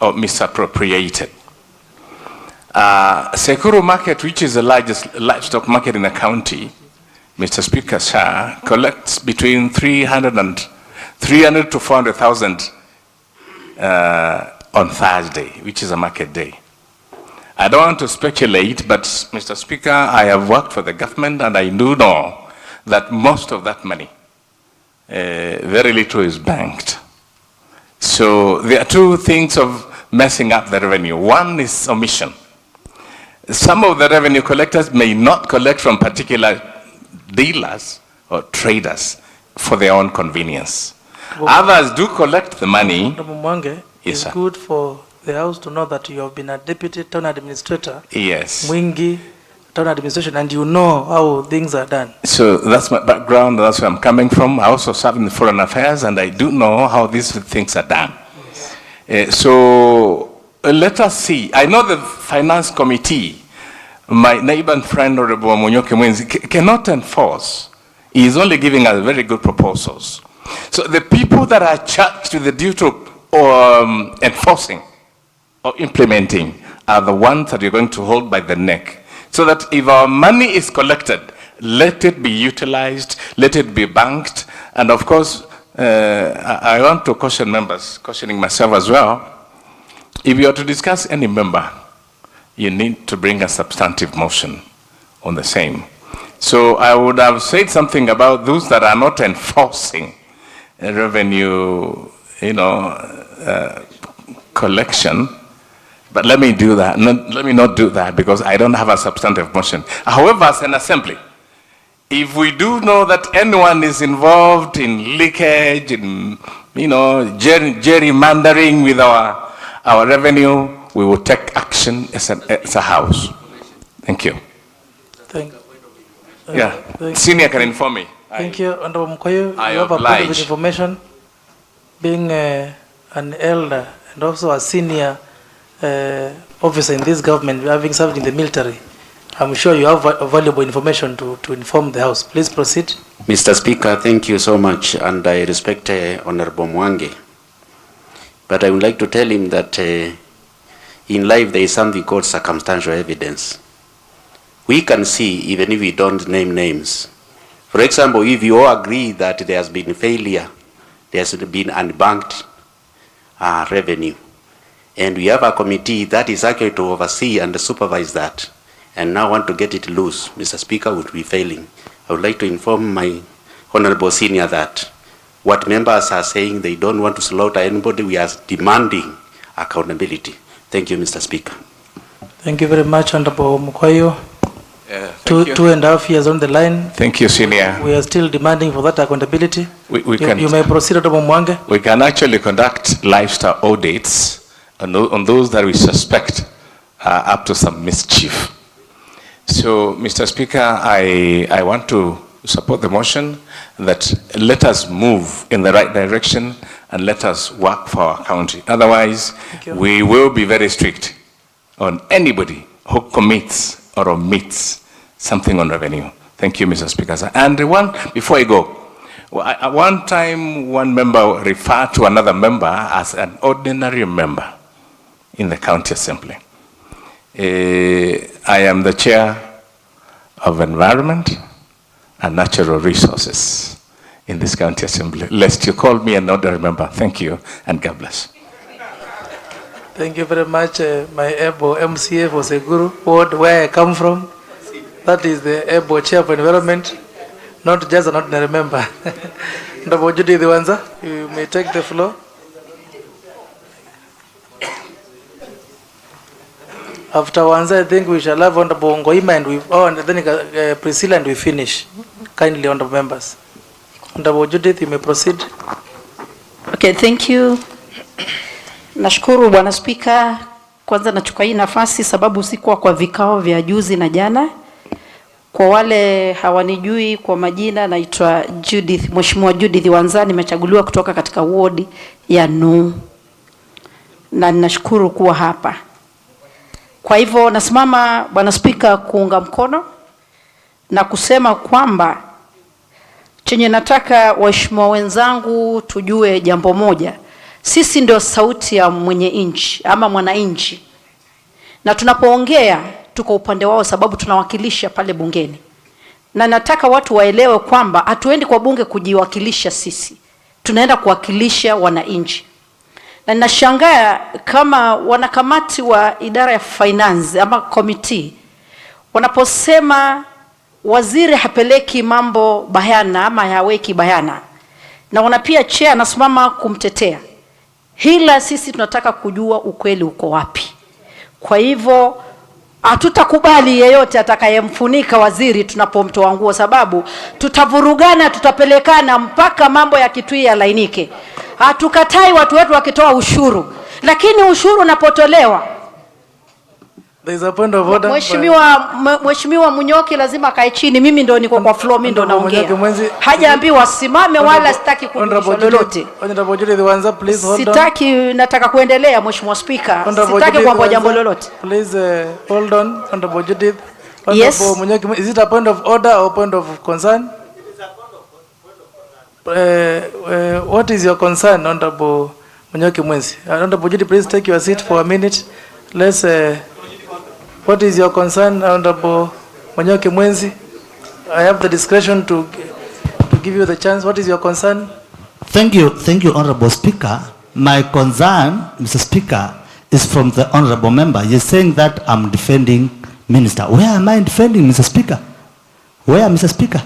or misappropriated. Sekuru market, which is the largest livestock market in the county, Mr. Speaker, sir, collects between 300 to 400,000 on Thursday, which is a market day. I don't want to speculate, but Mr. Speaker, I have worked for the government, and I do know that most of that money, very little is banked. So there are two things of messing up the revenue. One is omission. Some of the revenue collectors may not collect from particular dealers or traders for their own convenience. Others do collect the money. Mwange, yes, it's sir. good for the House to know that you have been a deputy town administrator. Yes. Mwingi town administration, and you know how things are done. So that's my background, that's where I'm coming from. I also serve in foreign affairs, and I do know how these things are done. Let us see. I know the finance committee, my neighbor and friend, Honorable Munyoke Mwenzi, cannot enforce. He is only giving us very good proposals. So the people that are charged with the duty of enforcing or implementing are the ones that you're going to hold by the neck. So that if our money is collected, let it be utilized, let it be banked. And of course, I want to caution members, cautioning myself as well, if you are to discuss any member, you need to bring a substantive motion on the same. So I would have said something about those that are not enforcing revenue, collection, but let me do that. Let me not do that because I don't have a substantive motion. However, as an assembly, if we do know that anyone is involved in leakage, in gerrymandering with our revenue, we will take action as a house. Thank you. Senior can inform me. Thank you, Honorable Mkoyo. I You have a point of oblige. information, being an elder and also a senior officer in this government, having served in the military. I'm sure you have valuable information to inform the House. Please proceed. Mr. Speaker, thank you so much, and I respect Honorable Mwangi. But I would like to tell him that in life there is something called circumstantial evidence. We can see even if we don't name names. For example, if you all agree that there has been failure, there has been unbanked revenue, and we have a committee that is actually to oversee and supervise that, and now want to get it loose, Mr. Speaker, would be failing. I would like to inform my Honorable Senior that what members are saying, they don't want to slaughter anybody. We are demanding accountability. Thank you, Mr. Speaker. Thank you very much, Honorable Mkoyo. Thank you. 2.5 years on the line. Thank you, Senior. We are still demanding for that accountability. You may proceed, Honorable Mwangi. We can actually conduct lifestyle audits on those that we suspect are up to some mischief. So, Mr. Speaker, I want to support the motion that let us move in the right direction and let us work for our country. Otherwise, we will be very strict on anybody who commits or omits something on revenue. Thank you, Mr. Speaker. And before I go, one time one member referred to another member as an ordinary member in the county assembly. I am the chair of environment and natural resources in this county assembly. Lest you call me an ordinary member. Thank you and God bless. Thank you very much, my able MCA for Seguru ward, where I come from. That is the able chair for environment, not just an ordinary member. Honorable Judy Diwanza, you may take the floor. After Wanza, I think we shall have Honorable Ngoima and then Priscilla, and we finish. Kindly, Honorable members. Honorable Judith, you may proceed. Okay, thank you. Nashukuru Bwana Spika. Kwanza nachukua hii nafasi sababu sikuwa kwa vikao vya juzi na jana. Kwa wale hawanijui kwa majina, naitwa Judith, Mheshimiwa Judith Wanza, nimechaguliwa kutoka katika ward ya Nu. Na ninashukuru kuwa hapa. Kwa hivyo nasimama Bwana Spika kuunga mkono na kusema kwamba chenye nataka waheshimiwa wenzangu tujue jambo moja. Sisi ndio sauti ya mwenye nchi ama mwananchi. Na tunapoongea tuko upande wao sababu tunawakilisha pale bungeni. Na nataka watu waelewe kwamba hatuendi kwa bunge kujiwakilisha sisi. Tunaenda kuwakilisha wananchi. Na ninashangaa kama wanakamati wa idara ya finance ama committee wanaposema waziri hapeleki mambo bayana ama haweki bayana, na wanapia chair anasimama kumtetea. Hila sisi tunataka kujua ukweli uko wapi. Kwa hivyo hatutakubali yeyote atakayemfunika waziri tunapomtoa nguo, sababu tutavurugana, tutapelekana mpaka mambo ya Kitui yalainike. Hatukatai watu wetu wakitoa ushuru, lakini ushuru unapotolewa, there is a point of order. Mheshimiwa Munyoki lazima akae chini. Mimi ndo niko kwa floor, mimi ndo naongea. Hajaambiwa simame wala sitaki kurudisha lolote. Sitaki, nataka kuendelea Mheshimiwa Speaker. Sitaki kuomba jambo lolote. Please hold on, Honorable Judith. Yes. Munyoki, is it a point of order or point of concern? What is your concern, Honorable Munyoki Mwenzi? Honorable Judith, please take your seat for a minute. Let's what is your concern, Honorable Munyoki Mwenzi? I have the discretion to give you the chance. What is your concern? Thank you, Honorable Speaker. My concern, Mr. Speaker, is from the Honorable Member. You're saying that I'm defending Minister. Where am I defending, Mr. Speaker? Where, Mr. Speaker?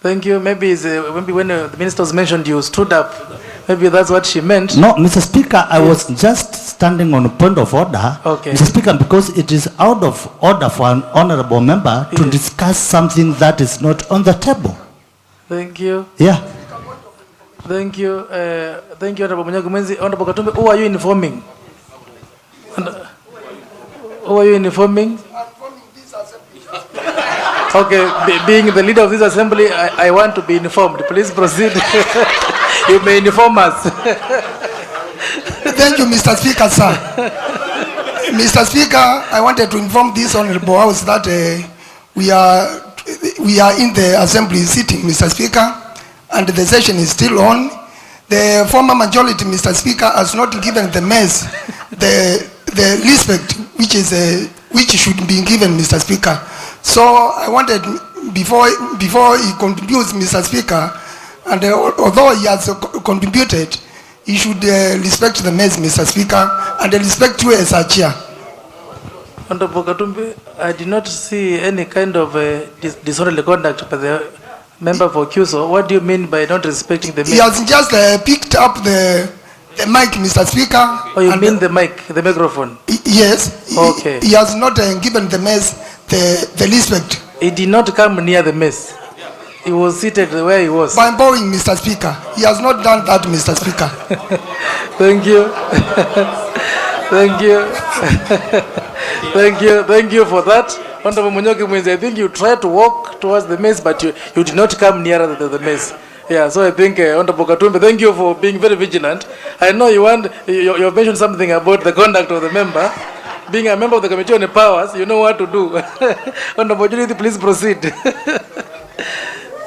Thank you. Maybe when the minister was mentioned, you stood up. Maybe that's what she meant. No, Mr. Speaker, I was just standing on a point of order, okay, Mr. Speaker, because it is out of order for an honorable member to discuss something that is not on the table. Thank you. Yeah. Thank you. Thank you, Honorable Munyoki Mwenzi. Honorable Katumbi, who are you informing? Who are you informing? Okay, being the leader of this assembly, I want to be informed. Please proceed. You may inform us. Thank you, Mr. Speaker, sir. Mr. Speaker, I wanted to inform this honorable house that we are in the assembly sitting, Mr. Speaker, and the session is still on. The former majority, Mr. Speaker, has not given the mess the respect which should be given, Mr. Speaker. So I wanted, before he contributes, Mr. Speaker, and although he has contributed, he should respect the mess, Mr. Speaker, and respect you as a chair. Honorable Katumbi, I did not see any kind of disorderly conduct by the member for QSO. What do you mean by not respecting the mess? He has just picked up the mic, Mr. Speaker. Oh, you mean the mic, the microphone? Yes. Okay. He has not given the mess the respect. He did not come near the mess. He was seated where he was. By bowing, Mr. Speaker. He has not done that, Mr. Speaker. Thank you. Thank you. Thank you for that. Honorable Munyoki Mwenzi, I think you tried to walk towards the mess, but you did not come nearer the mess. Yeah, so I think Honorable Katumbi, thank you for being very vigilant. I know you mentioned something about the conduct of the member. Being a member of the Committee on the Powers, you know what to do. Honorable Judith, please proceed.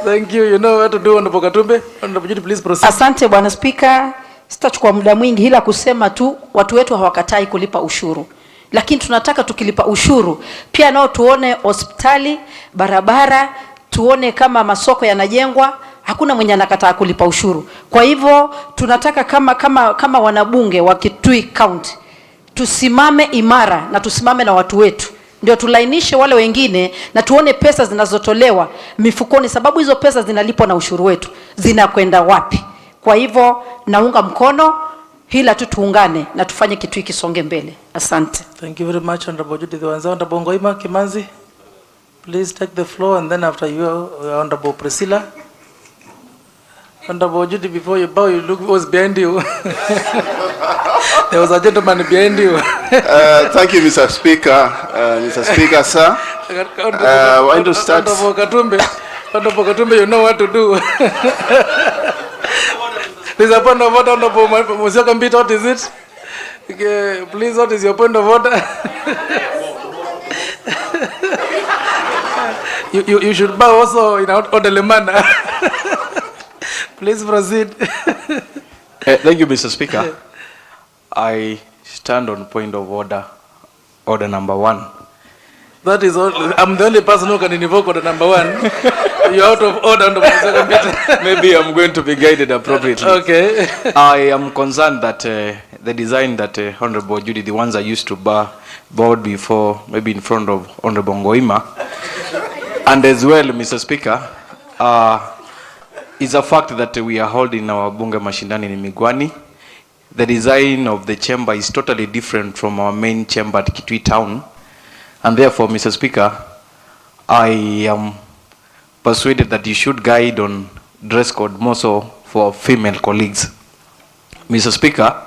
Thank you. You know what to do, Honorable Katumbi. Honorable Judith, please proceed. Asante Bwana Spika. Sitachukua muda mwingi, ila kusema tu watu wetu hawakatai kulipa ushuru. Lakini tunataka tukilipa ushuru pia nao tuone hospitali, barabara, tuone kama masoko yanajengwa. Hakuna mwenye anakataa kulipa ushuru. Kwa hivyo tunataka kama wanabunge wa Kitui County tusimame imara na tusimame na watu wetu. Ndio tulainishe wale wengine na tuone pesa zinazotolewa mifukoni, sababu hizo pesa zinalipwa na ushuru wetu. Zinakwenda wapi? Kwa hivyo naunga mkono, hila tu tuungane na tufanye Kitui kisonge mbele. Asante. Thank you very much, Honorable Judith. Honorable Ngoima Kimanzi, please take the floor, and then after you, Honorable Priscilla. Honorable Judith, before you bow, you look who was behind you. There was a gentleman behind you. Thank you, Mr. Speaker. Mr. Speaker, sir. I want to start. Honorable Katumbi, you know what to do. There's a point of order, Honorable Musyoka Mbito, what is it? Okay, please, what is your point of order? You should bow also in an orderly manner. Please proceed. Thank you, Mr. Speaker. I stand on point of order, order number 1. That is all. I'm the only person who can invoke order number 1. You're out of order. Maybe I'm going to be guided appropriately. Okay. I am concerned that the design that Honorable Judy, the ones I used to bow before, maybe in front of Honorable Ngoima, and as well, Mr. Speaker, is a fact that we are holding our Bunge Mashinani in Migwani. The design of the chamber is totally different from our main chamber at Kitui town. And therefore, Mr. Speaker, I am persuaded that you should guide on dress code more so for female colleagues. Mr. Speaker,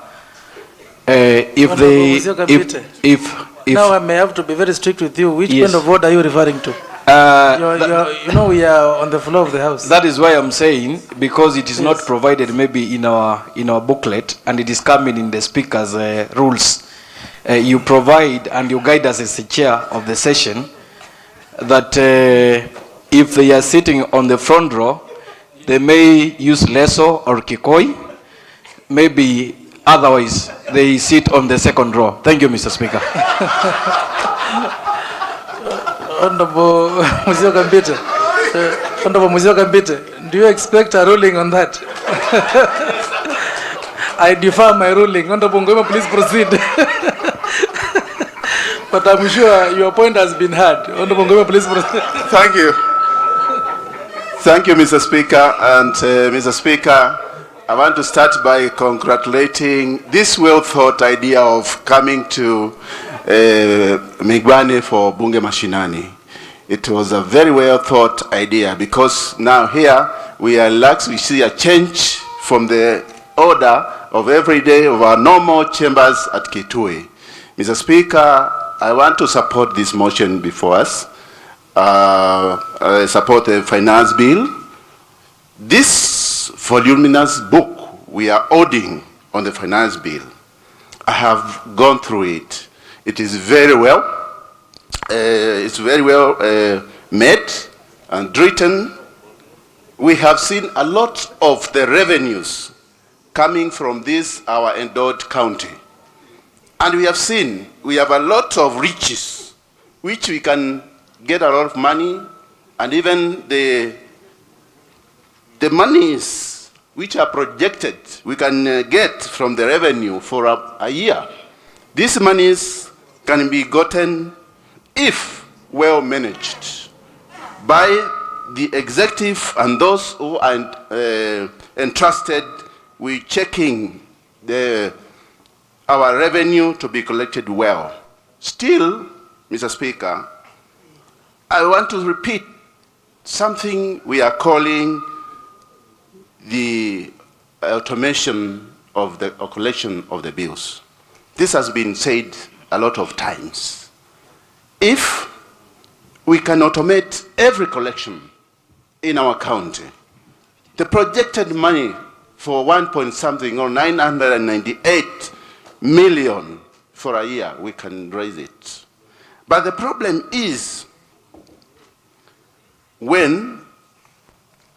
Now I may have to be very strict with you. Which Yes. point of order are you referring to? You know we are on the floor of the house. That is why I'm saying, because it is not provided maybe in our booklet, and it is coming in the speaker's rules. You provide and you guide us as the chair of the session that if they are sitting on the front row, they may use Leso or Kikoi. Maybe otherwise they sit on the second row. Thank you, Mr. Speaker. Honorable Musyoka Mbite, Honorable Musyoka Mbite, do you expect a ruling on that? I defer my ruling. Honorable Ngoma, please proceed. But I'm sure your point has been heard. Honorable Ngoma, please proceed. Thank you. Thank you, Mr. Speaker. And Mr. Speaker, I want to start by congratulating this well-thought idea of coming to Migwane for Bunge Mashinani. It was a very well-thought idea because now here we are relaxed. We see a change from the order of every day of our normal chambers at Kitui. Mr. Speaker, I want to support this motion before us. I support the finance bill. This voluminous book we are holding on the finance bill, I have gone through it. It is very well. It's very well made and written. We have seen a lot of the revenues coming from this, our endowed county. And we have seen, we have a lot of riches, which we can get a lot of money, and even the monies which are projected, we can get from the revenue for a year. These monies can be gotten if well managed by the executive and those who are entrusted with checking our revenue to be collected well. Still, Mr. Speaker, I want to repeat something we are calling the automation of the collection of the bills. This has been said a lot of times. If we can automate every collection in our county, the projected money for 1.something or 998 million for a year, we can raise it. But the problem is when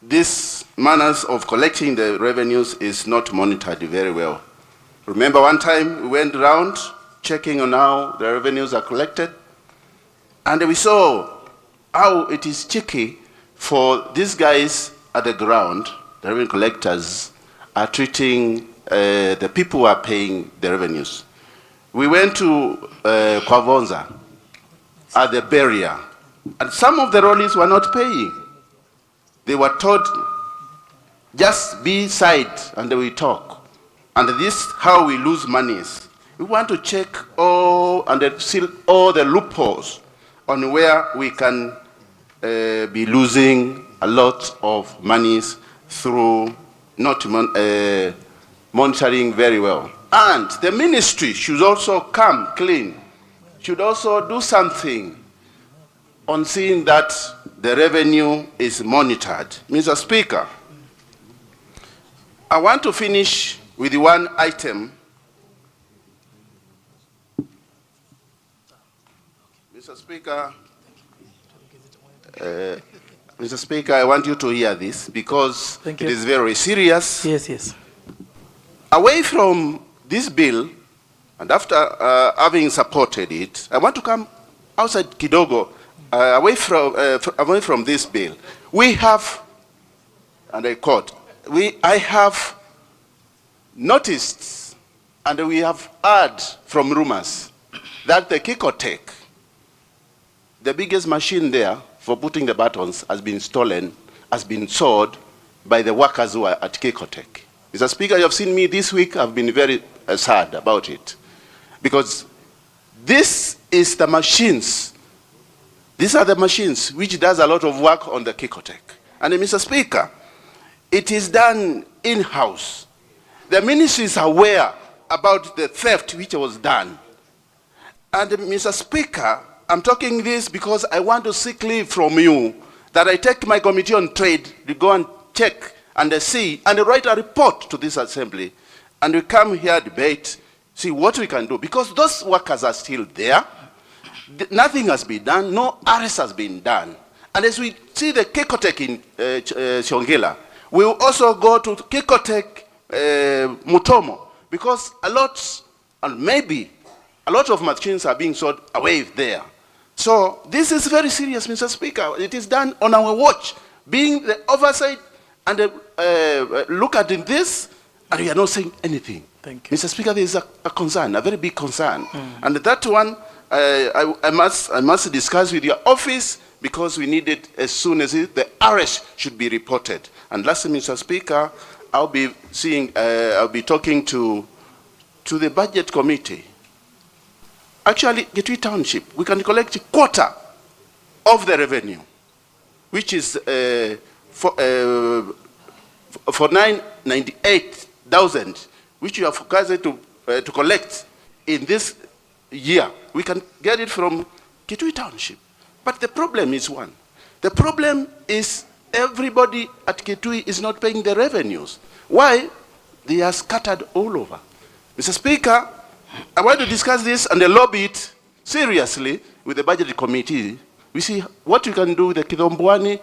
this manners of collecting the revenues is not monitored very well. Remember one time we went around checking on how the revenues are collected, and we saw how it is tricky for these guys at the ground, the revenue collectors, are treating the people who are paying the revenues. We went to Kwavonza at the barrier, and some of the rollies were not paying. They were told, just be side and we talk. And this is how we lose monies. We want to check all and seal all the loopholes on where we can be losing a lot of monies through not monitoring very well. And the ministry should also come clean, should also do something on seeing that the revenue is monitored. Mr. Speaker, I want to finish with one item. Mr. Speaker, I want you to hear this because it is very serious. Yes, yes. Away from this bill, and after having supported it, I want to come outside Kidogo, away from this bill. We have, and I quote, I have noticed and we have heard from rumors that the Kikotech, the biggest machine there for putting the buttons, has been stolen, has been sold by the workers who are at Kikotech. Mr. Speaker, you have seen me this week. I've been very sad about it. Because this is the machines. These are the machines which does a lot of work on the Kikotech. And Mr. Speaker, it is done in-house. The ministry is aware about the theft which was done. And Mr. Speaker, I'm talking this because I want to seek leave from you that I take my committee on trade to go and check and see and write a report to this assembly. And we come here, debate, see what we can do. Because those workers are still there. Nothing has been done. No arrest has been done. And as we see the Kekotech in Shongela, we will also go to Kekotech Mutomo, because a lot, and maybe a lot of machines are being sold away there. So this is very serious, Mr. Speaker. It is done on our watch, being the oversight and look at this, and we are not saying anything. Thank you. Mr. Speaker, there is a concern, a very big concern. And that one, I must discuss with your office, because we need it as soon as the arrest should be reported. And lastly, Mr. Speaker, I'll be talking to the budget committee. Actually, Kitui Township, we can collect a quarter of the revenue, which is for 998,000, which you have forecasted to collect in this year. We can get it from Kitui Township. But the problem is one. The problem is everybody at Kitui is not paying the revenues. Why? They are scattered all over. Mr. Speaker, I want to discuss this and lobby it seriously with the budget committee. We see what we can do with the Kidhombwani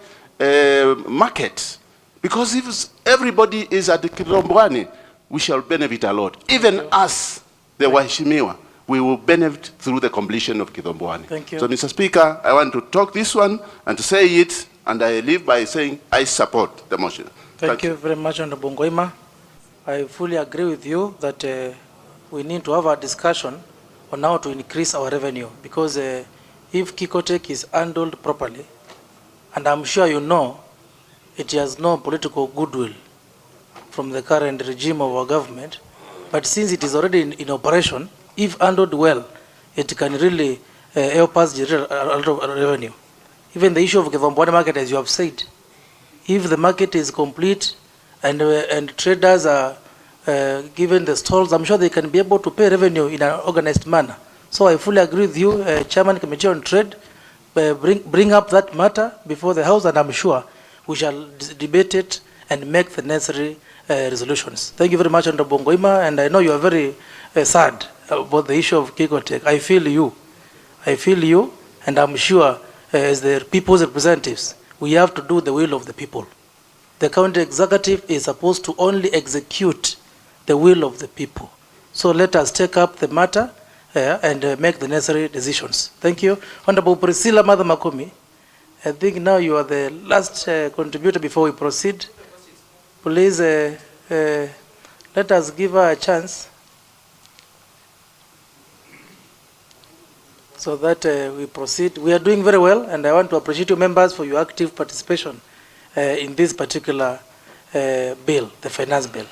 market. Because if everybody is at the Kidhombwani, we shall benefit a lot. Even us, the Waheshimiwa, we will benefit through the completion of Kidhombwani. Thank you. So, Mr. Speaker, I want to talk this one and to say it, and I leave by saying I support the motion. Thank you very much, Honorable Ngoima. I fully agree with you that we need to have a discussion on how to increase our revenue, because if Kekotech is handled properly, and I'm sure you know, it has no political goodwill from the current regime of our government, but since it is already in operation, if handled well, it can really help us generate a lot of revenue. Even the issue of Kidhombwani market, as you have said, if the market is complete and traders are given the stalls, I'm sure they can be able to pay revenue in an organized manner. So I fully agree with you, Chairman Committee on Trade. Bring up that matter before the House, and I'm sure we shall debate it and make the necessary resolutions. Thank you very much, Honorable Ngoima, and I know you are very sad about the issue of Kekotech. I feel you, and I'm sure as the people's representatives, we have to do the will of the people. The county executive is supposed to only execute the will of the people. So let us take up the matter and make the necessary decisions. Thank you. Honorable Priscilla Mother Makumi, I think now you are the last contributor before we proceed. Please let us give her a chance so that we proceed. We are doing very well, and I want to appreciate you members for your active participation in this particular bill, the finance bill.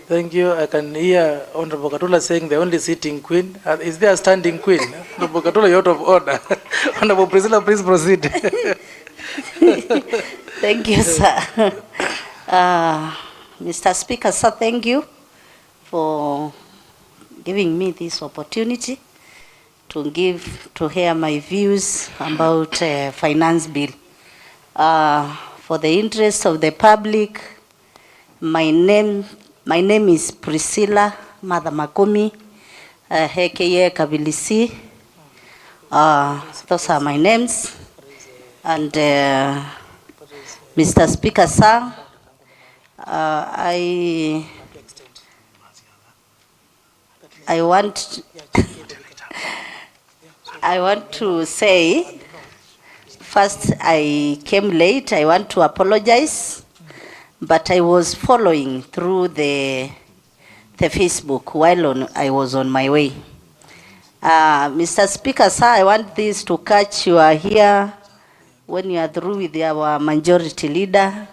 Thank you. I can hear Honorable Katula saying the only sitting queen. Is there a standing queen? Honorable Katula, you're out of order. Honorable Priscilla, please proceed. Thank you, sir. Mr. Speaker, sir, thank you for giving me this opportunity to hear my views about finance bill. For the interest of the public, my name is Priscilla Mother Makumi, aka Kabilisi. Those are my names. And Mr. Speaker, sir, I want to say, first, I came late. I want to apologize, but I was following through the Facebook while I was on my way. Mr. Speaker, sir, I want this to catch you here when you are through with our majority leader,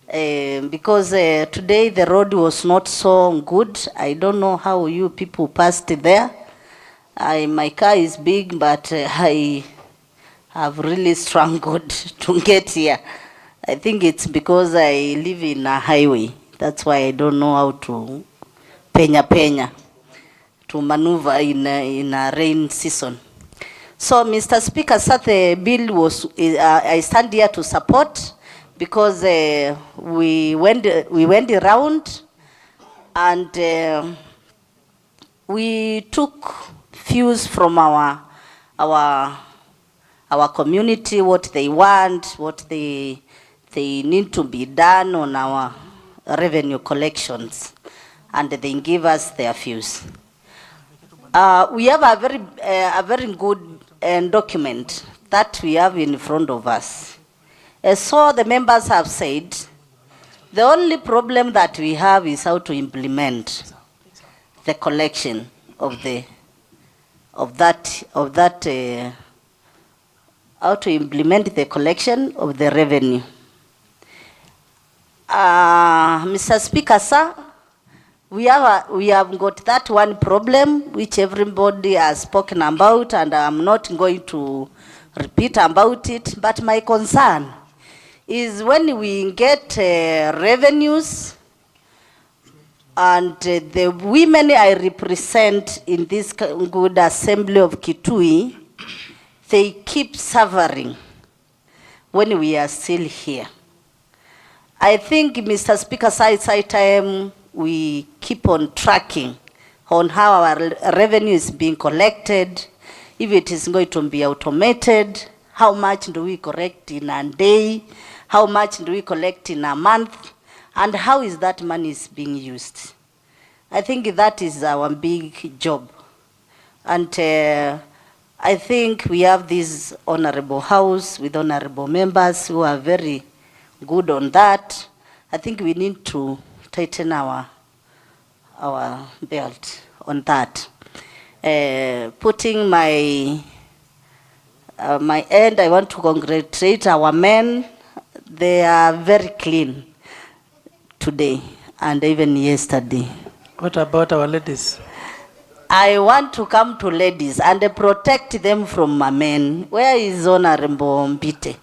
because today the road was not so good. I don't know how you people passed there. My car is big, but I have really struggled to get here. I think it's because I live in a highway. That's why I don't know how to penya to maneuver in a rain season. So, Mr. Speaker, sir, the bill was, I stand here to support because we went around and we took views from our community, what they want, what they need to be done on our revenue collections, and they give us their views. We have a very good document that we have in front of us. So the members have said, the only problem that we have is how to implement the collection of that how to implement the collection of the revenue. Mr. Speaker, sir, we have got that one problem which everybody has spoken about, and I'm not going to repeat about it, but my concern is when we get revenues and the women I represent in this good assembly of Kitui, they keep suffering when we are still here. I think, Mr. Speaker, it's high time we keep on tracking on how our revenue is being collected, if it is going to be automated, how much do we collect in a day, how much do we collect in a month, and how is that money is being used. I think that is our big job. And I think we have this honorable house with honorable members who are very good on that. I think we need to tighten our belt on that. Putting my end, I want to congratulate our men. They are very clean today and even yesterday. What about our ladies? I want to come to ladies and protect them from my men. Where is Honorable Mbite?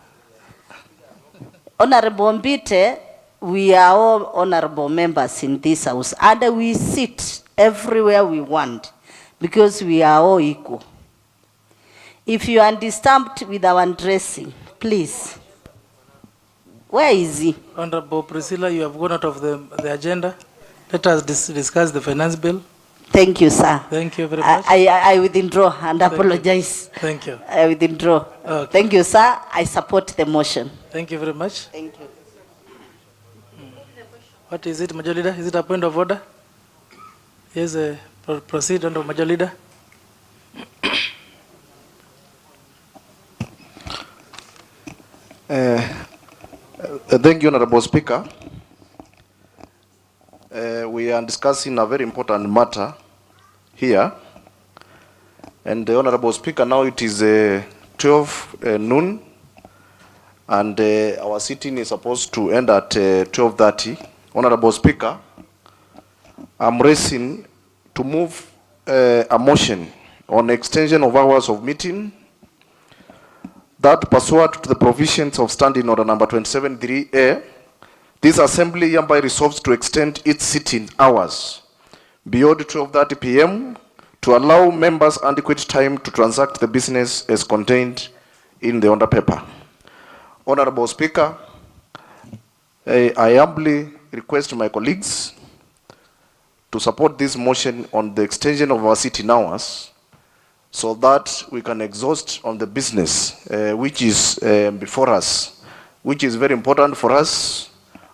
Honorable Mbite, we are all honorable members in this house, and we sit everywhere we want because we are all equal. If you are disturbed with our dressing, please. Where is he? Honorable Priscilla, you have gone out of the agenda. Let us discuss the finance bill. Thank you, sir. Thank you very much. I withdraw and apologize. Thank you. I withdraw. Okay. Thank you, sir. I support the motion. Thank you very much. Thank you. What is it, Major Leader? Is it a point of order? Yes, proceed, Honorable Major Leader. Thank you, Honorable Speaker. We are discussing a very important matter here. And the Honorable Speaker, now it is 12 noon, and our sitting is supposed to end at 12:30. Honorable Speaker, I'm raising to move a motion on extension of hours of meeting that pursuant to the provisions of Standing Order number 27(3)A, this assembly hereby resolves to extend its sitting hours beyond 12:30 p.m. to allow members adequate time to transact the business as contained in the order paper. Honorable Speaker, I humbly request my colleagues to support this motion on the extension of our sitting hours so that we can exhaust on the business which is before us, which is very important for us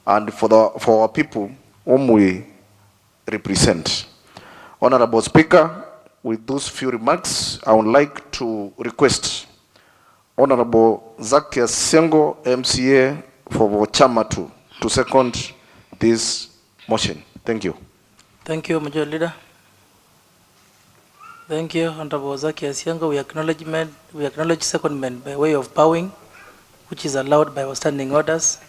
and for our people whom we represent. Honorable Speaker, with those few remarks, I would like to request Honorable Zacchaeus Sengo, MCA for Chama to second this motion. Thank you. Thank you, Major Leader. Thank you, Honorable Zacchaeus Sengo. We acknowledge secondment by way of bowing, which is allowed by our standing orders.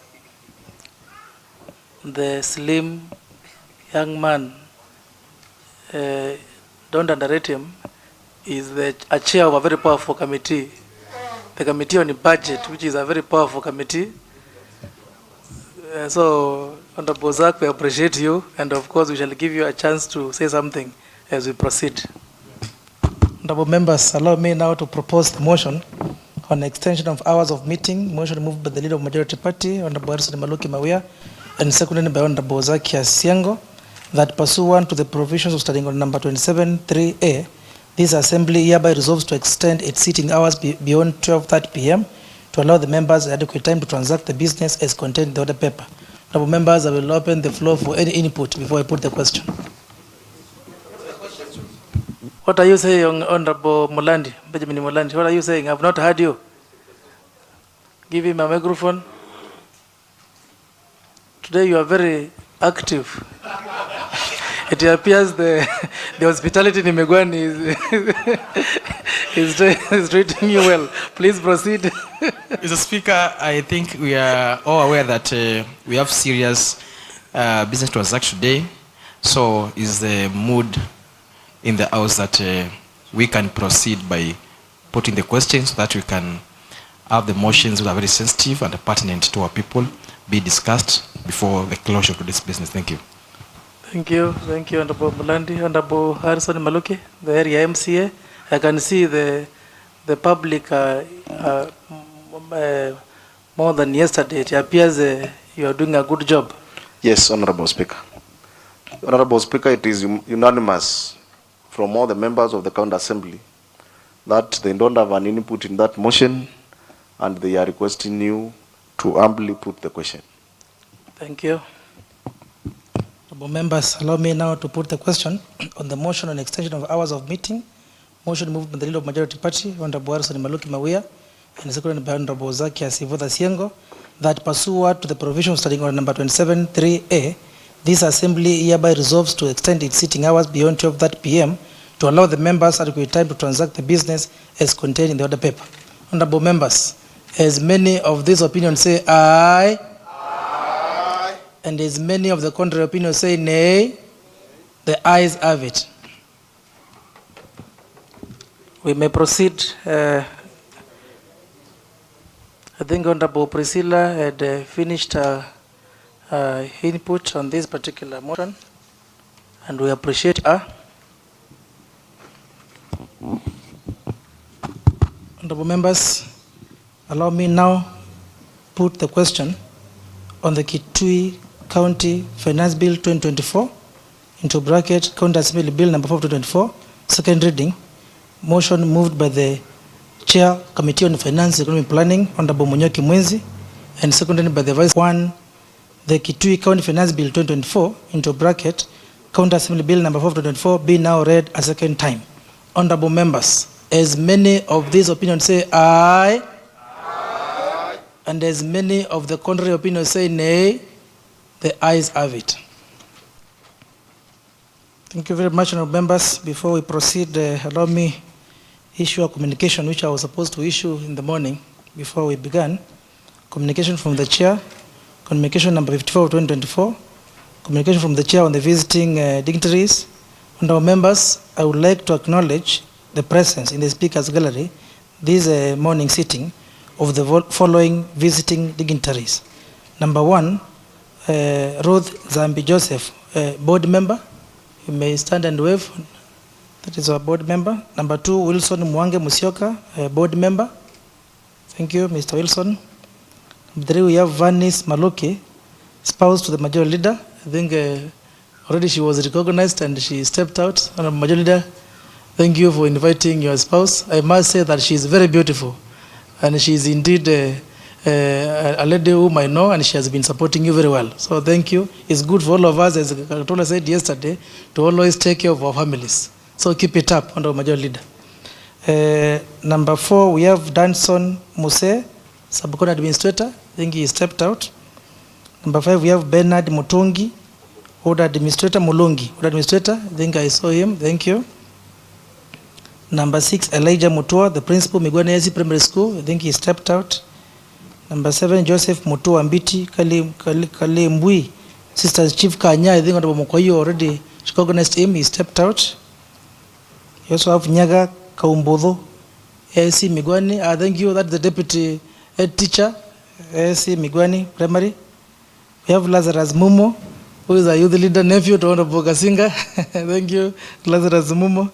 The slim young man, don't underrate him, is a chair of a very powerful committee, the Committee on Budget, which is a very powerful committee. So, Honorable Zak, we appreciate you, and of course, we shall give you a chance to say something as we proceed. Honorable members, allow me now to propose the motion on extension of hours of meeting. Motion moved by the leader of majority party, Honorable Harrison Maluki Mawia, and seconded by Honorable Zakia Siango, that pursuant to the provisions of Standing Order number 27(3)A, this assembly hereby resolves to extend its sitting hours beyond 12:30 p.m. to allow the members adequate time to transact the business as contained in the order paper. Honorable members, I will open the floor for any input before I put the question. What are you saying, Honorable Mulandi, Benjamin Mulandi? What are you saying? I have not heard you. Give him a microphone. Today you are very active. It appears the hospitality in Megwani is treating you well. Please proceed. Mr. Speaker, I think we are all aware that we have serious business transaction today. So is the mood in the house that we can proceed by putting the questions so that we can have the motions that are very sensitive and pertinent to our people be discussed before the closure of this business. Thank you. Thank you, Honorable Mulandi. Honorable Harrison Maluki, the area MCA. I can see the public more than yesterday. It appears you are doing a good job. Yes, Honorable Speaker. Honorable Speaker, it is unanimous from all the members of the County Assembly that they don't have an input in that motion, and they are requesting you to humbly put the question. Thank you. Honorable members, allow me now to put the question on the motion on extension of hours of meeting. Motion moved by the leader of majority party, Honorable Harrison Maluki Mawia, and seconded by Honorable Zakia Siango, that pursuant to the provision of Standing Order number 27(3)A, this assembly hereby resolves to extend its sitting hours beyond 12:30 p.m. to allow the members adequate time to transact the business as contained in the order paper. Honorable members, as many of these opinions say aye, and as many of the contrary opinions say nay, the ayes have it. We may proceed. I think Honorable Priscilla had finished input on this particular motion, and we appreciate her. Honorable members, allow me now put the question on the Kitui County Finance Bill 2024 into bracket County Assembly Bill number 424, second reading. Motion moved by the Chair Committee on Finance, Economic Planning, Honorable Munyoki Mwenzi, and seconded by the Vice. One, the Kitui County Finance Bill 2024 into bracket County Assembly Bill number 424 be now read a second time. Honorable members, as many of these opinions say aye, and as many of the contrary opinions say nay, the ayes have it. Thank you very much, honorable members. Before we proceed, allow me issue a communication which I was supposed to issue in the morning before we began. Communication from the chair, communication number 54 of 2024, communication from the chair on the visiting dignitaries. Honorable members, I would like to acknowledge the presence in the speakers gallery this morning sitting of the following visiting dignitaries. Number one, Ruth Zambi Joseph, board member. You may stand and wave. That is our board member. Number two, Wilson Mwange Musyoka, board member. Thank you, Mr. Wilson. Number three, we have Vanis Maluki, spouse to the majority leader. I think already she was recognized and she stepped out. Honorable Majority Leader, thank you for inviting your spouse. I must say that she is very beautiful, and she is indeed a lady whom I know, and she has been supporting you very well. So thank you. It's good for all of us, as Katola said yesterday, to always take care of our families. So keep it up, Honorable Majority Leader. Number four, we have Danson Muse, Sub-County Administrator. I think he stepped out. Number five, we have Bernard Mutongi, Order Administrator. Mulongi, Order Administrator. I think I saw him. Thank you. Number six, Elijah Mutua, the principal, Migwanezi Primary School. I think he stepped out. Number seven, Joseph Mutua Mbiti, Kali Mbui, Sister Chief Kanya. I think Honorable Mokoyo already recognized him. He stepped out. You also have Nyaga Kaumbodho, ASC Migwani. Thank you. That's the deputy head teacher, ASC Migwani Primary. We We have Lazarus Mumo, who is a youth leader, nephew to Honorable Gasinga. Thank you, Lazarus Mumo.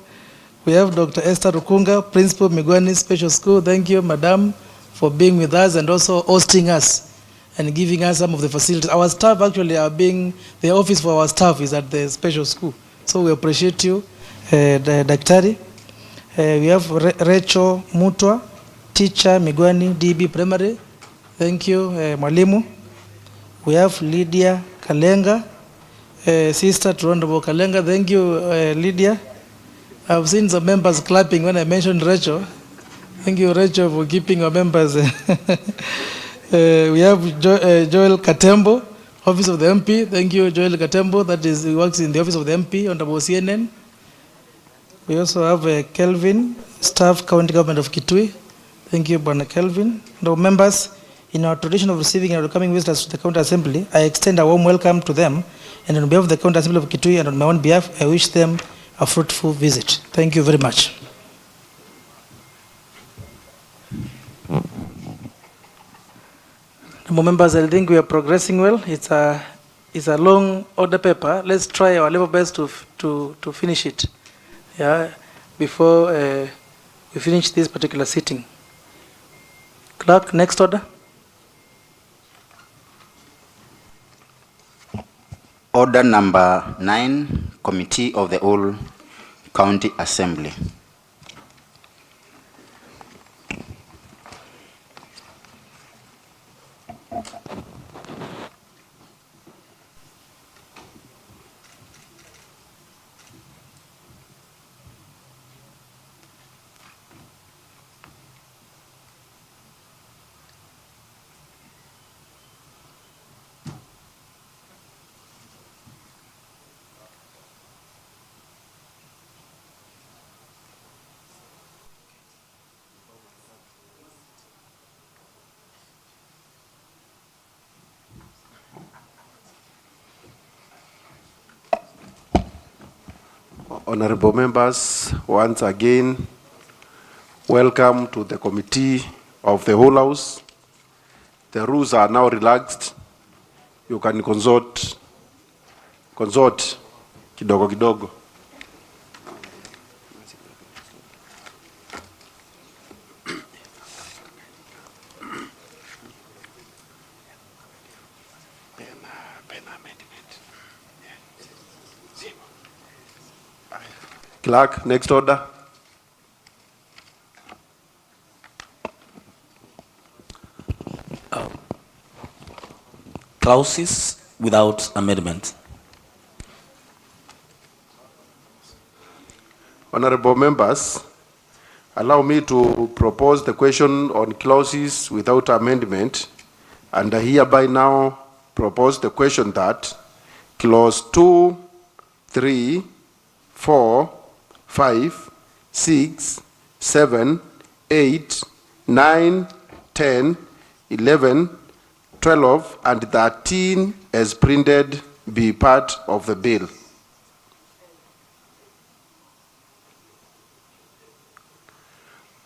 We have Dr. Esther Rukunga, Principal Migwani Special School. Thank you, Madam, for being with us and also hosting us and giving us some of the facilities. Our staff actually are the office for our staff is at the special school. So we appreciate you, Daktari. We have Rachel Mutwa, teacher, Migwani, DB Primary. Thank you, Mwalimu. We have Lydia Kalenga, sister to Honorable Kalenga. Thank you, Lydia. I've seen some members clapping when I mentioned Rachel. Thank you, Rachel, for keeping our members. We have Joel Katembo, Office of the MP. Thank you, Joel Katembo. He works in the Office of the MP on CNN. We also have Kelvin, Staff, County Government of Kitui. Thank you, Bwana Kelvin. Now, members, in our tradition of receiving and welcoming visitors to the County Assembly, I extend a warm welcome to them. And on behalf of the County Assembly of Kitui and on my own behalf, I wish them a fruitful visit. Thank you very much. Members, I think we are progressing well. It's a long order paper. Let's try our level best to finish it. Yeah, before we finish this particular sitting. Clerk, next order. Order number 9, Committee of the Whole County Assembly. Honorable members, once again, welcome to the Committee of the Whole House. The rules are now relaxed. You can consort kidogo kidogo. Clerk, next order. Clauses without amendment. Honorable members, allow me to propose the question on clauses without amendment, and I hereby now propose the question that clause 2, 3, 4, 5, 6, 7, 8, 9, 10, 11, 12, and 13 as printed be part of the bill.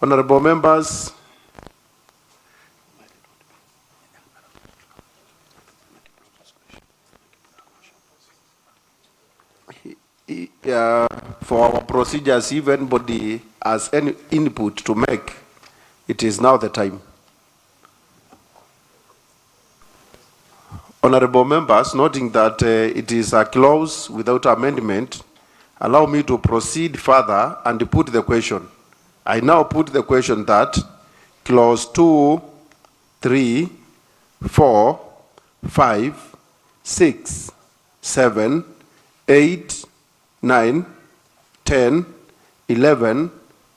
Honorable members, for our procedures, if anybody has any input to make, it is now the time. Honorable members, noting that it is a clause without amendment, allow me to proceed further and put the question. I now put the question that clause 2, 3, 4, 5, 6, 7, 8, 9, 10, 11,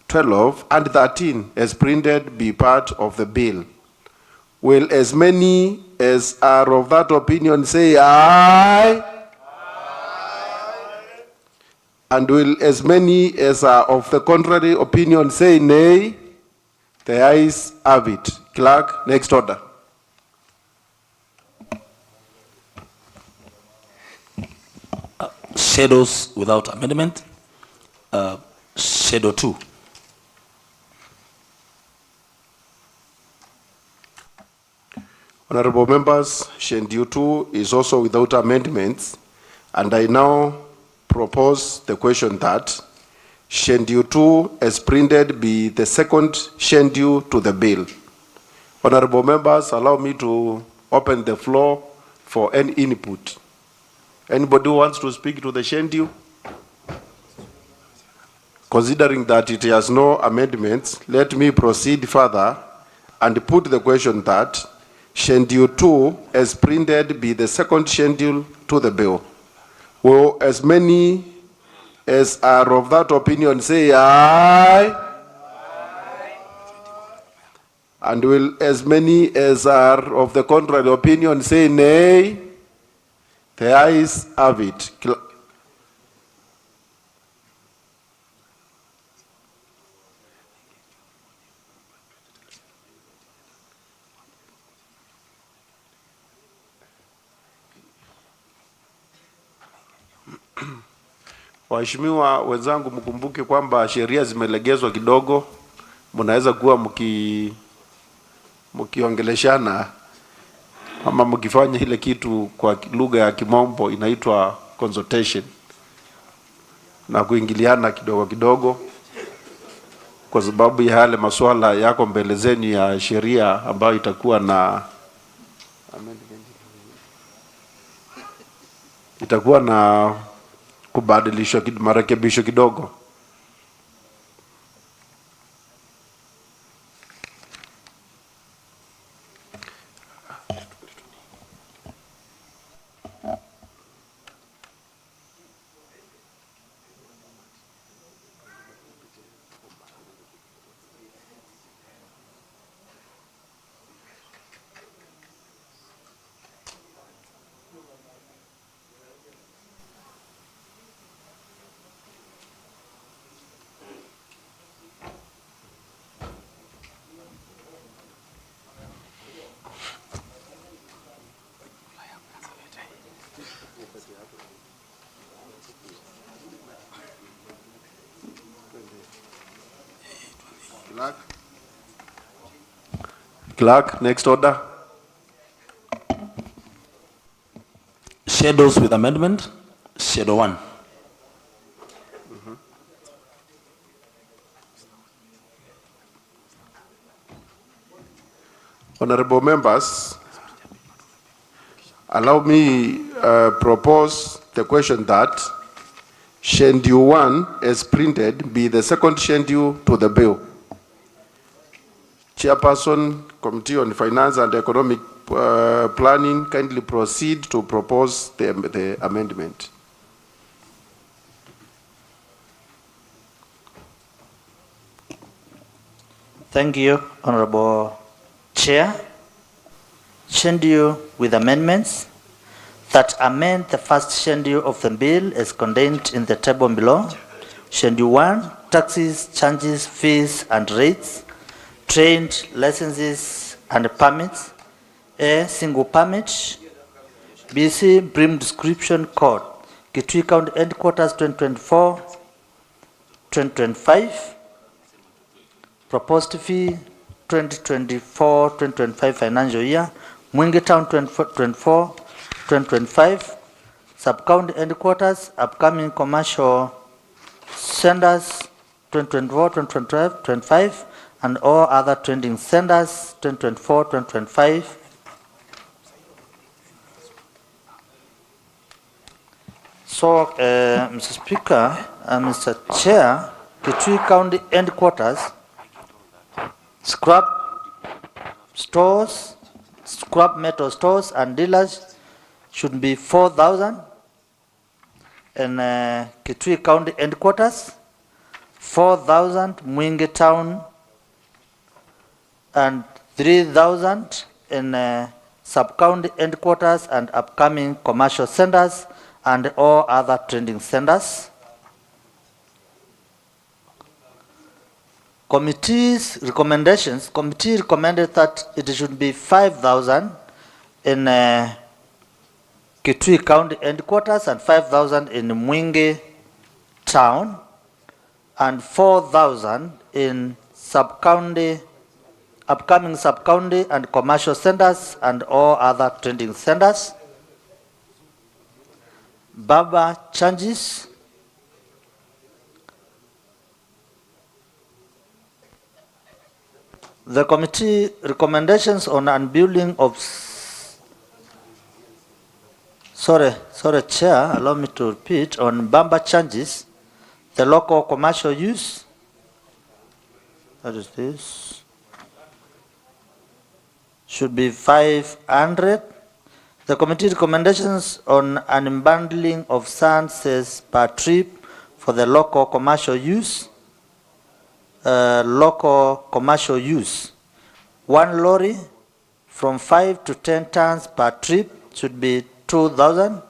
12, and 13 as printed be part of the bill. Will as many as are of that opinion say aye? Aye. And will as many as are of the contrary opinion say nay? The ayes have it. Clerk, next order. Shadows without amendment. Shadow 2. Honorable members, Schedule 2 is also without amendments, and I now propose the question that Schedule 2 as printed be the second schedule to the bill. Honorable members, allow me to open the floor for any input. Anybody who wants to speak to the schedule? Considering that it has no amendments, let me proceed further and put the question that Schedule 2 as printed be the second schedule to the bill. Will as many as are of that opinion say aye? Aye. And will as many as are of the contrary opinion say nay? The ayes have it. Waheshimiwa wenzangu, mkumbuke kwamba sheria zimelegezwa kidogo, mnaweza kuwa mkiongeleshana ama mkifanya ile kitu kwa lugha ya Kimombo inaitwa consultation, na kuingiliana kidogo kidogo kwa sababu ya yale masuala yako mbele zenu ya sheria ambayo itakuwa na kubadilishwa marekebisho kidogo. Clerk, next order. Schedules with amendment, Schedule 1. Honorable members, allow me propose the question that Schedule 1 as printed be the second schedule to the bill. Chairperson, Committee on Finance and Economic Planning, kindly proceed to propose the amendment. Thank you, Honorable Chair. Schedule with amendments that amend the first schedule of the bill as contained in the table below. Schedule 1, taxes, charges, fees and rates, trained licenses and permits. A, single permit. BC, BRIM description code. Kitui County Headquarters 2024-2025. Proposed fee 2024-2025 financial year. Bunge Town 2024-2025. Sub-county headquarters, upcoming commercial centers 2024-2025, and all other trending centers 2024-2025. So, Mr. Speaker and Mr. Chair, Kitui County headquarters, scrap stores, scrap metal stores and dealers should be 4,000. And Kitui County headquarters, 4,000. Bunge Town, and 3,000 in sub-county headquarters and upcoming commercial centers and all other trending centers. Committee's recommendations, committee recommended that it should be 5,000 in Kitui County headquarters and 5,000 in Bunge Town and 4,000 in sub-county upcoming sub-county and commercial centers and all other trending centers. Baba changes. The committee recommendations on unbuilding of, Chair, allow me to repeat, on Bamba changes, the local commercial use, that is this, should be 500. The committee recommendations on unbundling of sunses per trip for the local commercial use, one lorry from 5 to 10 tons per trip should be 2,000.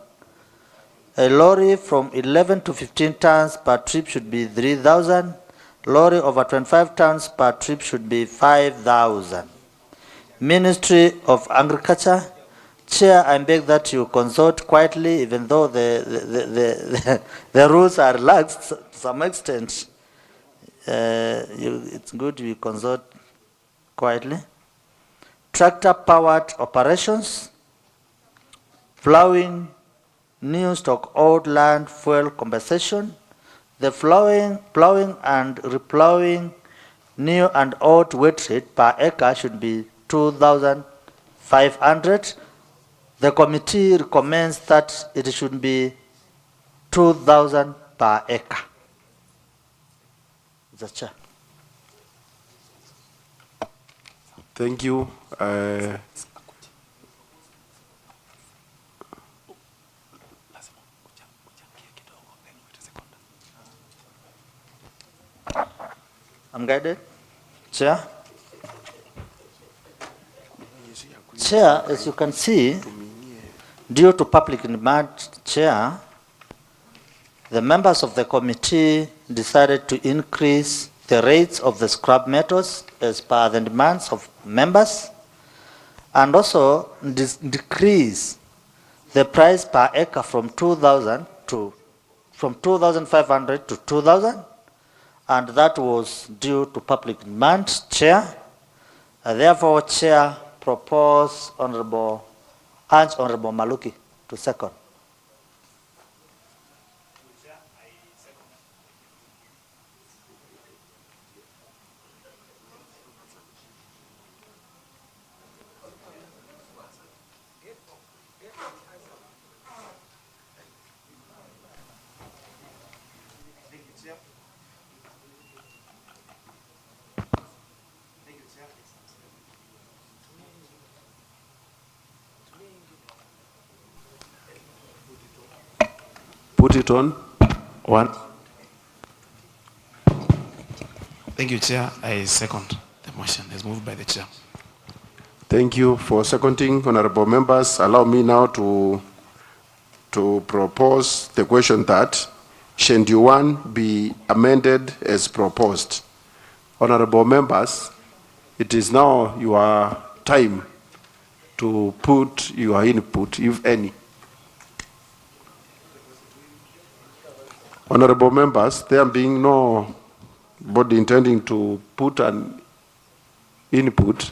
A lorry from 11 to 15 tons per trip should be 3,000. Lorry over 25 tons per trip should be 5,000. Ministry of Agriculture. Chair, I beg that you consult quietly, even though the rules are relaxed to some extent. It's good we consult quietly. Tractor-powered operations, plowing, new stock old land fuel compensation. The plowing and replowing new and old wet rate per acre should be 2,500. The committee recommends that it should be 2,000 per acre. Mr. Chair. Thank you. I'm guided. Chair. Chair, as you can see, due to public demand, Chair, the members of the committee decided to increase the rates of the scrap metals as per the demands of members, and also decrease the price per acre from 2,500 to 2,000, and that was due to public demand, Chair. Therefore, Chair urge Honorable Maluki to second. Put it on. One. Thank you, Chair. I second the motion as moved by the Chair. Thank you for seconding, honorable members. Allow me now to propose the question that Schedule 1 be amended as proposed. Honorable members, it is now your time to put your input, if any. Honorable members, there being no body intending to put an input,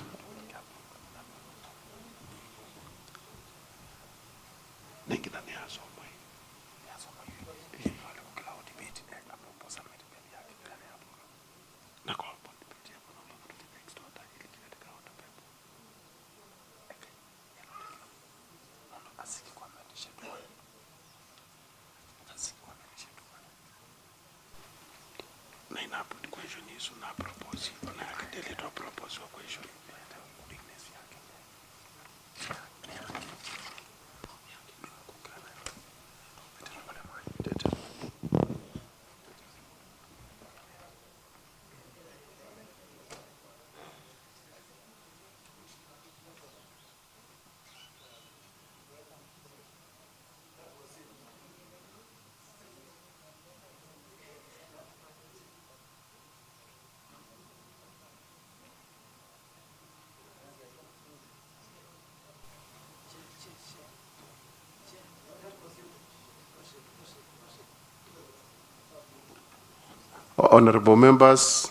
honorable members,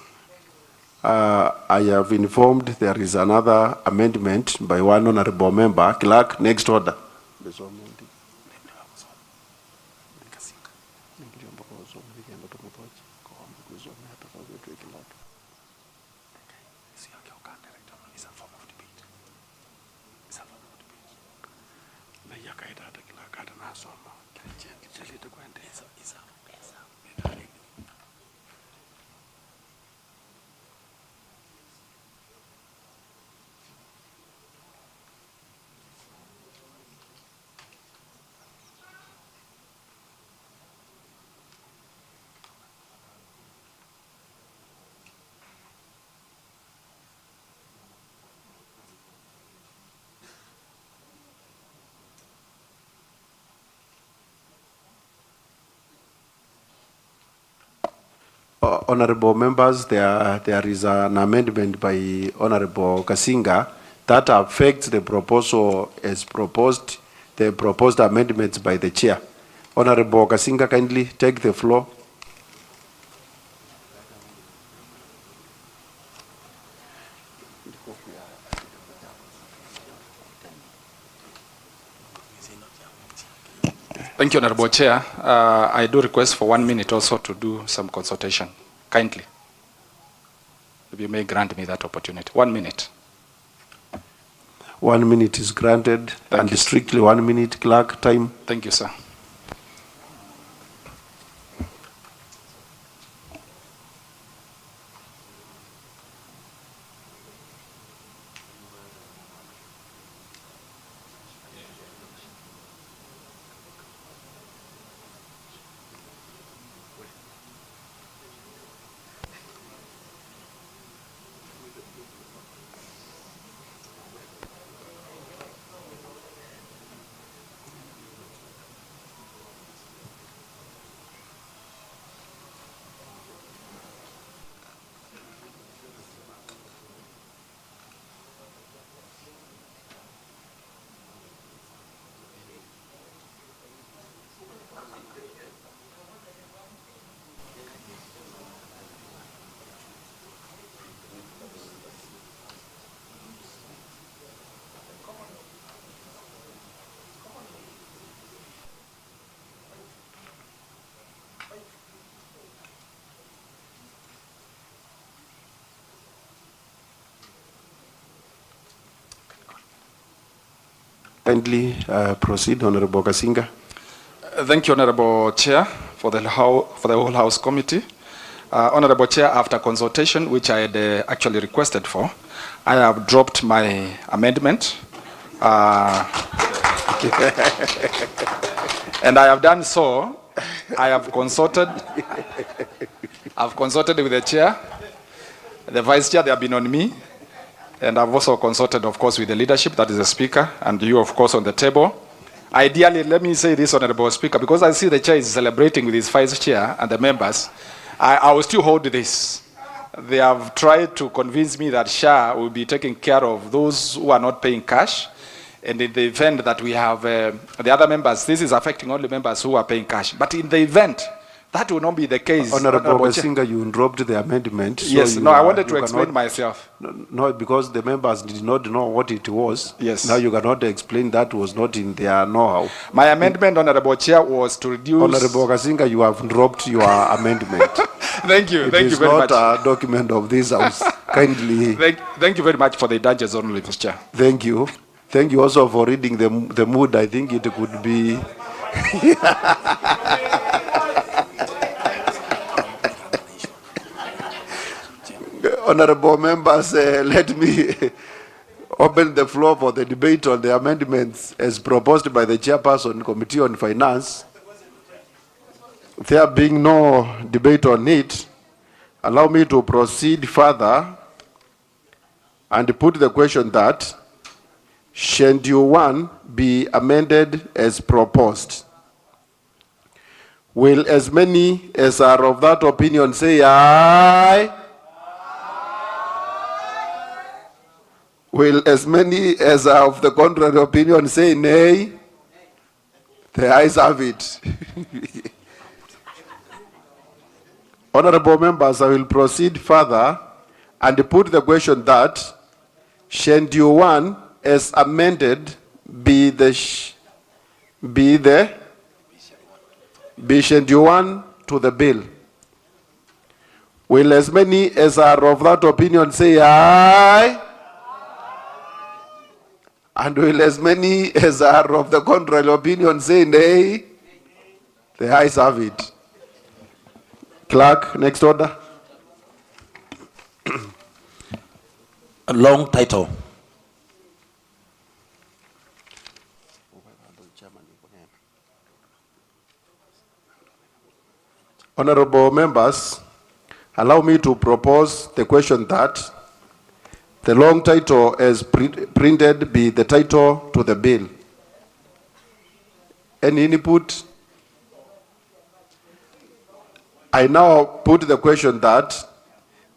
I have informed there is another amendment by one honorable member. Clerk, next order. Honorable members, there is an amendment by Honorable Kasinga that affects the proposal as proposed, the proposed amendments by the chair. Honorable Kasinga, kindly take the floor. Thank you, Honorable Chair. I do request for 1 minute also to do some consultation, kindly. If you may grant me that opportunity. 1 minute. 1 minute is granted. Thank you. Strictly 1 minute, clerk, time. Thank you, sir. Kindly proceed, Honorable Kasinga. Thank you, Honorable Chair, for the whole House Committee. Honorable Chair, after consultation, which I had actually requested for, I have dropped my amendment. And I have done so. I have consulted. I've consulted with the Chair, the Vice Chair. They have been on me. And I've also consulted, of course, with the leadership, that is the Speaker, and you, of course, on the table. Ideally, let me say this, Honorable Speaker, because I see the Chair is celebrating with his Vice Chair and the members, I will still hold this. They have tried to convince me that SHA will be taking care of those who are not paying cash. And in the event that we have the other members, this is affecting only members who are paying cash. But in the event, that will not be the case. Honorable Kasinga, you dropped the amendment. Yes, so no, I wanted to explain myself. No, because the members did not know what it was. Yes. Now you cannot explain that was not in their know-how. My amendment, Honorable Chair, was to reduce... Honorable Kasinga, you have dropped your amendment. Thank you very much. It is not a document of this House. Kindly. Thank you very much for the indulgence, Honorable Mr. Chair. Thank you. Thank you also for reading the mood. I think it could be... Honorable members, let me open the floor for the debate on the amendments as proposed by the Chairperson, Committee on Finance. There being no debate on it, allow me to proceed further and put the question that Schedule 1 be amended as proposed. Will as many as are of that opinion say aye? Will as many as are of the contrary opinion say nay? The ayes have it. Honorable members, I will proceed further and put the question that Schedule 1 as amended be Schedule 1 to the bill. Will as many as are of that opinion say aye? And will as many as are of the contrary opinion say nay? The ayes have it. Clerk, next order. A long title. Honorable members, allow me to propose the question that the long title as printed be the title to the bill. Any input? I now put the question that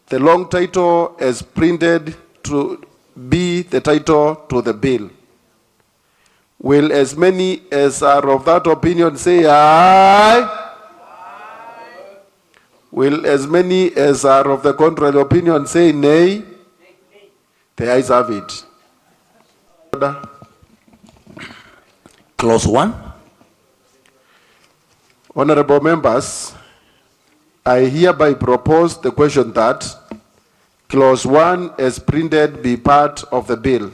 the long title as printed to be the title to the bill. Will as many as are of that opinion say aye? Will as many as are of the contrary opinion say nay? The ayes have it. Order. Clause 1. Honorable members, I hereby propose the question that Clause 1 as printed be part of the bill.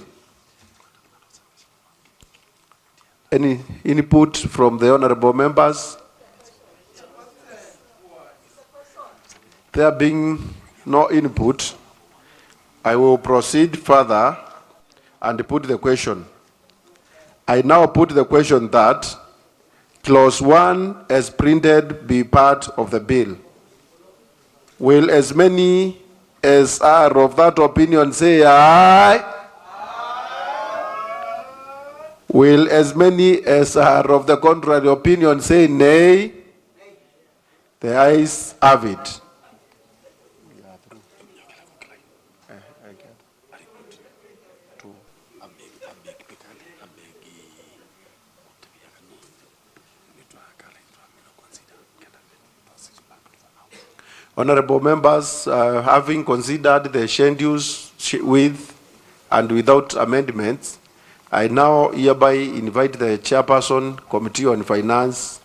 Any input from the honorable members? There being no input, I will proceed further and put the question. I now put the question that Clause 1 as printed be part of the bill. Will as many as are of that opinion say aye? Will as many as are of the contrary opinion say nay? The ayes have it. Honorable members, having considered the schedules with and without amendments, I now hereby invite the chairperson, Committee on Finance,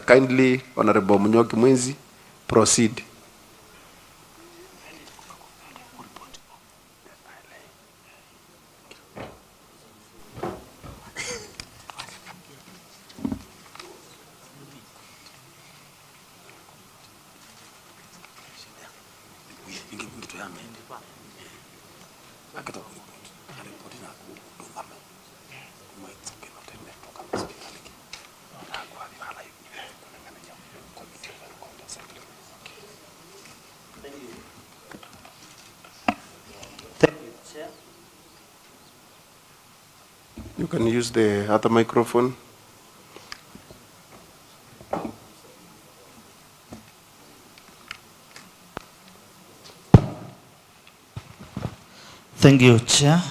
kindly, Honorable Munyoki Mwenzi, proceed. You can use the other microphone. Thank you, Chair.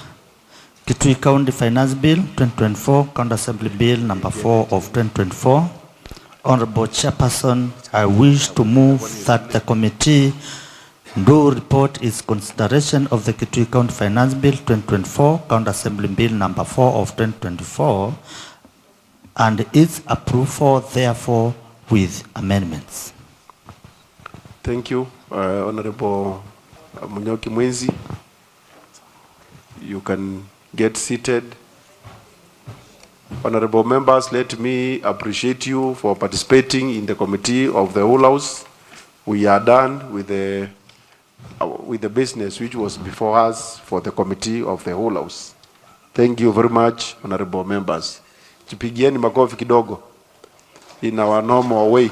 Kitui County Finance Bill 2024, County Assembly Bill number 4 of 2024. Honorable Chairperson, I wish to move that the committee do report its consideration of the Kitui County Finance Bill 2024, County Assembly Bill number 4 of 2024, and its approval therefore with amendments. Thank you, Honorable Munyoki Mwenzi. You can get seated. Honorable members, let me appreciate you for participating in the committee of the whole house. We are done with the business which was before us for the committee of the whole house. Thank you very much, honorable members. Tupigieni makofi kidogo in our normal way.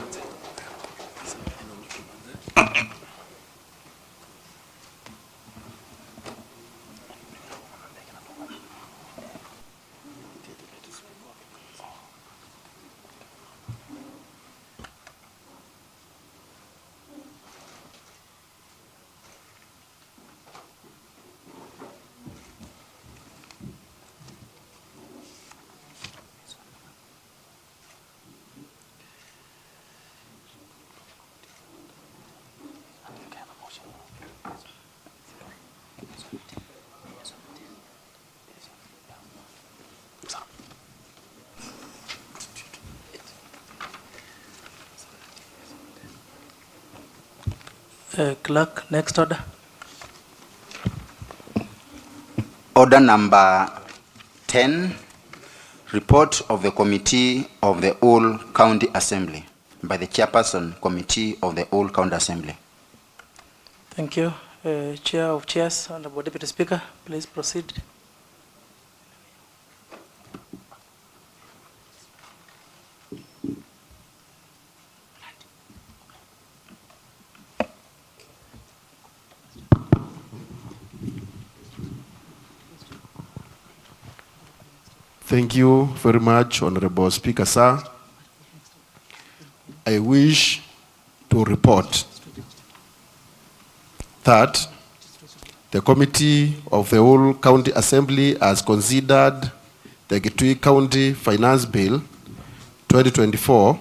Clerk, next order. Order number 10, report of the Committee of the Whole County Assembly by the Chairperson, Committee of the Whole County Assembly. Thank you. Chair of Chairs, Honorable Deputy Speaker, please proceed. Thank you very much, Honorable Speaker, sir. I wish to report that the Committee of the Whole County Assembly has considered the Kitui County Finance Bill 2024,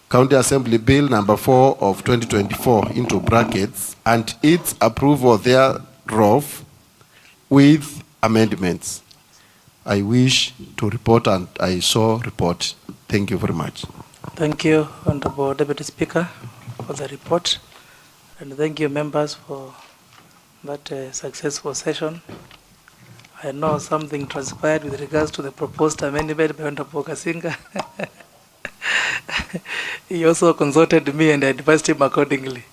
County Assembly Bill number 4 of 2024 into brackets, and its approval thereof with amendments. I wish to report, and I so report. Thank you very much. Thank you, Honorable Deputy Speaker, for the report. And thank you, members, for that successful session. I know something transpired with regards to the proposed amendment by Honorable Kasinga. He also consulted me and I advised him accordingly.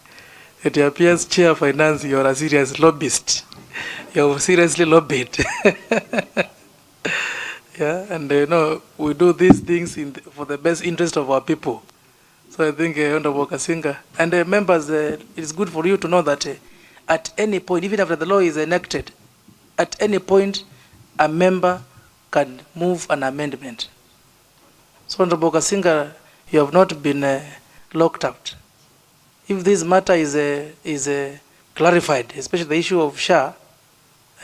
It appears, Chair of Finance, you are a serious lobbyist. You have seriously lobbied. Yeah, and we do these things for the best interest of our people. So I think Honorable Kasinga and members, it's good for you to know that at any point, even after the law is enacted, at any point, a member can move an amendment. So Honorable Kasinga, you have not been locked out. If this matter is clarified, especially the issue of SHA,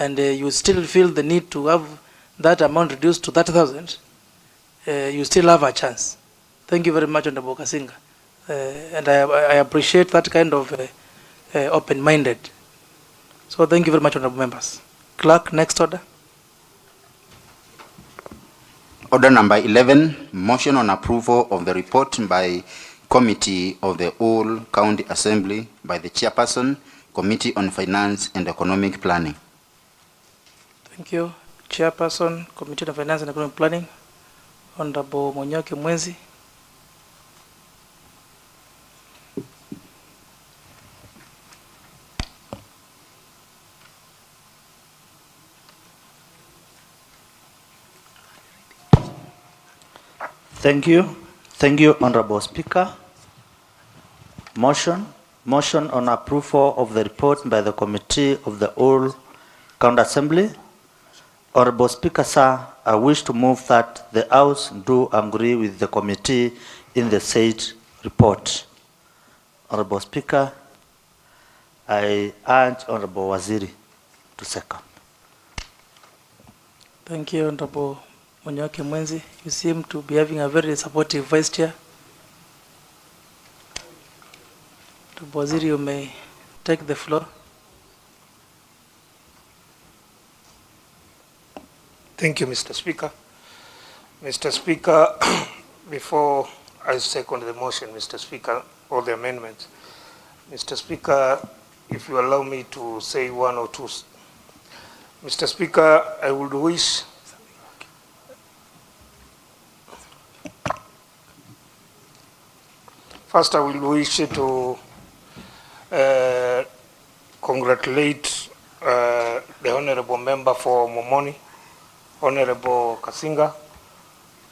and you still feel the need to have that amount reduced to 30,000, you still have a chance. Thank you very much, Honorable Kasinga. And I appreciate that kind of open-minded. So thank you very much, Honorable members. Clerk, next order. Order number 11, motion on approval of the report by Committee of the Whole County Assembly by the Chairperson, Committee on Finance and Economic Planning. Thank you. Chairperson, Committee on Finance and Economic Planning, Honorable Munyoke Mwenzi. Thank you. Thank you, Honorable Speaker. Motion on approval of the report by the Committee of the Whole County Assembly. Honorable Speaker, sir, I wish to move that the House do agree with the committee in the said report. Honorable Speaker, I urge Honorable Waziri to second. Thank you, Honorable Munyoke Mwenzi. You seem to be having a very supportive vice chair. Honorable Waziri, you may take the floor. Thank you, Mr. Speaker. Mr. Speaker, before I second the motion, Mr. Speaker, or the amendments, Mr. Speaker, if you allow me to say one or two. Mr. Speaker, I would wish first I will wish to congratulate the Honorable Member for Momoni, Honorable Kasinga,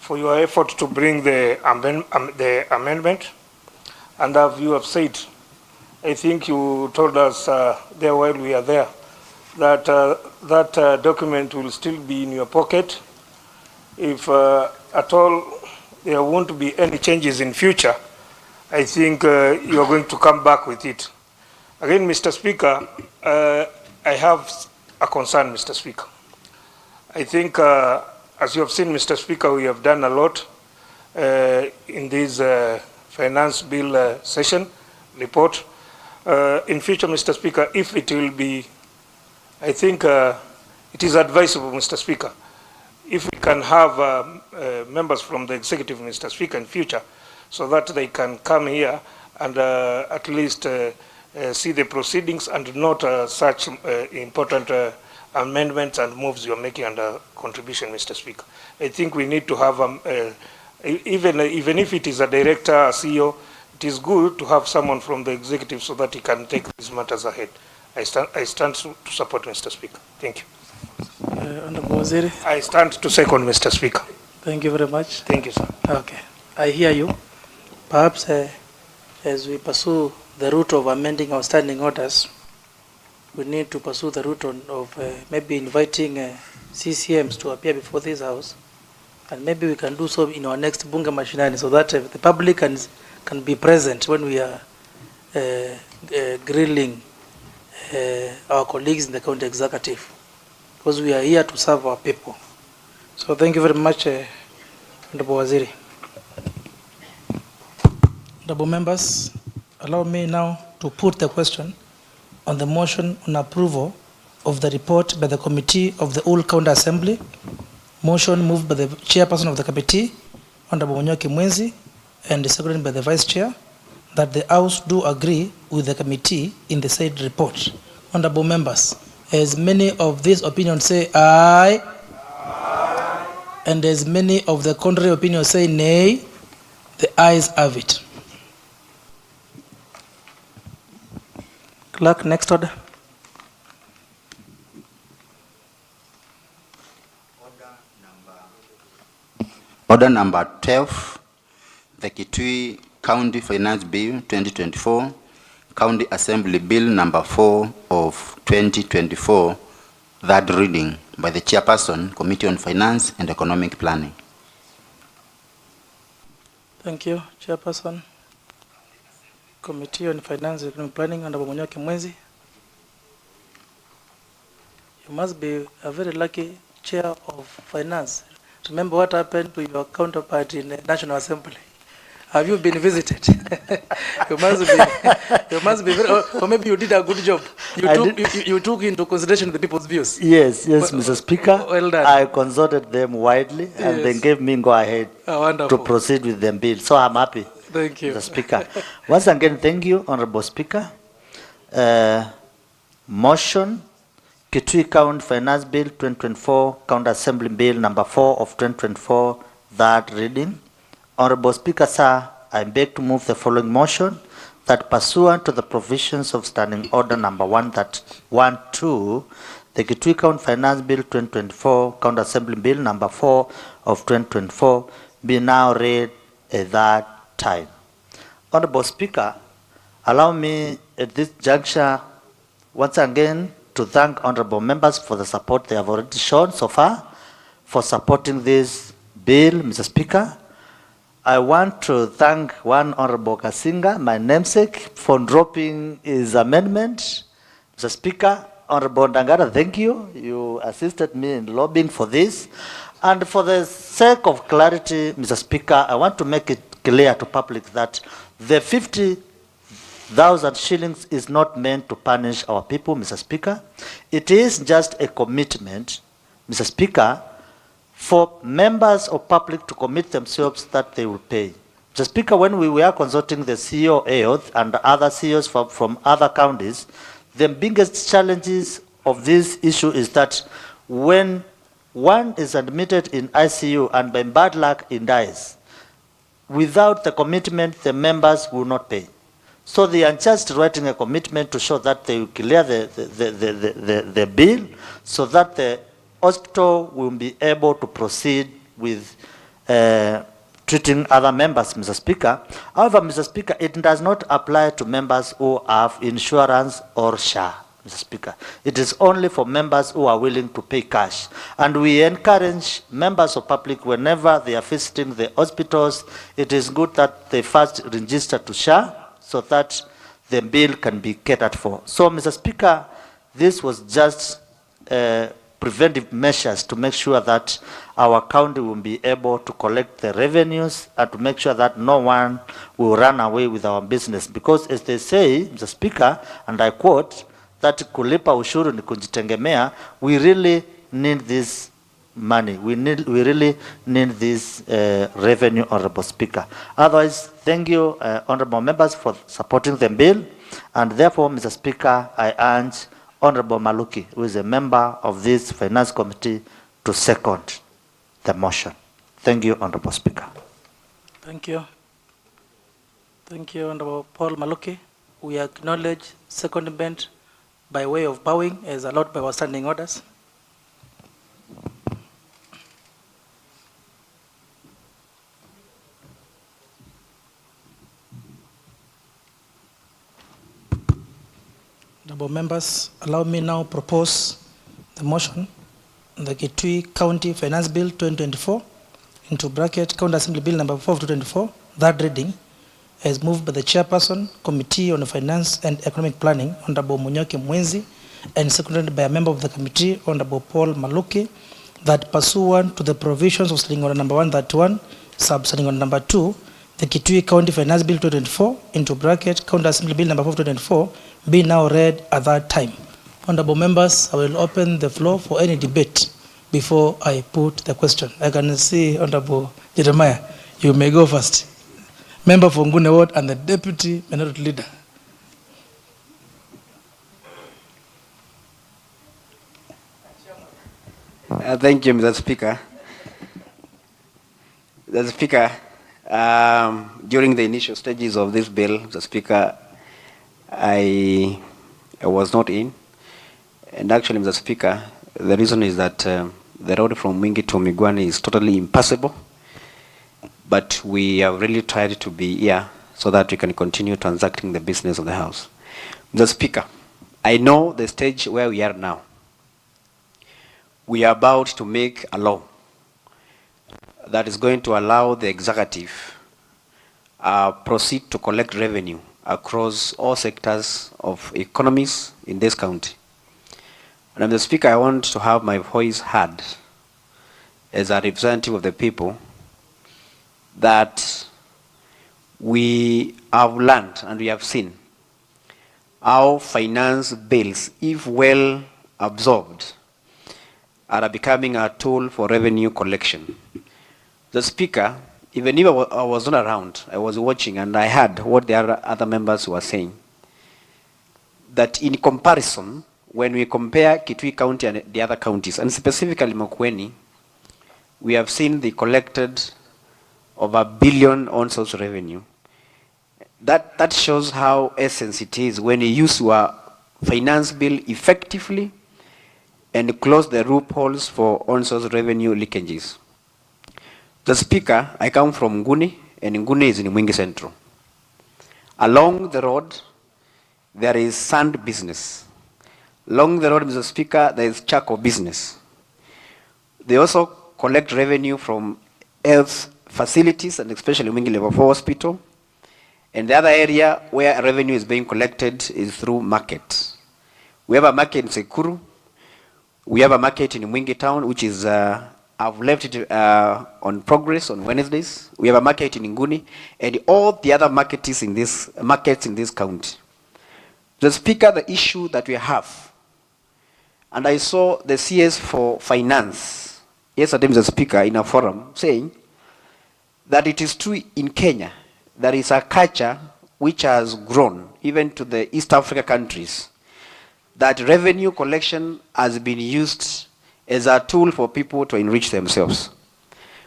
for your effort to bring the amendment. And as you have said, I think you told us there while we are there that that document will still be in your pocket. If at all there won't be any changes in future, I think you are going to come back with it. Again, Mr. Speaker, I have a concern, Mr. Speaker. I think, as you have seen, Mr. Speaker, we have done a lot in this finance bill session report. In future, Mr. Speaker, if it will be, I think it is advisable, Mr. Speaker, if we can have members from the executive, Mr. Speaker, in future, so that they can come here and at least see the proceedings and not such important amendments and moves you are making under contribution, Mr. Speaker. I think we need to have, even if it is a director, a CEO, it is good to have someone from the executive so that he can take these matters ahead. I stand to support, Mr. Speaker. Thank you. Honorable Waziri. I stand to second, Mr. Speaker. Thank you very much. Thank you, sir. Okay, I hear you. Perhaps as we pursue the route of amending our standing orders, we need to pursue the route of maybe inviting CCMs to appear before this House, and maybe we can do so in our next Bunge Mashinani, so that the public can be present when we are grilling our colleagues in the county executive, because we are here to serve our people. So thank you very much, Honorable Waziri. Honorable members, allow me now to put the question on the motion on approval of the report by the Committee of the Whole County Assembly. Motion moved by the Chairperson of the Committee, Honorable Munyoki Mwenzi, and seconded by the Vice Chair, that the House do agree with the committee in the said report. Honorable members, as many of these opinions say aye, and as many of the contrary opinions say nay, the ayes have it. Clerk, next order. Order number 12, the Kitui County Finance Bill 2024, County Assembly Bill number 4 of 2024, third reading by the Chairperson, Committee on Finance and Economic Planning. Thank you, Chairperson, Committee on Finance and Economic Planning, Honorable Munyoki Mwenzi. You must be a very lucky Chair of Finance. Remember what happened to your counterpart in the National Assembly. Have you been visited? You must be very, or maybe you did a good job. You took into consideration the people's views. Yes, Mr. Speaker. Well done. I consulted them widely, and they gave me go ahead wonderful. to proceed with the bill. So I'm happy. Thank you, Mr. Speaker. Once again, thank you, Honorable Speaker. Motion, Kitui County Finance Bill 2024, County Assembly Bill number 4 of 2024, third reading. Honorable Speaker, sir, I beg to move the following motion, that pursuant to the provisions of Standing Order number 112, the Kitui County Finance Bill 2024, County Assembly Bill number 4 of 2024, be now read at that time. Honorable Speaker, allow me at this juncture once again to thank honorable members for the support they have already shown so far for supporting this bill, Mr. Speaker. I want to thank one Honorable Kasinga, my namesake, for dropping his amendment. Mr. Speaker, Honorable Ndangara, thank you. You assisted me in lobbying for this. And for the sake of clarity, Mr. Speaker, I want to make it clear to public that the 50,000 shillings is not meant to punish our people, Mr. Speaker. It is just a commitment, Mr. Speaker, for members of public to commit themselves that they will pay. Mr. Speaker, when we were consulting the CEO AOT and other CEOs from other counties, the biggest challenges of this issue is that when one is admitted in ICU and by bad luck he dies, without the commitment, the members will not pay. So they are just writing a commitment to show that they will clear the bill so that the hospital will be able to proceed with treating other members, Mr. Speaker. However, Mr. Speaker, it does not apply to members who have insurance or SHA, Mr. Speaker. It is only for members who are willing to pay cash. And we encourage members of public, whenever they are visiting the hospitals, it is good that they first register to SHA so that the bill can be catered for. So, Mr. Speaker, this was just preventive measures to make sure that our county will be able to collect the revenues and to make sure that no one will run away with our business. Because as they say, Mr. Speaker, and I quote, that kulipa ushuru ni kujitegemea, we really need this money. We really need this revenue, Honorable Speaker. Otherwise, thank you, honorable members, for supporting the bill. And therefore, Mr. Speaker, I urge Honorable Maluki, who is a member of this Finance Committee, to second the motion. Thank you, Honorable Speaker. Thank you. Thank you, Honorable Paul Maluki. We acknowledge secondment by way of bowing as allowed by our standing orders. Honorable members, allow me now propose the motion, the Kitui County Finance Bill 2024, into bracket County Assembly Bill number 4 of 2024, third reading, as moved by the Chairperson, Committee on Finance and Economic Planning, Honorable Munyoki Mwenzi, and seconded by a member of the committee, Honorable Paul Maluki, that pursuant to the provisions of Sling Order number 131, sub-Sling Order number 2, the Kitui County Finance Bill 2024, into bracket County Assembly Bill number 4 of 2024, be now read at that time. Honorable members, I will open the floor for any debate before I put the question. I can see Honorable Jeremiah. You may go first. Member for Ngune Ward and the Deputy Minority Leader. Thank you, Mr. Speaker. Mr. Speaker, during the initial stages of this bill, Mr. Speaker, I was not in. And actually, Mr. Speaker, the reason is that the road from Mwingi to Migwani is totally impassable. But we have really tried to be here so that we can continue transacting the business of the House. Mr. Speaker, I know the stage where we are now. We are about to make a law that is going to allow the executive proceed to collect revenue across all sectors of economies in this county. And Mr. Speaker, I want to have my voice heard as a representative of the people that we have learned and we have seen how finance bills, if well absorbed, are becoming a tool for revenue collection. The Speaker, even if I was not around, I was watching and I heard what the other members were saying. That in comparison, when we compare Kitui County and the other counties, and specifically Makueni, we have seen the collected of $1 billion on source revenue. That shows how essence it is when you use your finance bill effectively and close the loopholes for on-source revenue leakages. The Speaker, I come from Nguni, and Nguni is in Mwingi Central. Along the road, there is sand business. Along the road, Mr. Speaker, there is charcoal business. They also collect revenue from health facilities, and especially Mwingi Level 4 Hospital. And the other area where revenue is being collected is through market. We have a market in Sekuru. We have a market in Mwingi Town, which is, I've left it on progress on Wednesdays. We have a market in Nguni, and all the other markets in this county. The Speaker, the issue that we have, and I saw the CS for Finance yesterday, Mr. Speaker, in a forum saying that it is true in Kenya, there is a culture which has grown even to the East Africa countries, that revenue collection has been used as a tool for people to enrich themselves.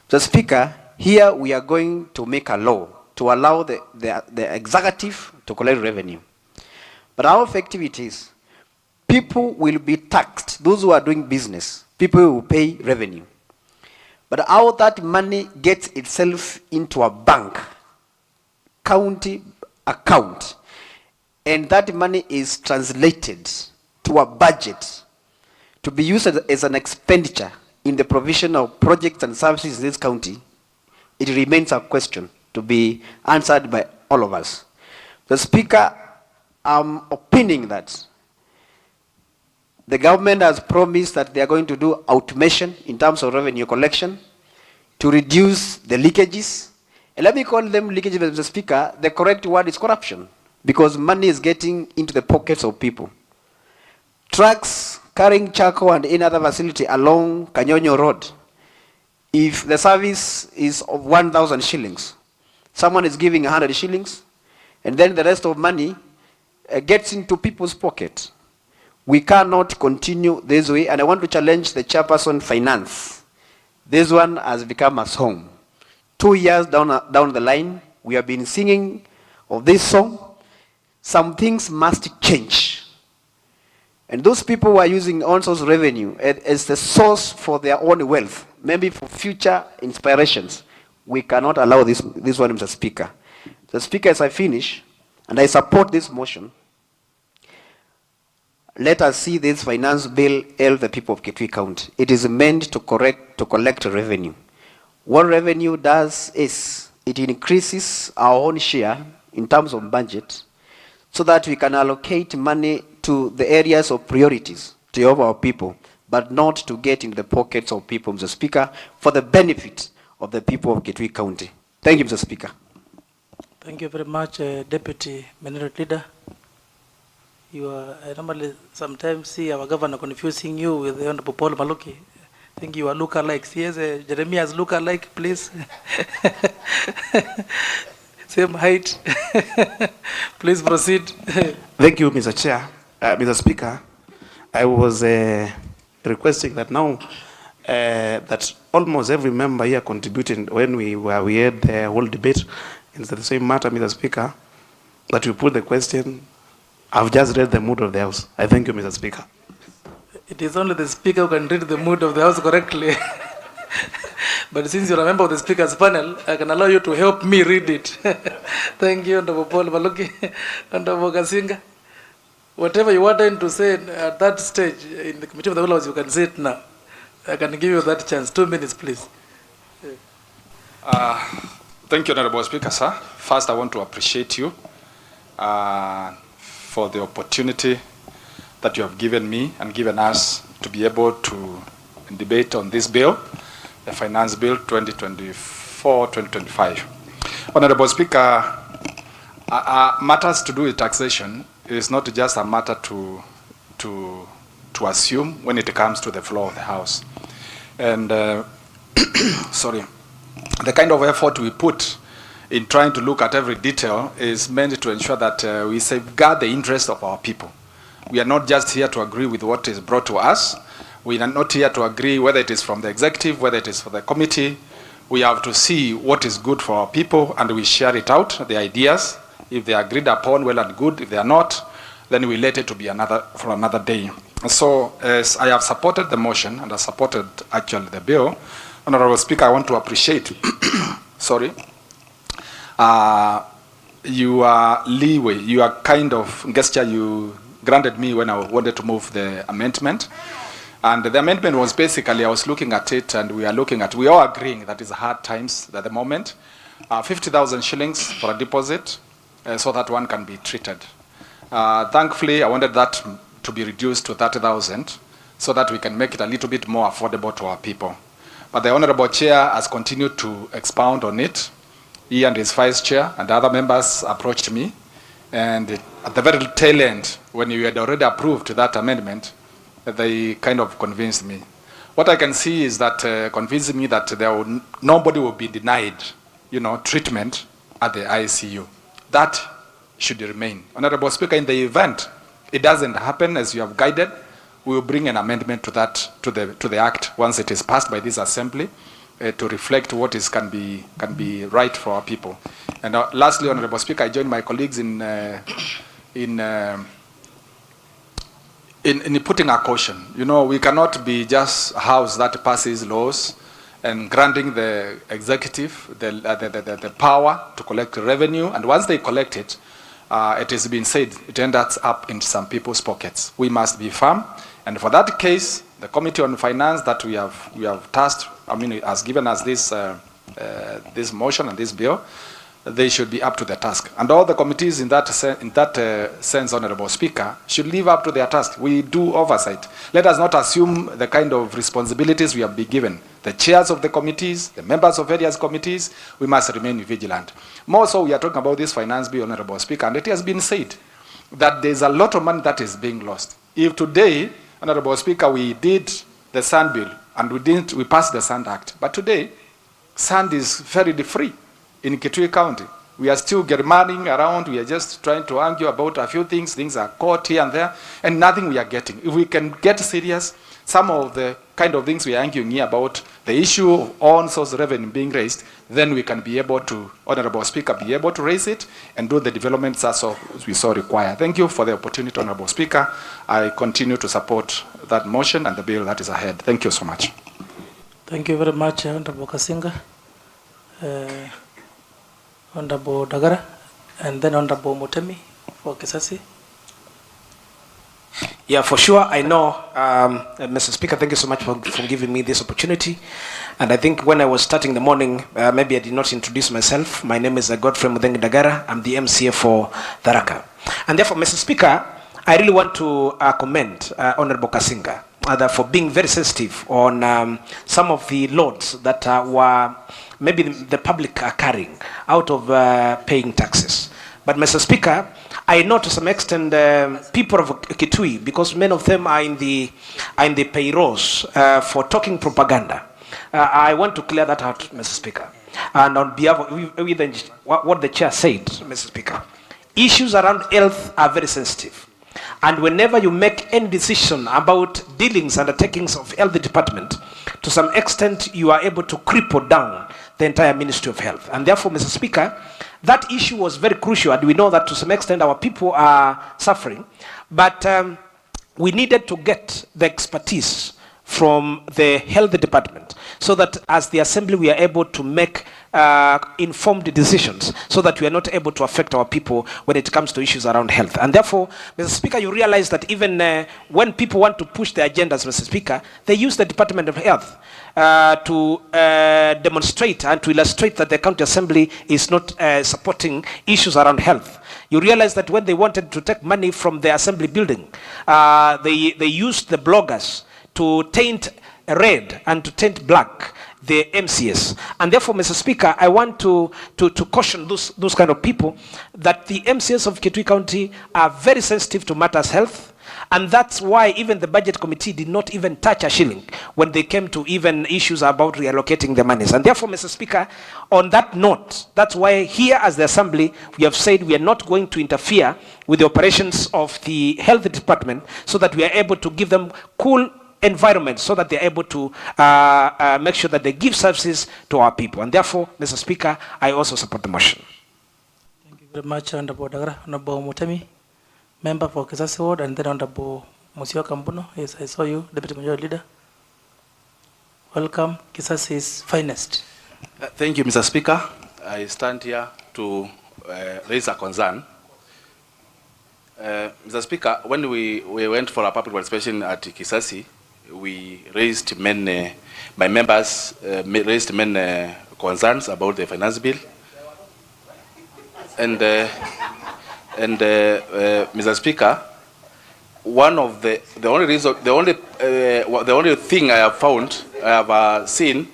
The Speaker, here we are going to make a law to allow the executive to collect revenue. But how effective it is, people will be taxed, those who are doing business, people will pay revenue. But how that money gets itself into a bank, county account, and that money is translated to a budget to be used as an expenditure in the provision of projects and services in this county, it remains a question to be answered by all of us. The Speaker, I'm opining that the government has promised that they are going to do automation in terms of revenue collection to reduce the leakages. And let me call them leakages, Mr. Speaker. The correct word is corruption, because money is getting into the pockets of people. Trucks carrying charcoal and any other facility along Kanyonyo Road If the service is of 1,000 shillings, someone is giving 100 shillings, and then the rest of money gets into people's pocket. We cannot continue this way, and I want to challenge the chairperson finance. This one has become a song. 2 years down the line, we have been singing of this song. Some things must change. And those people who are using own source revenue as the source for their own wealth, maybe for future inspirations, we cannot allow this one, Mr. Speaker. Mr. Speaker, as I finish, and I support this motion, let us see this finance bill help the people of Kitui County. It is meant to collect revenue. What revenue does is it increases our own share in terms of budget so that we can allocate money to the areas of priorities to help our people, but not to get into the pockets of people, Mr. Speaker, for the benefit of the people of Kitui County. Thank you, Mr. Speaker. Thank you very much, Deputy Minority Leader. I normally sometimes see our governor confusing you with the Honorable Paul Maluki. I think you are look-alikes. Yes, Jeremiah's look-alike, please. Same height. Please proceed. Thank you, Mr. Chair. Mr. Speaker, I was requesting that now that almost every member here contributed when we had the whole debate in the same matter, Mr. Speaker, that we put the question. I've just read the mood of the House. I thank you, Mr. Speaker. It is only the Speaker who can read the mood of the House correctly. But since you're a member of the Speaker's panel, I can allow you to help me read it. Thank you, Honorable Paul Maluki, Honorable Kasinga. Whatever you wanted to say at that stage in the Committee of the Whole House, you can say it now. I can give you that chance. 2 minutes, please. Thank you, Honorable Speaker, sir. First, I want to appreciate you for the opportunity that you have given me and given us to be able to debate on this bill, the Finance Bill 2024-2025. Honorable Speaker, matters to do with taxation is not just a matter to assume when it comes to the floor of the House. And sorry, the kind of effort we put in trying to look at every detail is meant to ensure that we safeguard the interest of our people. We are not just here to agree with what is brought to us. We are not here to agree whether it is from the executive, whether it is for the committee. We have to see what is good for our people, and we share it out, the ideas. If they are agreed upon, well and good. If they are not, then we let it to be for another day. So, as I have supported the motion, and I supported actually the bill, Honorable Speaker, I want to appreciate sorry, your leeway, your kind of gesture you granted me when I wanted to move the amendment. And the amendment was basically, I was looking at it, and we all agreeing that it's hard times at the moment. 50,000 shillings for a deposit, so that one can be treated. Thankfully, I wanted that to be reduced to 30,000, so that we can make it a little bit more affordable to our people. But the Honorable Chair has continued to expound on it. He and his Vice Chair and other members approached me, and at the very tail end, when you had already approved that amendment, they kind of convinced me. What I can see is that convincing me that nobody will be denied, treatment at the ICU. That should remain. Honorable Speaker, in the event it doesn't happen as you have guided, we will bring an amendment to that to the Act once it is passed by this Assembly to reflect what can be right for our people. And lastly, Honorable Speaker, I join my colleagues in putting a caution. We cannot be just a house that passes laws and granting the executive the power to collect revenue, and once they collect it, it has been said it ends up in some people's pockets. We must be firm, and for that case, the Committee on Finance that we have tasked, has given us this motion and this bill. They should be up to the task, and all the committees in that sense, Honorable Speaker, should live up to their task. We do oversight. Let us not assume the kind of responsibilities we have been given. The chairs of the committees, the members of various committees, we must remain vigilant. More so, we are talking about this finance bill, Honorable Speaker, and it has been said that there is a lot of money that is being lost. If today, Honorable Speaker, we did the Sun Bill and we passed the Sand Act. But today, sand is very free in Kitui County. We are still gerrymandering around. We are just trying to argue about a few things. Things are caught here and there, and nothing we are getting. If we can get serious, some of the kind of things we are arguing here about the issue of on-source revenue being raised, then we can be able to, Honorable Speaker, be able to raise it and do the developments as we so require. Thank you for the opportunity, Honorable Speaker. I continue to support that motion and the bill that is ahead. Thank you so much. Thank you very much, Honorable Kasinga, Honorable Dagara, and then Honorable Mutemi for Kisasi. Yeah, for sure. I know, Mr. Speaker, thank you so much for giving me this opportunity. And I think when I was starting the morning, maybe I did not introduce myself. My name is Godfrey Mudengi Dagara. I'm the MCA for Tharaka. And therefore, Mr. Speaker, I really want to commend Honorable Kasinga for being very sensitive on some of the loads that were maybe the public are carrying out of paying taxes. But Mr. Speaker, I know to some extent people of Kitui, because many of them are in the payrolls for talking propaganda. I want to clear that out, Mr. Speaker. And on behalf of what the chair said, Mr. Speaker, issues around health are very sensitive. And whenever you make any decision about dealings and undertakings of health department, to some extent you are able to cripple down the entire Ministry of Health. And therefore, Mr. Speaker, that issue was very crucial, and we know that to some extent our people are suffering. But we needed to get the expertise from the health department so that as the assembly we are able to make informed decisions so that we are not able to affect our people when it comes to issues around health. And therefore, Mr. Speaker, you realize that even when people want to push their agendas, Mr. Speaker, they use the Department of Health to demonstrate and to illustrate that the county assembly is not supporting issues around health. You realize that when they wanted to take money from the assembly building, they used the bloggers to taint red and to taint black the MCS. And therefore, Mr. Speaker, I want to caution those kind of people that the MCS of Kitui County are very sensitive to matters health. And that's why even the budget committee did not even touch a shilling when they came to even issues about reallocating the monies. And therefore, Mr. Speaker, on that note, that's why here as the assembly, we have said we are not going to interfere with the operations of the health department so that we are able to give them cool environment so that they're able to make sure that they give services to our people. And therefore, Mr. Speaker, I also support the motion. Thank you very much, Honorable Dagara. Honorable Mutemi, member for Kisasi Ward, and then Honorable Musio Kambuno. Yes, I saw you, Deputy Majority Leader. Welcome, Kisasi's finest. Thank you, Mr. Speaker. I stand here to raise a concern. Mr. Speaker, when we went for a public participation at Kisasi, we raised many, my members raised many concerns about the finance bill. And Mr. Speaker, one of the only reason, the only thing I have found, I have seen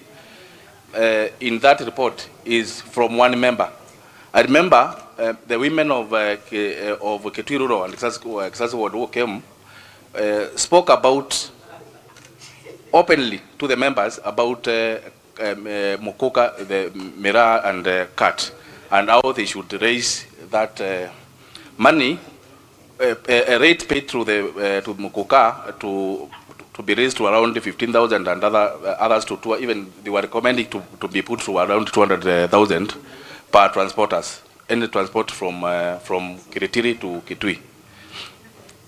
in that report is from one member. I remember the women of Kitui Rural and Kisasi Ward who came spoke about openly to the members about Mukoka, the Mira and Kat, and how they should raise that money, a rate paid through the to Mukoka to be raised to around 15,000 and others to even they were recommending to be put to around 200,000 per transporters, any transport from Kiritiri to Kitui.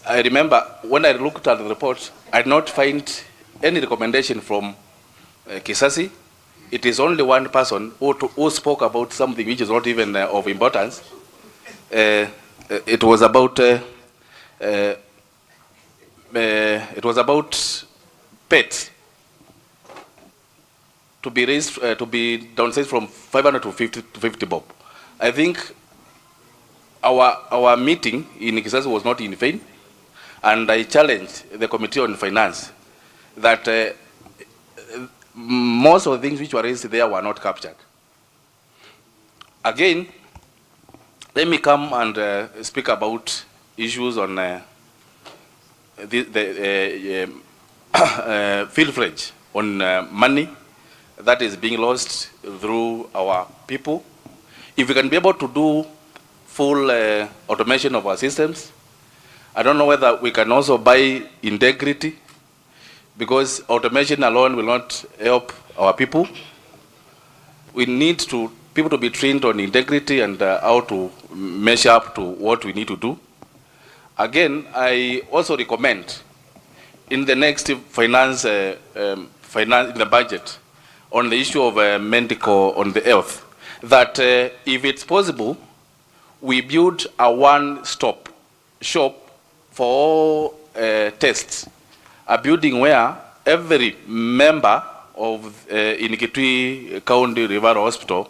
I remember when I looked at the report, I did not find any recommendation from Kisasi. It is only one person who spoke about something which is not even of importance. It was about pets to be raised to be downsized from 500 to 50 bob. I think our meeting in Kisasi was not in vain, and I challenged the Committee on Finance that most of the things which were raised there were not captured. Again, let me come and speak about issues on the full-fledged on money that is being lost through our people. If we can be able to do full automation of our systems, I don't know whether we can also buy integrity, because automation alone will not help our people. We need people to be trained on integrity and how to measure up to what we need to do. Again, I also recommend in the next finance in the budget on the issue of medical on the health, that if it's possible, we build a one-stop shop for all tests, a building where every member of in Kitui County Referral Hospital,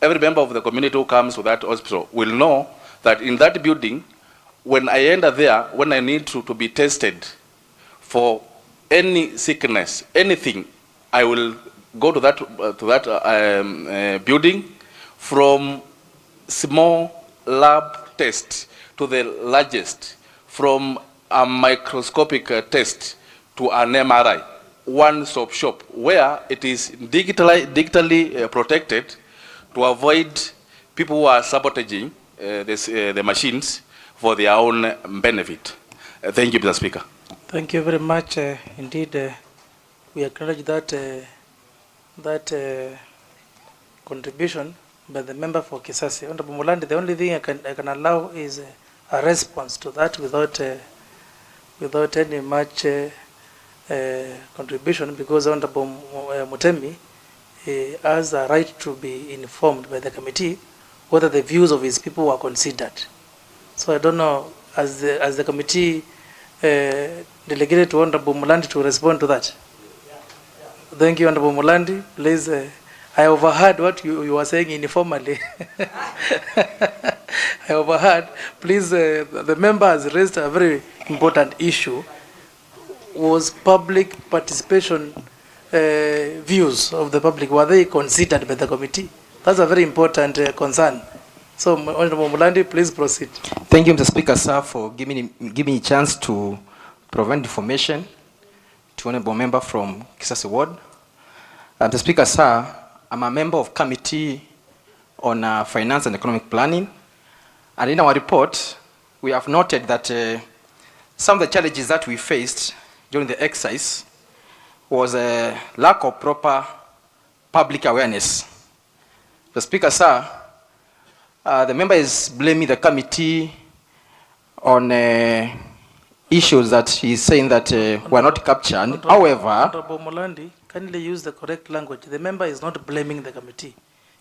every member of the community who comes to that hospital will know that in that building, when I enter there, when I need to be tested for any sickness, anything, I will go to that building, from small lab test to the largest, from a microscopic test to an MRI, one-stop shop where it is digitally protected to avoid people who are sabotaging the machines for their own benefit. Thank you, Mr. Speaker. Thank you very much. Indeed, we acknowledge that contribution by the member for Kisasi. Honorable Mulandi, the only thing I can allow is a response to that without any much contribution, because Honorable Mutemi has a right to be informed by the committee whether the views of his people were considered. So I don't know, as the committee delegated to Honorable Mulandi to respond to that. Thank you, Honorable Mulandi. Please, I overheard what you were saying informally. I overheard. Please, the member has raised a very important issue. Was public participation views of the public, were they considered by the committee? That's a very important concern. So, Honorable Mulandi, please proceed. Thank you, Mr. Speaker, sir, for giving me a chance to provide information to Honorable Member from Kisasi Ward. Mr. Speaker, sir, I'm a member of Committee on Finance and Economic Planning, and in our report, we have noted that some of the challenges that we faced during the exercise was a lack of proper public awareness. The Speaker, sir, the member is blaming the committee on issues that he's saying that were not captured. However, Honorable Mulandi, kindly use the correct language. The member is not blaming the committee.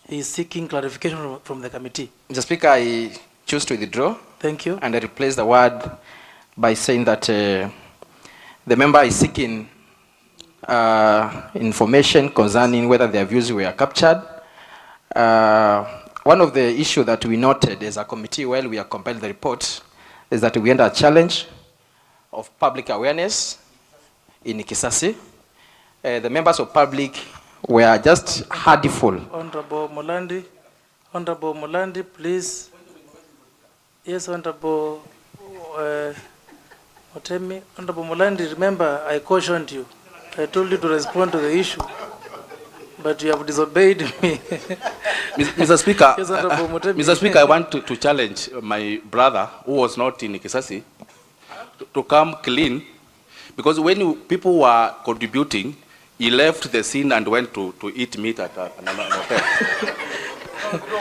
He is seeking clarification from the committee. Mr. Speaker, I choose to withdraw. Thank you. And I replace the word by saying that the member is seeking information concerning whether their views were captured. One of the issues that we noted as a committee while we are compiling the report is that we had a challenge of public awareness in Kisasi. The members of public were just heartful. Honorable Mulandi, please. Yes, Honorable Mutemi. Honorable Mulandi, remember I cautioned you. I told you to respond to the issue, but you have disobeyed me. Mr. Speaker, Yes, Honorable Mutemi. Mr. Speaker, I want to challenge my brother who was not in Kisasi to come clean, because when people were contributing, he left the scene and went to eat meat at another hotel.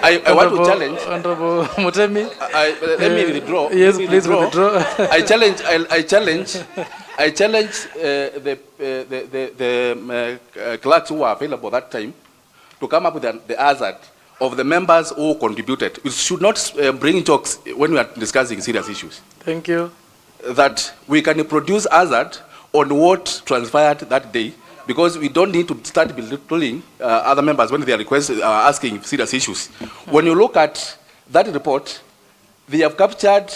I want to challenge. Honorable Mutemi. Let me withdraw. Yes, please withdraw. I challenge the clerks who were available that time to come up with the hazard of the members who contributed. We should not bring jokes when we are discussing serious issues. Thank you. That we can produce hazard on what transpired that day, because we don't need to start belittling other members when they are asking serious issues. When you look at that report, they have captured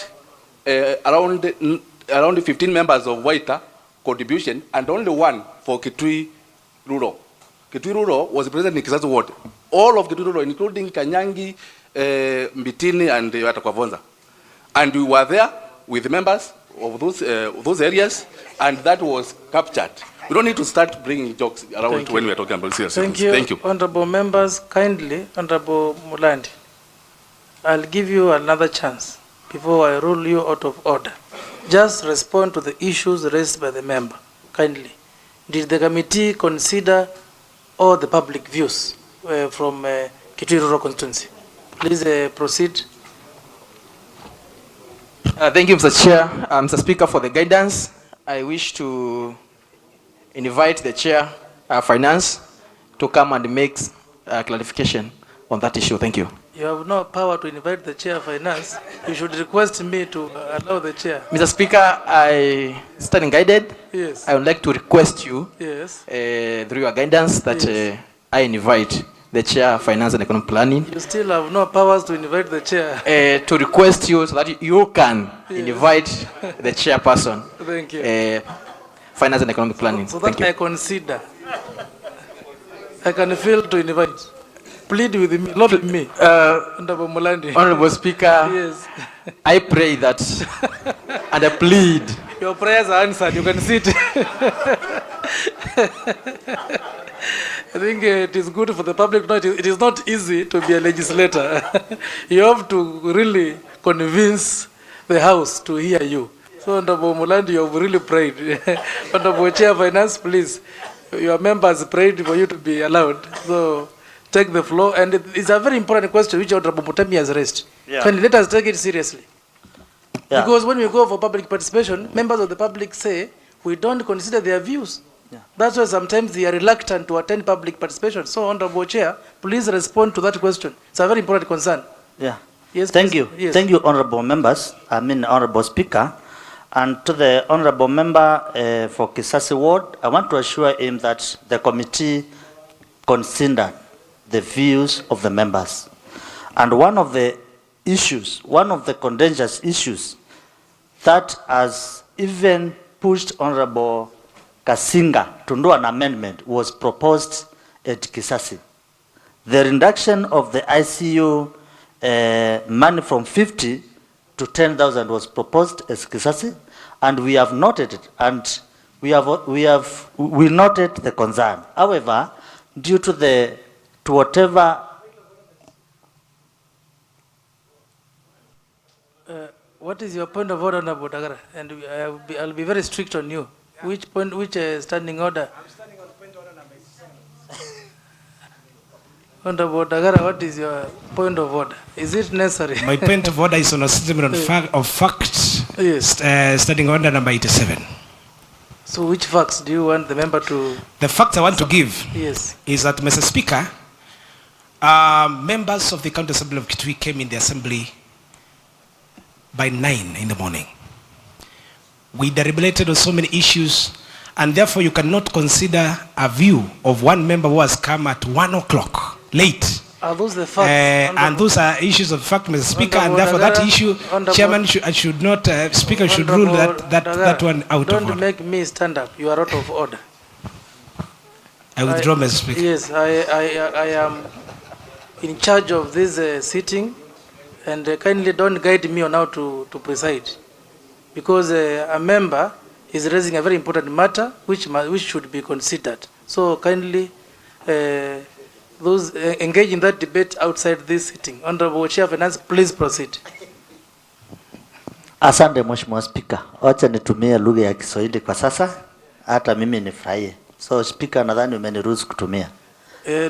around 15 members of Waita contribution and only one for Kitui Rural. Kitui Rural was present in Kisasi Ward. All of Kitui Rural, including Kanyangi, Mbitini, and Watakwavonza. And we were there with members of those areas, and that was captured. We don't need to start bringing jokes around Thank when you. we are talking about serious Thank issues. you. Thank you. Honorable members, kindly, Honorable Mulandi, I'll give you another chance before I rule you out of order. Just respond to the issues raised by the member, kindly. Did the committee consider all the public views from Kitui Rural Constituency? Please proceed. Thank you, Mr. Chair. Mr. Speaker, for the guidance. I wish to invite the Chair Finance to come and make clarification on that issue. Thank you. You have no power to invite the Chair Finance. You should request me to allow the Chair. Mr. Speaker, I stand guided. Yes. I would like to request you, Yes. through your guidance, that I invite the Chair Finance and Economic Planning You still have no powers to invite the Chair. to request you so that you can Yes. invite the chairperson. Thank you. Finance and Economic Planning. So Thank that you. I consider. I can fail to invite. Plead with me, not with me. Honorable Mulandi. Honorable Speaker, Yes. I pray that and I plead. Your prayers are answered. You can sit. I think it is good for the public. It is not easy to be a legislator. You have to really convince the House to hear you. So, Honorable Mulandi, you have really prayed. Honorable Chair Finance, please. Your members prayed for you to be allowed. So, take the floor. And it's a very important question which Honorable Mutami has raised. Yeah. Can let us take it seriously. Yeah. Because when we go for public participation, members of the public say we don't consider their views. Yeah. That's why sometimes they are reluctant to attend public participation. So, Honorable Chair, please respond to that question. It's a very important concern. Yeah. Yes, Thank please. you. Yes. Thank you, honorable members. Honorable Speaker. And to the honorable member for Kisasi Ward, I want to assure him that the committee considered the views of the members. And one of the issues, one of the contentious issues that has even pushed Honorable Kasinga to do an amendment was proposed at Kisasi. The reduction of the ICU money from 50 to 10,000 was proposed as Kisasi, and we have noted it, and we noted the concern. However, due to whatever What is your point of order, Honorable Dagara? And I'll be very strict on you. Which point, which standing order? I'm standing on point order number 7. Honorable Dagara, what is your point of order? Is it necessary? My point of order is on a statement of facts, Yes. standing order number 87. So which facts do you want the member to... The facts I want to give Yes. is that, Mr. Speaker, members of the County Assembly of Kitui came in the Assembly by 9 in the morning. We deliberated on so many issues, and therefore you cannot consider a view of one member who has come at 1 o'clock late. Are those the facts? And those are issues of fact, Mr. Speaker, and therefore that issue, Chairman should not, Speaker should rule that one out of order. Don't make me stand up. You are out of order. I withdraw, Mr. Speaker. Yes, I am in charge of this sitting, and kindly don't guide me on how to preside, because a member is raising a very important matter which should be considered. So kindly those engage in that debate outside this sitting. Honorable Chair of Finance, please proceed. Asante Mheshimiwa Spika. Wacha nitumie lugha ya Kiswahili kwa sasa, hata mimi nifurahie. So Spika, nadhani umeniruhusu kutumia.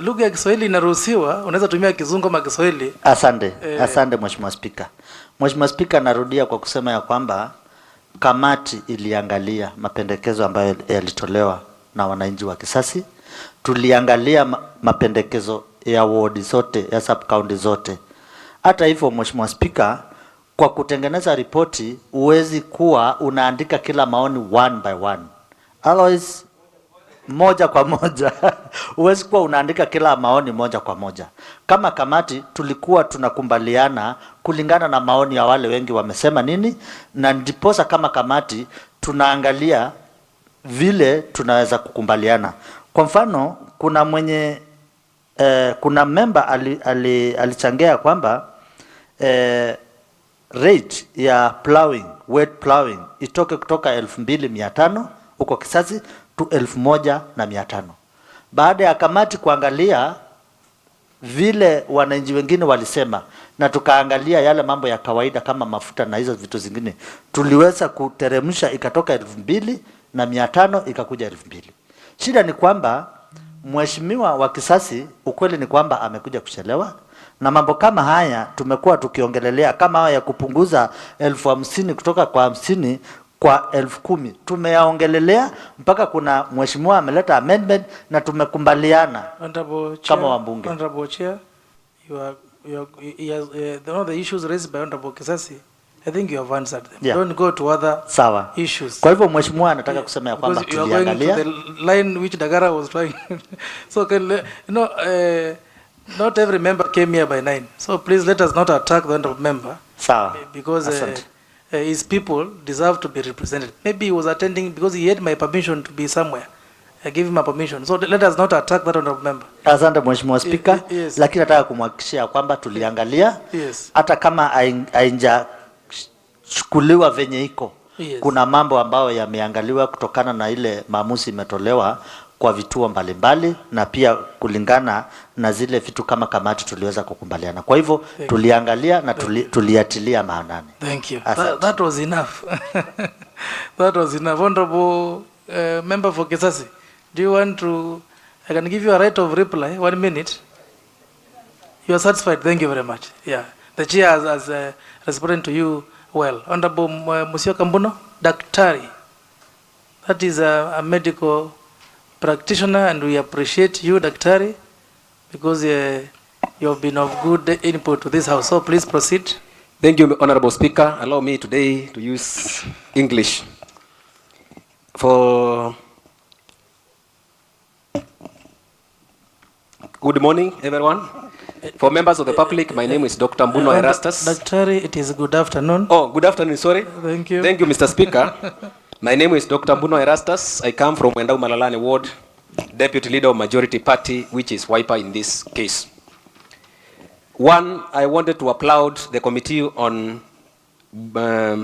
Lugha ya Kiswahili inaruhusiwa, unaweza tumia Kizungu ama Kiswahili. Asante. Asante Mheshimiwa Spika. Mheshimiwa Spika, narudia kwa kusema ya kwamba kamati iliangalia mapendekezo ambayo yalitolewa na wananchi wa Kisasi. Tuliangalia mapendekezo ya ward zote, ya sub county zote. Hata hivyo Mheshimiwa Spika, kwa kutengeneza ripoti uwezi kuwa unaandika kila maoni one by one. Otherwise moja kwa moja uwezi kuwa unaandika kila maoni moja kwa moja. Kama kamati tulikuwa tunakubaliana kulingana na maoni ya wale wengi wamesema nini, na ndiposa kama kamati tunaangalia vile tunaweza kukubaliana. Kwa mfano kuna kuna member alichangia kwamba rate ya plowing, wet plowing itoke kutoka 2,500 huko Kisasi tu 1,500. Baada ya kamati kuangalia vile wananchi wengine walisema na tukaangalia yale mambo ya kawaida kama mafuta na hizo vitu zingine, tuliweza kuteremsha ikatoka 2,500 ikakuja 2,000. Shida ni kwamba mheshimiwa wa Kisasi, ukweli ni kwamba amekuja kuchelewa, na mambo kama haya tumekuwa tukiongelelea kama haya ya kupunguza 50,000 kutoka kwa 50 kwa 10,000. Tumeyaongelelea mpaka kuna mheshimiwa ameleta amendment na tumekumbaliana kama wabunge. Honorable Chair, one of the issues raised by Honorable Kisasi, I think you have answered them. Yeah. Don't go to other Sawa. issues. Kwa hivyo mheshimiwa anataka kusema ya kwamba tuliangalia. You are going to the line which Dagara was trying. So not every member came here by 9. So please let us not attack the honorable member. Sawa. Because his people deserve to be represented. Maybe he was attending because he had my permission to be somewhere. I gave him a permission. So let us not attack that honorable member. Asante mheshimiwa Speaker. Yes. Lakini nataka kumhakikishia kwamba tuliangalia. Yes. Hata kama chukuliwa venye iko. Yes. Kuna mambo ambayo yameangaliwa kutokana na ile maamuzi imetolewa kwa vituo mbalimbali na pia kulingana na zile vitu kama kamati tuliweza kukubaliana. Kwa hivyo tuliangalia na tuliatilia maanani. Thank you. That was enough. That was enough. Honorable member for Kisasi, do you want to, I can give you a right of reply, 1 minute. You are satisfied? Thank you very much. Yeah. The chair has responded to you well. Honorable Musyoka Mbuno, Daktari. That is a medical practitioner and we appreciate you, Daktari, because you have been of good input to this house. So please proceed. Thank you, Honorable Speaker. Allow me today to use English. Good morning, everyone. For members of the public, my name is Dr. Mbuno Erastus. Daktari, it is good afternoon. Oh, good afternoon, sorry. Thank you. Thank you, Mr. Speaker. My name is Dr. Mbuno Erastus. I come from Wendau Malalani Ward, Deputy Leader of Majority Party, which is Wiper in this case. One, I wanted to applaud the Committee on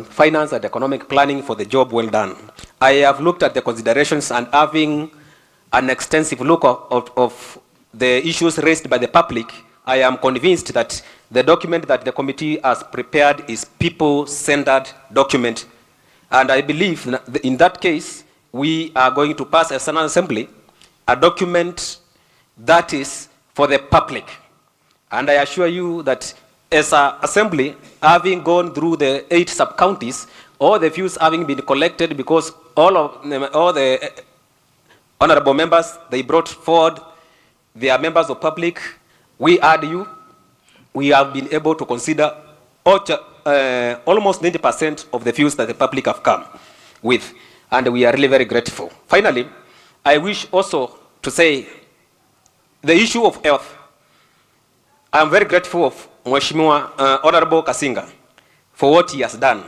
Finance and Economic Planning for the job well done. I have looked at the considerations and having an extensive look of the issues raised by the public, I am convinced that the document that the committee has prepared is people-centered document. And I believe that in that case, we are going to pass as an assembly a document that is for the public. And I assure you that as an assembly, having gone through the 8 sub-counties, all the views having been collected because all the honorable members, they brought forward their members of public, we add you, we have been able to consider almost 90% of the views that the public have come with, and we are really very grateful. Finally, I wish also to say the issue of health. I am very grateful of Mheshimiwa Honorable Kasinga for what he has done,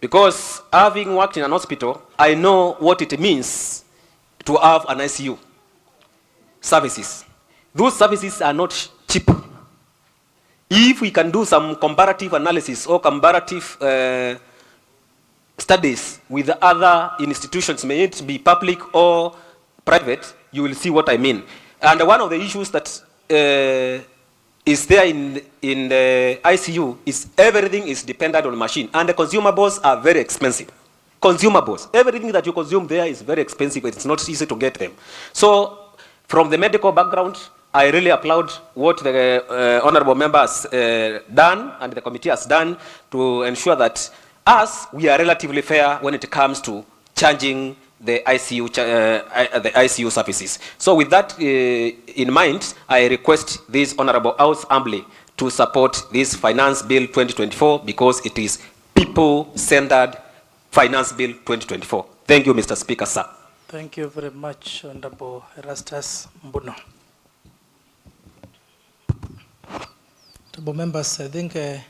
because having worked in an hospital, I know what it means to have an ICU services. Those services are not cheap. If we can do some comparative analysis or comparative studies with other institutions, may it be public or private, you will see what I mean. And one of the issues that is there in the ICU is everything is dependent on machine, and the consumables are very expensive. Consumables, everything that you consume there is very expensive. It's not easy to get them. So from the medical background, I really applaud what the honorable member has done and the committee has done to ensure that we are relatively fair when it comes to charging the ICU services. So with that in mind, I request this honorable House humbly to support this Finance Bill 2024 because it is people-centered Finance Bill 2024. Thank you, Mr. Speaker, sir. Thank you very much, Honorable Erastus Mbuno. Honorable members, I think I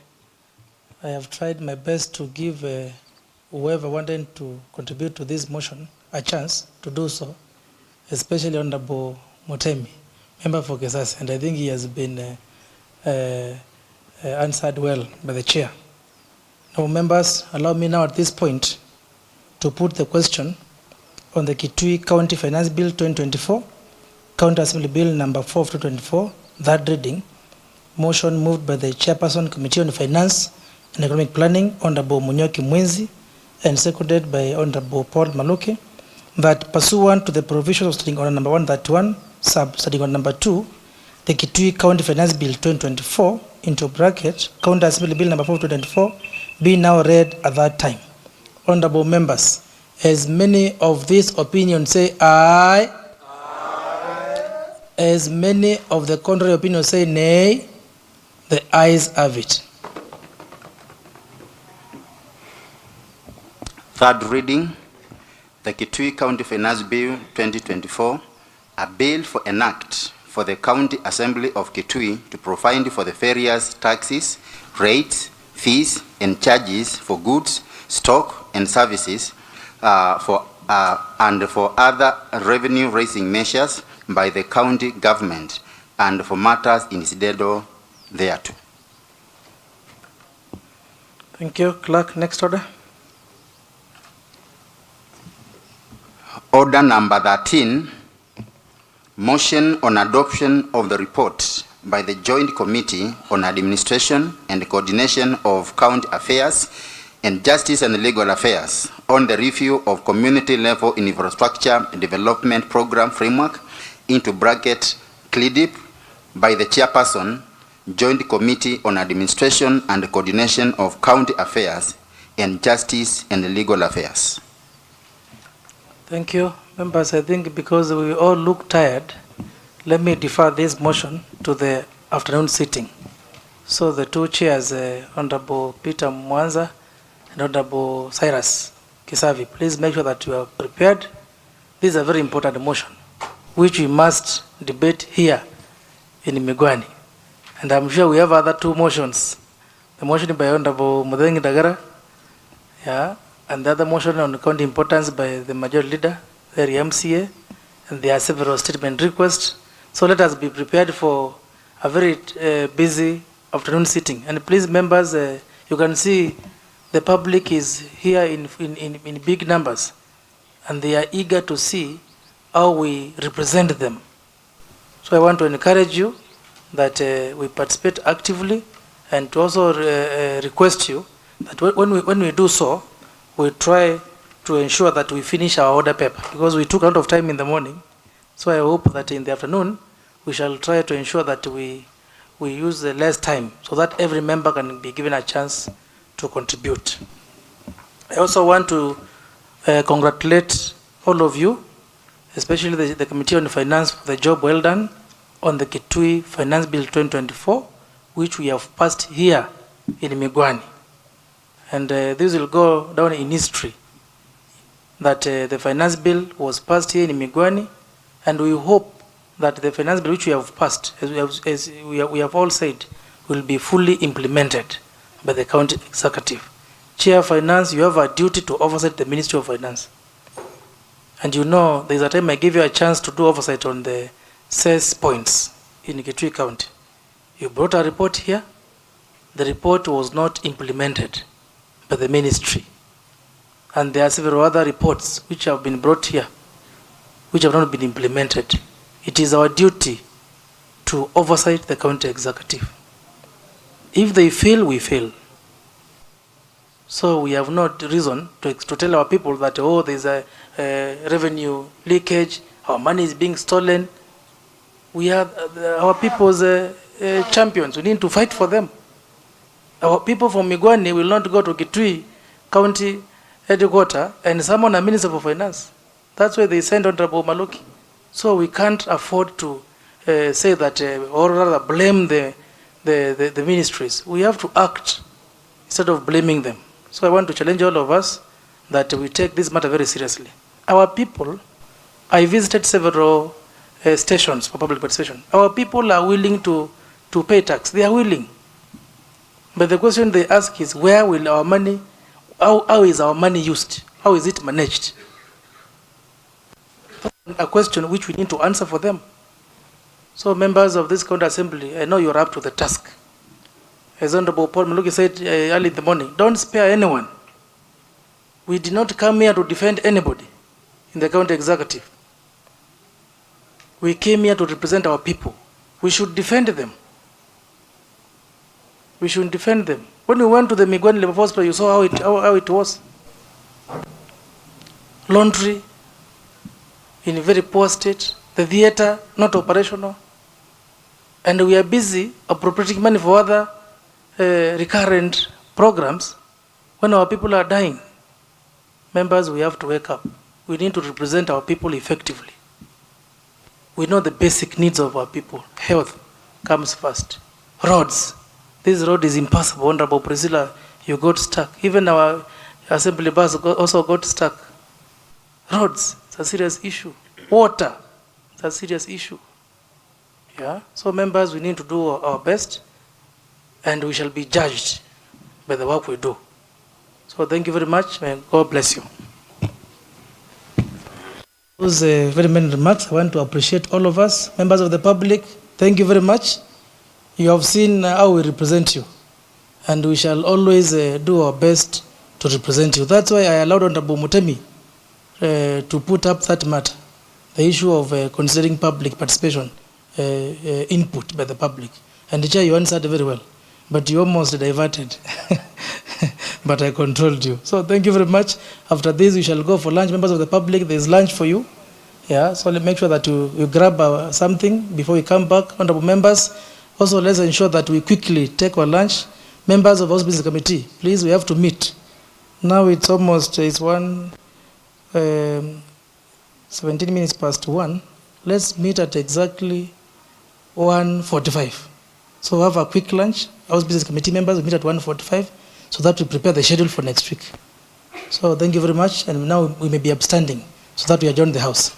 have tried my best to give whoever wanted to contribute to this motion a chance to do so, especially Honorable Mutemi, member for Kisasi, and I think he has been answered well by the chair. Now, members, allow me now at this point to put the question on the Kitui County Finance Bill 2024, County Assembly Bill number 4 of 2024, third reading. Motion moved by the Chairperson, Committee on Finance and Economic Planning, Honorable Munyoki Mwenzi, and seconded by Honorable Paul Maloke, that pursuant to the provisions of Standing Order number 131, Standing Order number 2, the Kitui County Finance Bill 2024, into bracket, County Assembly Bill number 4 of 2024, be now read at that time. Honorable members, as many of these opinions say aye, as many of the contrary opinions say nay, the ayes have it. Third reading, the Kitui County Finance Bill 2024, a bill for an act for the County Assembly of Kitui to provide for the various taxes, rates, fees, and charges for goods, stock, and services and for other revenue-raising measures by the county government and for matters incidental thereto. Thank you. Clerk, next order. Order number 13, motion on adoption of the report by the Joint Committee on Administration and Coordination of County Affairs and Justice and Legal Affairs on the review of community-level infrastructure development program framework, into bracket CLIDIP, by the Chairperson, Joint Committee on Administration and Coordination of County Affairs and Justice and Legal Affairs. Thank you. Members, I think because we all look tired, let me defer this motion to the afternoon sitting. So the two chairs, Honorable Peter Mwanza and Honorable Cyrus Kisavi, please make sure that you are prepared. This is a very important motion, which we must debate here in Migwani. And I'm sure we have other two motions. The motion by Honorable Mudengi Dagara, yeah, and the other motion on county importance by the majority leader, the MCA, and there are several statement requests. So let us be prepared for a very busy afternoon sitting. And please, members, you can see the public is here in big numbers, and they are eager to see how we represent them. So I want to encourage you that we participate actively, and to also request you that when we do so, we try to ensure that we finish our order paper, because we took a lot of time in the morning. So I hope that in the afternoon we shall try to ensure that we use less time so that every member can be given a chance to contribute. I also want to congratulate all of you, especially the Committee on Finance, for the job well done on the Kitui Finance Bill 2024, which we have passed here in Migwani. And this will go down in history, that the finance bill was passed here in Migwani, and we hope that the finance bill which we have passed, as we have all said, will be fully implemented by the county executive. Chair of Finance, you have a duty to oversight the Ministry of Finance. And you know, there's a time I gave you a chance to do oversight on the cess points in Kitui County. You brought a report here. The report was not implemented by the ministry. And there are several other reports which have been brought here, which have not been implemented. It is our duty to oversight the county executive. If they fail, we fail. So we have no reason to tell our people that, oh, there's a revenue leakage, our money is being stolen. We are our people's champions. We need to fight for them. Our people from Migwani will not go to Kitui County headquarters and summon a Minister for Finance. That's why they send Honorable Maloki. So we can't afford to say that, or rather blame the ministries. We have to act instead of blaming them. So I want to challenge all of us that we take this matter very seriously. Our people, I visited several stations for public participation. Our people are willing to pay tax. They are willing. But the question they ask is, where will our money, how is our money used? How is it managed? A question which we need to answer for them. So members of this county assembly, I know you're up to the task. As Honorable Paul Maluki said early in the morning, don't spare anyone. We did not come here to defend anybody. in the county executive. We came here to represent our people. We should defend them. We should defend them. When we went to the Migwani Labor Force, you saw how it was. Laundry in a very poor state. The theater not operational. And we are busy appropriating money for other recurrent programs when our people are dying. Members, we have to wake up. We need to represent our people effectively. We know the basic needs of our people. Health comes first. Roads. This road is impossible. Honorable Priscilla, you got stuck. Even our assembly bus also got stuck. Roads, it's a serious issue. Water, it's a serious issue. Yeah. So members, we need to do our best, and we shall be judged by the work we do. So thank you very much. May God bless you. Those very many remarks. I want to appreciate all of us, members of the public. Thank you very much. You have seen how we represent you, and we shall always do our best to represent you. That's why I allowed Honorable Mutemi to put up that matter, the issue of considering public participation, input by the public. And the chair, you answered very well, but you almost diverted. But I controlled you. So thank you very much. After this, we shall go for lunch. Members of the public, there is lunch for you. Yeah, so let's make sure that you grab something before we come back. Honorable members, also let's ensure that we quickly take our lunch. Members of the House Business Committee, please, we have to meet. Now it's almost, it's 17 minutes past 1. Let's meet at exactly 1:45. So have a quick lunch. House Business Committee members, we meet at 1:45 so that we prepare the schedule for next week. So thank you very much, and now we may be upstanding so that we adjourn the House.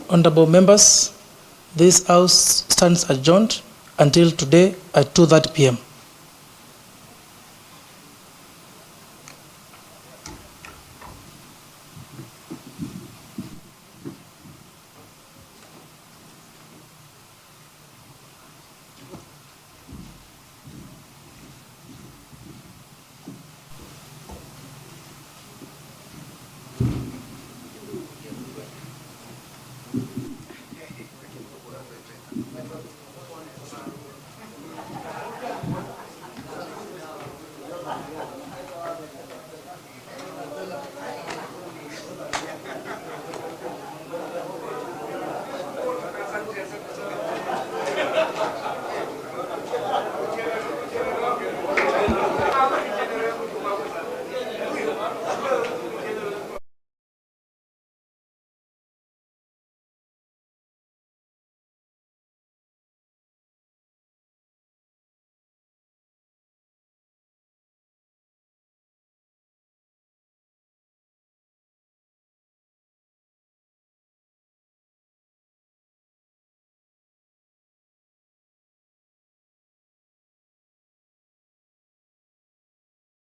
Honorable members, this House stands adjourned until today at 2:30 p.m.